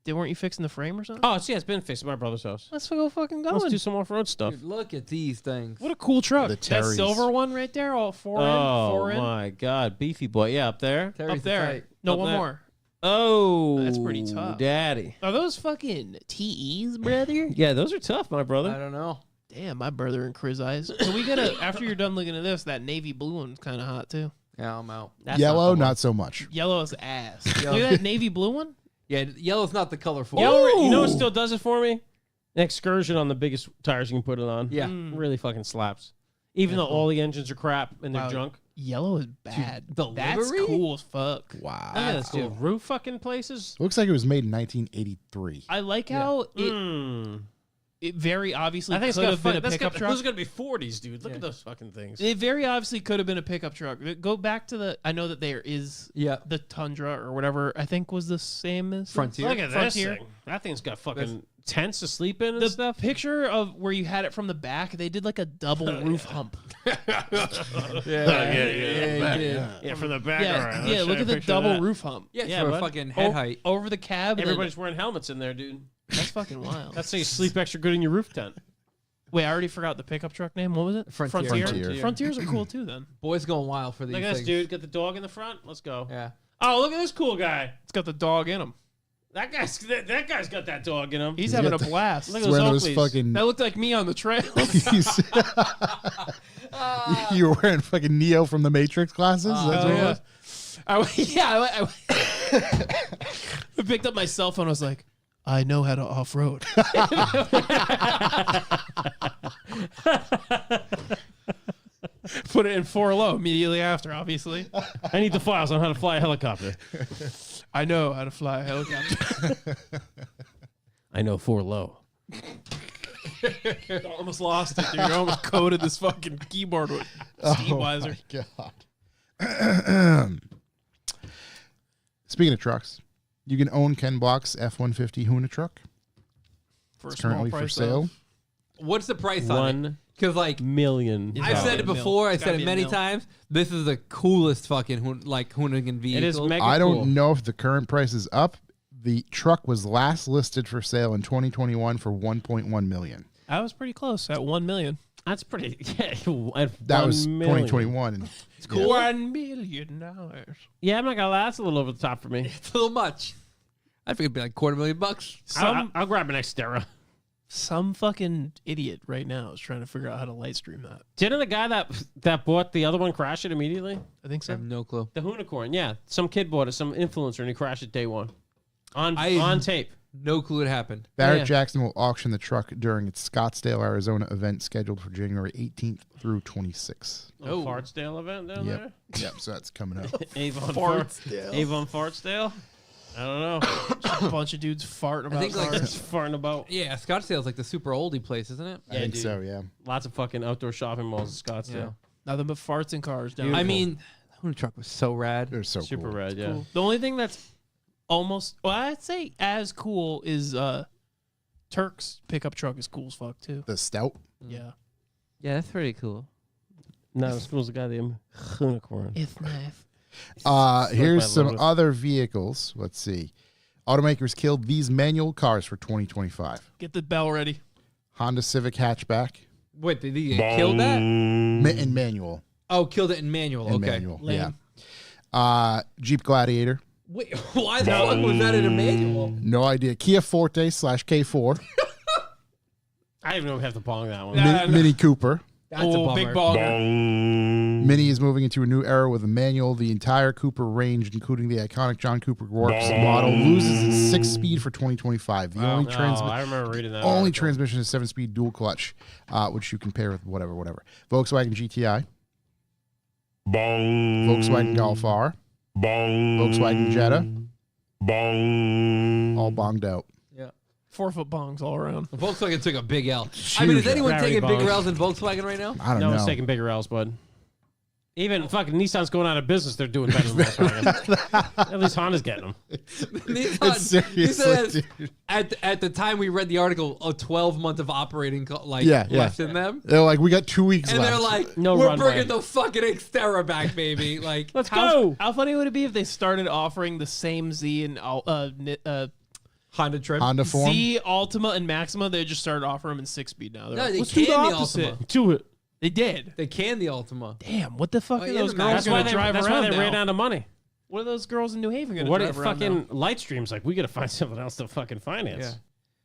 Weren't you fixing the frame or something? Oh, it's been fixed at my brother's house. Let's go fucking Let's going. do some off-road stuff. Dude, look at these things. What a cool truck. The That Terrys. silver one right there, all four Oh in. my God, beefy boy! Yeah, up there. Terry's Up there. tight. No, Up one there. more. Oh, That's pretty tough. Daddy. Are those fucking TEs, brother? Yeah, those are tough, my I brother. don't know. Damn, my brother and Chris eyes. So we gotta, after you're done looking at this, that navy blue one's kind of hot too. Yeah, I'm out. That's Yellow, not the one. not so much. Yellow is ass. Look Yellow. at that navy blue one. Yeah, yellow's not the color for it. Yellow. You know what Ooh. still does it for me? An excursion on the biggest tires you can put it on. Yeah. Really fucking slaps. Even though all the engines are crap and they're Wow. junk. Yellow is bad. the That's livery? cool as fuck. Wow. Look at this, dude. Roof fucking places. Looks like it was made in 1983. I like how it very obviously I think it's could got have been a that's pickup got, truck. Those are gonna be 40s, dude. Look at those fucking things. It very obviously could have been a pickup truck. Go back to the. I know that there is Yeah. the Tundra or whatever. I think was the same as Frontier. Look at this Frontier. thing. That thing's got fucking tents to sleep in and The stuff. picture of where you had it from the back, they did like a double roof hump. Yeah, from the back. Yeah, Alright, yeah. let's Look show at you a the picture of double that. roof hump. Yeah, Yeah, for bud. fucking head height. Over the cab. and then- Everybody's wearing helmets in there, dude. That's fucking wild. That's how you sleep extra good in your roof tent. Wait, I already forgot the pickup truck name. What was it? Frontier. Frontier. Frontiers are cool too. Then Boys going wild for these Look at this, things. dude. Got the dog in the front. Let's go. Yeah. Oh, look at this cool guy. it's got the dog in him. That guy's got that dog in him. He's having a got the- blast. Look He's at wearing those those Oakleys. fucking. That looked like me on the trail. You were wearing fucking Neo from the Matrix glasses. That's what it was. I picked up my cell phone. I was like, I know how to off road. Put it in 4 low immediately after, obviously. I need the files on how to fly a helicopter. I know how to fly a helicopter. I know 4 low. Almost lost it, dude. I almost coded this fucking keyboard with Steve Weiser. God. Speaking of trucks, you can own Ken Block's F-150 Huna truck. For a It's small currently for price, sale. What's the price on it? 1 Because like million. It's I've gotta said be it a mil. before, I It's said gotta it be a many mil. times. This is the coolest fucking Hoonigan vehicle. It is mega I don't cool. know if the current price is up. The truck was last listed for sale in 2021 for 1.1 million. I was pretty close at 1 million. That's pretty. Yeah, That was 2021. And It's cool. $1 million. Yeah, I'm not gonna lie. That's a little over the top for me. It's a little much. I think it'd be like $250,000. I'll grab an Xterra. Some fucking idiot right now is trying to figure out how to light stream that. Didn't the guy that bought the other one crash it immediately? I think I so. have no clue. The Hoonicorn, yeah. Some kid bought it, some influencer, and he crashed it day one. On I- tape. No clue what happened. Barrett Yeah. Jackson will auction the truck during its Scottsdale, Arizona event scheduled for January 18th through 26th. Oh. Fartsdale event down Yep. Yep. So that's coming up. there? Avon Fartsdale. Avon Fartsdale? I don't know. Just a bunch of dudes farting about think, like, cars. Just farting about. Yeah, Scottsdale's like the super oldie place, isn't it? I think so, yeah. Lots of fucking outdoor shopping malls in Scottsdale. Yeah. Nothing but farts and cars down Beautiful. I there. mean, the Hoona truck was so rad. They're so Super cool. red, yeah. Cool. The only thing that's almost, well, I'd say as cool is Turk's pickup truck is cool as fuck too. The Stout. Yeah. Yeah, that's pretty cool. Not as cool as the goddamn Hoonicorn. It's nice. Here's my some Lotus. other vehicles. Let's see. Automakers killed these manual cars for 2025. Get the bell ready. Honda Civic hatchback Wait, did he kill that? in manual. Oh, killed it in manual. In okay. manual, Lame. yeah. Jeep Gladiator. Wait, why the fuck was that in a manual? No idea. Kia Forte / K4. I didn't even know we have to bong that one. Yeah. Mini Cooper. That's a Oh, bummer. big baller. Mini is moving into a new era with a manual. The entire Cooper range, including the iconic John Cooper Works model, loses its 6-speed for 2025. The only I remember reading that. only article. transmission is 7-speed dual clutch, which you can pair with whatever. Volkswagen GTI, Volkswagen Golf R, Volkswagen Jetta, all bonged out. 4-foot bongs all around. Volkswagen took a big L. I mean, is anyone Gravity taking bigger bongs. L's than Volkswagen right now? I don't No know. one's taking bigger L's, bud. Even fucking Nissan's going out of business. They're doing better than Volkswagen. At least Honda's getting them. Nissan, Seriously, Nissan has, at the time we read the article, a 12 month of operating left in them. They're like, we got 2 weeks And left. they're like, No we're runway. bringing the fucking Xterra back, baby. Like, Let's go. How funny would it be if they started offering the same Z and Honda trim. Honda form. Z, Altima, and Maxima? They just started offering them in 6-speed now. They're No, like, they let's do can the the opposite. Ultima. Do it. They did. They can the Ultima. Damn, what the fuck Oh, are yeah, those the girls Max- That's why going they to drive that's around why they ran now? out of money. What are those girls in New Haven going to What drive if around fucking now? Lightstream's like, we got to find something else to fucking finance. Yeah.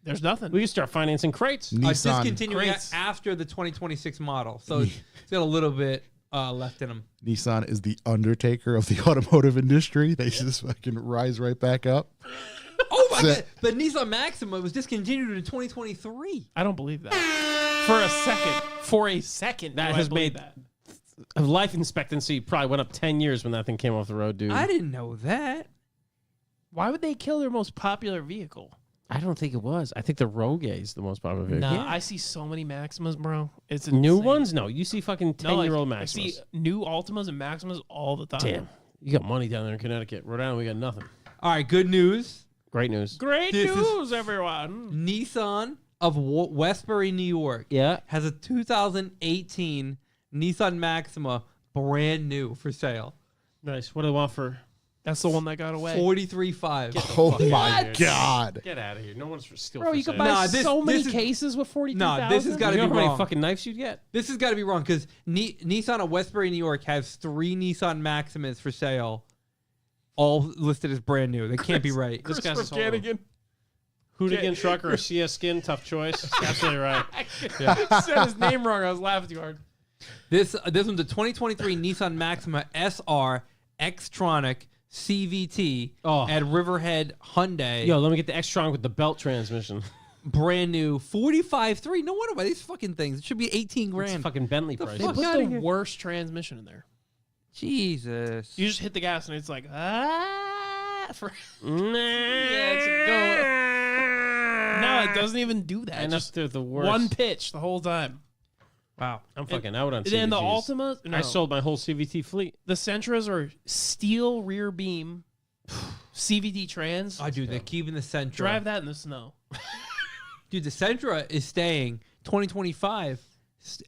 There's nothing. We can start financing crates. Nissan. Discontinuing Crates. after the 2026 model. So it's got a little bit left in them. Nissan is the undertaker of the automotive industry. They just fucking rise right back up. Oh my So- god! The Nissan Maxima was discontinued in 2023. I don't believe that. For a second. That do I has believe made- that. Life expectancy probably went up 10 years when that thing came off the road, dude. I didn't know that. Why would they kill their most popular vehicle? I don't think it was. I think the Rogue is the most popular vehicle. Nah, I see so many Maximas, bro. It's New insane. ones? No, you see fucking No, like, 10-year-old I see Maximas. new Altimas and Maximas all the time. Damn. You got money down there in Connecticut. Rhode Island, we got nothing. All right, good news. Great news. Great This is- news, everyone. Nissan of Westbury, New York, Yeah. has a 2018 Nissan Maxima brand new for sale. Nice. What do they want for? That's the one that got away. 43.5. Oh my God. Get out of here. No one's for still Bro, for you could sale. buy Nah, this- so many this is- cases with 42,000. Nah, this has gotta You know be how many wrong. fucking knives you'd get? This has got to be wrong because Nissan of Westbury, New York has 3 Nissan Maximas for sale, all listed as brand new. That can't be right. This guy's Chris a solo. Flanagan. Hoonigan trucker or CS skin, tough choice. Absolutely right. I said his name wrong. I was laughing too hard. This one's a 2023 Nissan Maxima SR Xtronic CVT Oh. at Riverhead Hyundai. Yo, let me get the X-Tron with the belt transmission. Brand new 45.3. No wonder why these fucking things. It should be 18 It's grand. fucking Bentley The price. They fuck? put outta the here. worst transmission in there. Jesus. You just hit the gas and it's like, for Yeah, No, it doesn't even do that. And Just they're the worst. one pitch the whole time. Wow. I'm fucking out on And then the CVTs. Ultima, no. I sold my whole CVT fleet. The Sentras are steel rear beam CVT trans. Oh, dude, they're keeping the Sentra. Drive that in the snow. Dude, the Sentra is staying 2025.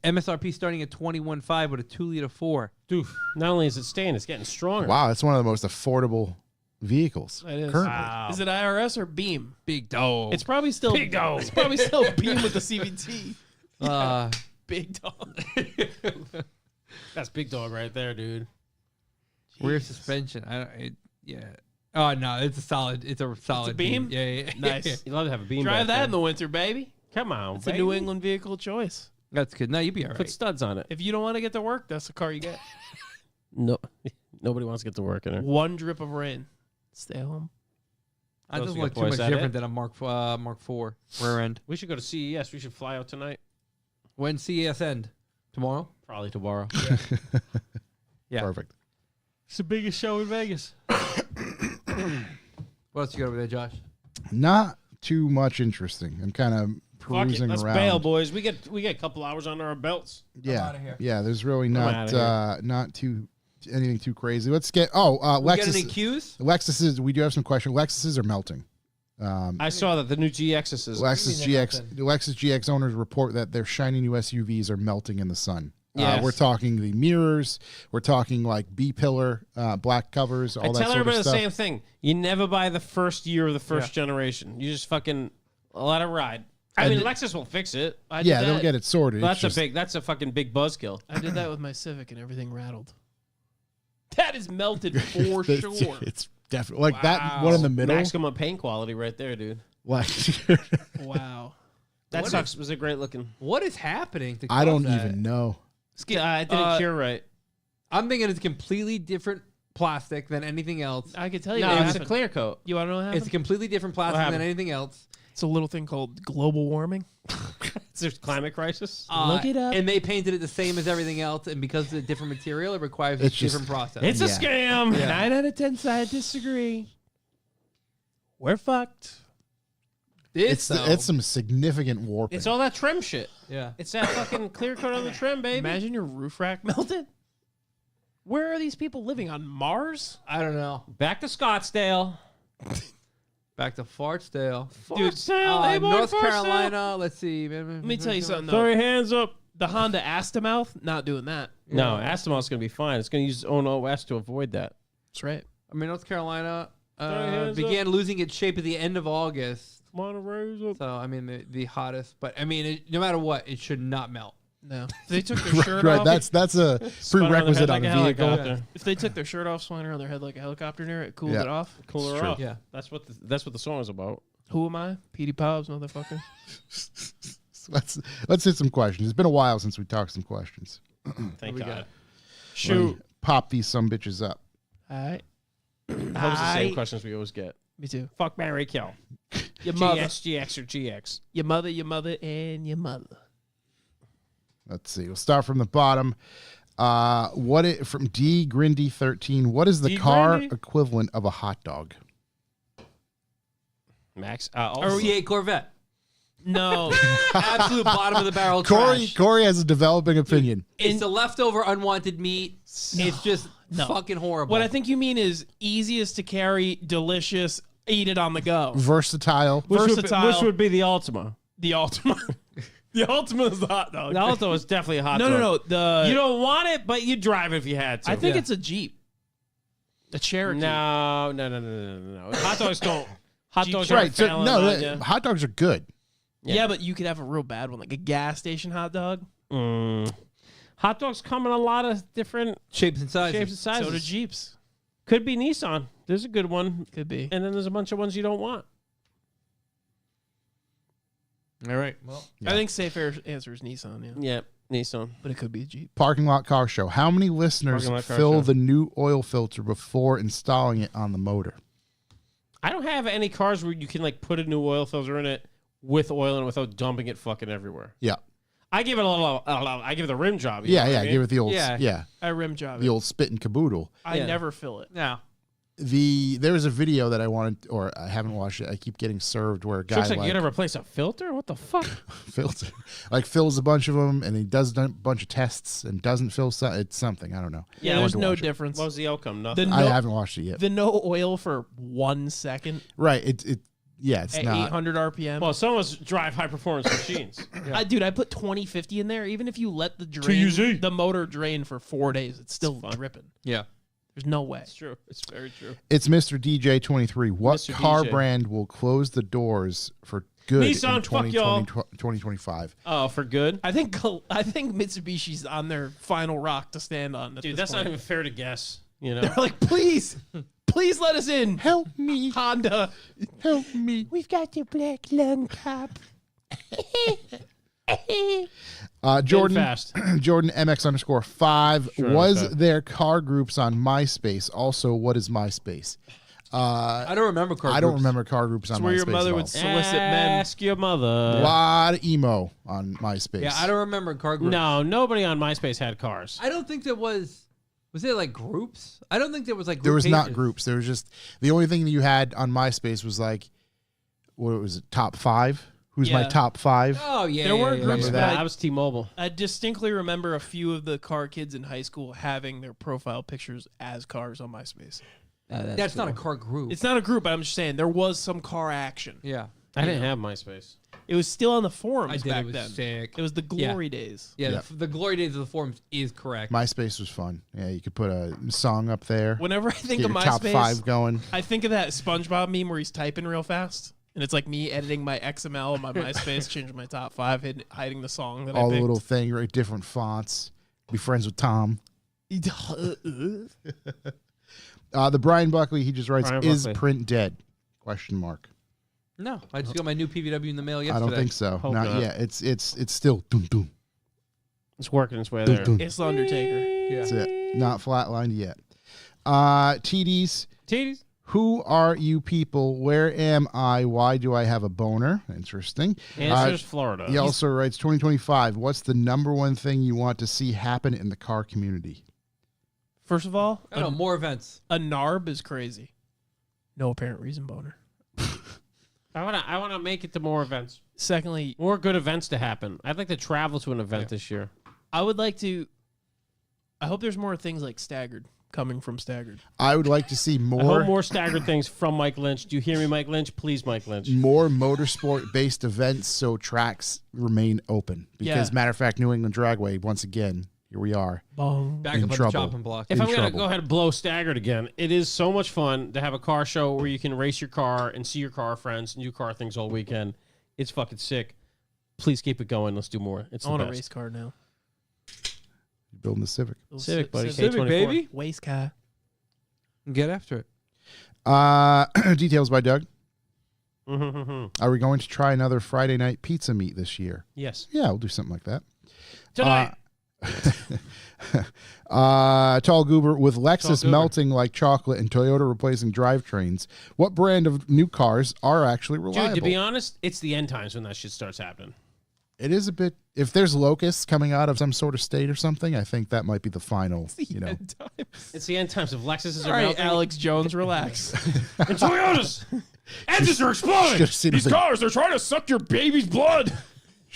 MSRP starting at 21.5 with a 2-liter 4. Dude, not only is it staying, it's getting stronger. Wow, that's one of the most affordable vehicles It is. currently. Is it IRS or beam? Big dog. It's probably still Big dog. It's probably still beam with the CVT. Big dog. That's big dog right there, dude. rear suspension. Yeah. Oh no, it's a solid. It's a solid beam? Yeah. Nice. You love to have a beam. Drive back that there. in the winter, baby. Come on, It's a New England vehicle choice. That's good. No, you'd be all Put right. studs on it. If you don't want to get to work, that's the car you get. No, nobody wants to get to work in it. One drip of rain. Stay home. I Those just you look got, too boys, much is that different it? than a Mark IV rear end. We should go to CES. We should fly out tonight. When CES end? Tomorrow? Probably tomorrow. Yeah. Perfect. It's the biggest show in Vegas. What else you got over there, Josh? Not too much interesting. I'm kind of Fuck it. perusing Let's around. bail, boys. We get a couple hours under our belts. Yeah, outta here. yeah. There's really outta not too anything too crazy. Let's get. We got any Lexus. cues? Lexuses. We do have some questions. Lexuses are melting. I saw that the new GXs is. Lexus they're GX. melting? The Lexus GX owners report that their shiny new SUVs are melting in the sun. Yes. We're talking the mirrors. We're talking like B pillar, black covers, all I that tell sort everybody of the stuff. same thing. You never buy the first year of the first generation. You just fucking let it ride. I mean, Lexus will fix it. I did Yeah, that. they'll get it sorted. That's It's just- that's a fucking big buzzkill. I did that with my Civic and everything rattled. That is melted for it's- sure. It's definitely like that one in the middle. Maximum paint quality right there, dude. Like, Wow. That What sucks. Was it great looking? What is happening to I don't cause that? even know. I didn't cure right. I'm thinking it's completely different plastic than anything else. I could tell you No, what it's a happened. clear coat. You want to know what happened? It's a completely different plastic than happened? anything else. It's a little thing called global warming. There's climate crisis. Look it up. And they painted it the same as everything else, and because it's a different material, it requires a It's just- different process. It's a Yeah. scam. Yeah. 9 out of 10 scientists agree. We're fucked. It's some significant warping. It's all that trim shit. yeah. It's that fucking clear coat on the trim, baby. Imagine your roof rack melted. Where are these people living? On Mars? I don't know. Back to Scottsdale. Back to Fartsdale. Fartsdale, hey, boy, North Fartsdale. Carolina. Let's see. Let me tell you something, Throw though. your hands up. The Honda Astamouth, not doing that. No, Astamont's going to be fine. It's going to use its own OS to avoid that. That's right. I mean, North Carolina Throw your hands began losing its shape at the end of August. Monterey's up. So, I mean, the hottest. But, I mean, no matter what, it should not melt. No. If they took their shirt right. off. That's a Spun around prerequisite their on head a like vehicle. helicopter. If they took their shirt off, swung around their head like a helicopter near it, cooled Yeah. it off. Cool It's her true. off. Yeah. That's what the song is about. Who am I? Petey Pops, motherfucker. Let's hit some questions. It's been a while since we talked some questions. Thank we God. got? Shoot. Pop these some bitches up. All right. That was the same questions we always get. Me too. Fuck, marry, kill. Your mother, GX, or GX. your mother, and your mother. Let's see. We'll start from the bottom. From D Grindy 13? What is the D. car Grindy? equivalent of a hot dog? Max. C8 Corvette. No. Absolute bottom of the barrel trash. Corey has a developing opinion. It's the leftover unwanted meat. It's just fucking horrible. What I think you mean is easiest to carry, delicious, eat it on the go. Versatile. Versatile. Which would be the Ultima. The Ultima. The Ultima is the hot dog. The Ultima is definitely a hot No, dog. no. You don't want it, but you drive if you had to. I think Yeah. it's a Jeep. A Cherokee. No. Hot dogs don't. Hot Jeep dogs Cherokee. aren't Right. So, failing no, on ya. hot dogs are good. Yeah, but you could have a real bad one, like a gas station hot dog. Hot dogs come in a lot of different shapes and sizes. shapes and sizes. So do Jeeps. Could be Nissan. There's a good one. Could be. And then there's a bunch of ones you don't want. All right. Well, I think safe answer is Nissan, yeah. Yeah, Nissan. But it could be a Jeep. Parking lot car show. How many listeners Parking lot car fill show. the new oil filter before installing it on the motor? I don't have any cars where you can like put a new oil filter in it with oil in it without dumping it fucking everywhere. Yeah. I give it I give it the rim job. you Yeah, know what yeah. I mean? Give it the old, Yeah. yeah, I rim job the it. old spit and caboodle. I Yeah. never fill it. now. There was a video that I wanted, or I haven't watched it. I keep getting served where a guy Looks like like you gotta replace a filter? What the fuck? fills a bunch of them, and he does a bunch of tests and doesn't fill some. It's something I don't know. Yeah, I there's want to no watch it. difference. What was the outcome? The Nothing. I no, haven't watched it yet. the no oil for 1 second Right. It's at not. 800 RPM. Well, some of us drive high performance machines. Dude, I put 2050 in there. Even if you let the TUZ. the motor drain for 4 days, it's still dripping. Yeah. There's no way. It's true. It's very true. It's Mr. DJ 23. What Mr. car DJ. brand will close the doors for good Nissan, in fuck y'all. 2025? Oh, for good? I think Mitsubishi's on their final rock to stand on. At Dude, this that's point. not even fair to guess. You know? They're like, please let us in. Help me. Honda. Help me. We've got your black lung cap. Jordan fast. Jordan MX_5. Sure, Was okay. there car groups on MySpace? Also, what is MySpace? I don't remember car I don't groups. remember car groups on where MySpace. your mother at all. would solicit men. Ask your A mother. lot of emo on MySpace. Yeah, I don't remember car groups. No, nobody on MySpace had cars. I don't think there was. Was there like groups? I don't think there was like. There group was not pages. groups. There was just the only thing that you had on MySpace was like, what was it? Top 5. Who's my Yeah. top 5? Oh yeah. There were yeah, groups, Remember but that? I was T-Mobile. I distinctly remember a few of the car kids in high school having their profile pictures as cars on MySpace. That's not a car group. It's not a group, but I'm just saying there was some car action. yeah. I didn't have MySpace. It was still on the forums I did. back It was then. sick. It was the glory days. Yeah. Yeah. The glory days of the forums is correct. MySpace was fun. Yeah, you could put a song up there. Whenever I think Get of your top MySpace, 5 going. I think of that SpongeBob meme where he's typing real fast. And it's like me editing my XML on my MySpace, changing my top 5, hiding the song that All I the picked. little thing, right? Different fonts. Be friends with Tom. The Brian Buckley, he just writes, Brian is Buckley. print dead? Question mark. No, I just got my new PVW in the mail yesterday. I don't think so. Hope Not not. yet. It's still doom doom. It's working its way Dun, there. dun. It's the Undertaker. That's it. Not flatlined yet. TDs. Titties. Who are you people? Where am I? Why do I have a boner? Interesting. Answers Florida. He also writes 2025. What's the number one thing you want to see happen in the car community? First of all, I don't know, more events. a NARB is crazy. No apparent reason boner. I wanna make it to more events. Secondly, More good events to happen. I'd like to travel to an event this year. I would like to. I hope there's more things like Staggered coming from Staggered. I would like to see I more hope more staggered things from Mike Lynch. Do you hear me, Mike Lynch? Please, Mike Lynch. more motorsport-based events so tracks remain open. Because, Yeah. matter of fact, New England Dragway, once again, here we are. Bong. Back In up on trouble. the chopping block. If in I'm going to trouble. go ahead and blow staggered again, it is so much fun to have a car show where you can race your car and see your car friends, new car things all weekend. It's fucking sick. Please keep it going. Let's do more. It's I the want a best. race car now. You're building the Civic. Civic, buddy. Civic, K24. baby. Waste car. Get after it. Details by Doug. Mm-hmm. Are we going to try another Friday night pizza meet this year? Yes. Yeah, we'll do something like that. Tonight. Tall Goober, with Lexus Goober. melting like chocolate and Toyota replacing drivetrains, what brand of new cars are actually reliable? Dude, to be honest, it's the end times when that shit starts happening. It is a bit. If there's locusts coming out of some sort of state or something, I think that might be the final. It's the end times of Lexuses All are right, melting. Alex Jones, relax. And Toyotas. Engines are exploding. Should've seen These the- cars, they're trying to suck your baby's blood.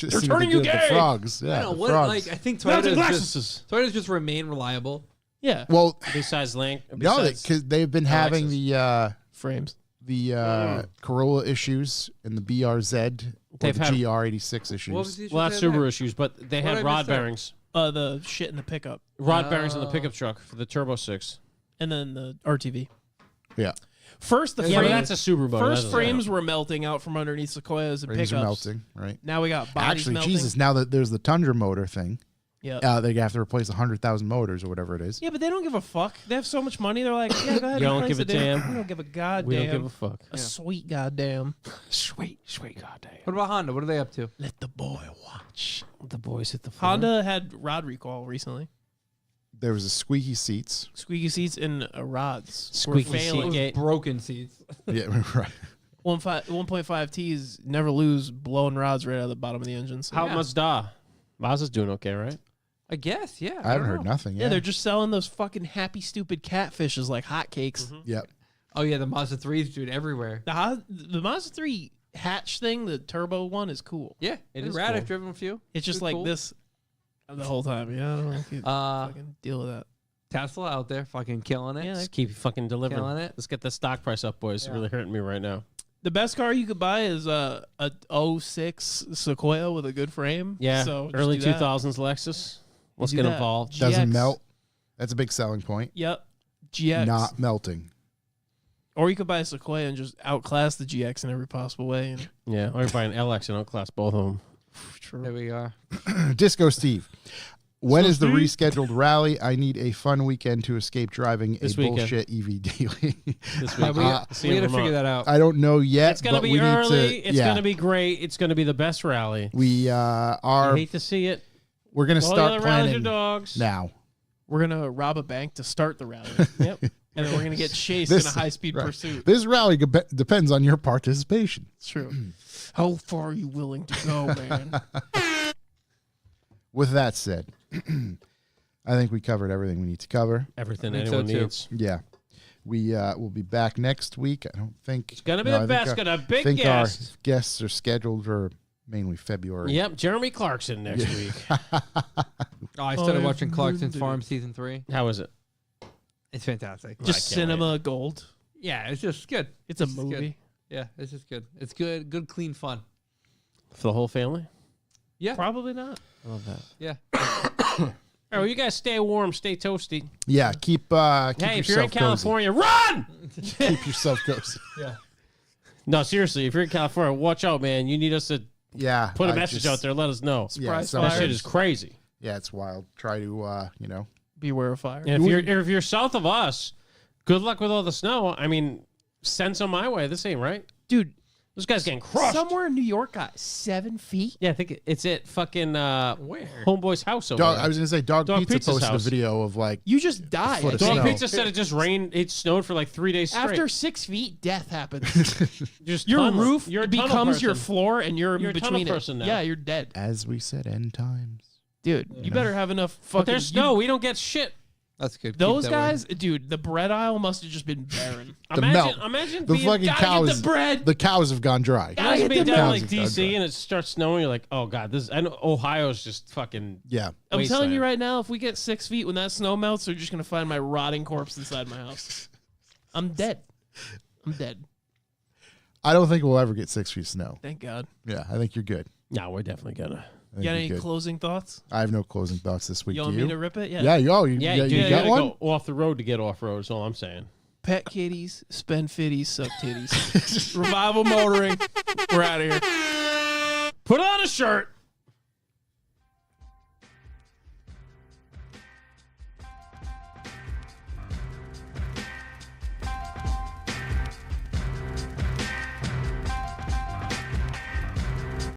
They're turning you The gay. frogs, yeah. I don't know the what. frogs. Like I think Melting Toyota's just remain reliable. Yeah. well, Besides Link. no, besides because they've been having Lexus. Frames. the Corolla issues and the BRZ, or They've the had- GR86 issues. What was the issue Well, that's they had Subaru there? issues, but they What had did I rod miss there? bearings. The shit in the pickup, Rod bearings in the pickup truck for the Turbo 6. and then the RTV. Yeah, First, the Yeah, but frames. that's a Subaru. buddy. First That doesn't frames count. were melting out from underneath Sequoias and frames pickups. are melting, right? Now we got bodies Actually, melting. Jesus, now that there's the Tundra motor thing, Yeah. they have to replace 100,000 motors or whatever it is. Yeah, but they don't give a fuck. They have so much money. They're like, yeah, go ahead. You don't replace give a it, dude. damn. We don't give a goddamn. We don't give a fuck. a sweet goddamn. Sweet goddamn. What about Honda? What are they up to? Let the boy watch. The boys hit the floor. Honda had rod recall recently. There was a squeaky seats. Squeaky seats and rods Squeaky were failing. seat. Okay. Broken seats. Yeah, right. 1.5 T's never lose blowing rods right out of the bottom of the engine. So. How Yeah. Mazda? Mazda's doing okay, right? I guess. Yeah. I haven't don't heard know. nothing. Yeah, Yeah, they're just selling those fucking happy, stupid catfishes like hotcakes. Yep. Oh yeah, the Mazda 3s, dude, everywhere. The Mazda 3 hatch thing, the turbo one, is cool. Yeah, It it's is rad. cool. I've driven a few. It's just It's like cool. this the whole time. Yeah, I don't know if you fucking deal with that. Tesla out there, fucking killing it. Yeah, Just keep fucking delivering. Killing it. Let's get the stock price up, boys. It's really hurting me right now. The best car you could buy is a 06 Sequoia with a good frame. Yeah, so just early do that. 2000s Lexus. Let's Do get that. involved. Doesn't GX. melt. That's a big selling point. Yep. GX. Not melting. Or you could buy a Sequoia and just outclass the GX in every possible way. And Yeah, or you buy an LX and outclass both of them. There we are. Disco Steve. When is the rescheduled rally? I need a fun weekend to escape driving This a weekend. bullshit EV daily. This Yeah, week. we See we you got in to figure Vermont. that out. I don't know yet. It's gonna but be we early. Need to, It's yeah, gonna be great. It's gonna be the best rally. We I are. hate to see it. We're gonna All the start other rallies are planning dogs. now. we're going to rob a bank to start the rally. Yep. And then we're going to get chased This- in a high-speed right. pursuit. This rally depends on your participation. It's true. How far are you willing to go, man? With that said, I think we covered everything we need to cover. Everything I think so, anyone too. needs. Yeah. We will be back next week. I don't think It's gonna be no, the I think best. our- Got a big think guest. our guests are scheduled for mainly February. Yep, Jeremy Clarkson next week. Oh, I started I've watching Clarkson's ruined Farm season 3. How is it? It's fantastic. Just can't cinema gold. Yeah, it's just good. It's a It's good. movie. Yeah, it's just good. It's good, clean fun. For the whole family? Yeah, Probably not. I love that. yeah. All right, well, you guys stay warm, stay toasty. Yeah, keep Hey, if you're in yourself California, run! cozy. Keep yourself cozy. No, seriously, if you're in California, watch out, man. You need us to Yeah. put a I message just- out there. Let us know. Yeah, Surprise some That fires. shit is crazy. Yeah, it's wild. Try to Beware of fire. And if you're south of us, good luck with all the snow. I mean, send some my way. This ain't right. Dude, This guy's getting crushed. Somewhere in New York got 7 feet. Yeah, I think it's at fucking Where? Homeboy's house over Dog, there. I was gonna say Dog Pizza Pizza's posted house. a video of like You just died. foot of Dog snow. Pizza said it just rained. It snowed for like 3 days straight. After 6 feet, death happens. Just Your tunnel. roof You're a tunnel becomes your person. floor, and you're, You're a in tunnel between person it. now. Yeah, you're dead, as we said, end times. dude. You better have enough fucking. But there's snow. We don't get shit. That's good. Keep Those that way. guys, dude. The bread aisle must have just been barren. The melt. Imagine The being, fucking gotta get cows. the bread. The cows have gone dry. Gotta imagine get being the down cows like have gone DC dry. and it starts snowing. You're like, oh god, this. I know Ohio's just fucking. Yeah. I'm telling wasteland. you right now, if we get 6 feet when that snow melts, they're just gonna find my rotting corpse inside my house. I'm dead. I'm dead. I don't think we'll ever get 6 feet of snow. Thank God. Yeah, I think you're good. No, we're definitely gonna. I think You got you're any good. closing thoughts? I have no closing thoughts this week. You Do want you? me to rip it? Yeah. Yeah, you Yeah, you you got gotta one? go off the road to get off road. Is all I'm saying. Pet kitties, spend fitties, suck titties. Revival motoring. We're out of here. Put on a shirt.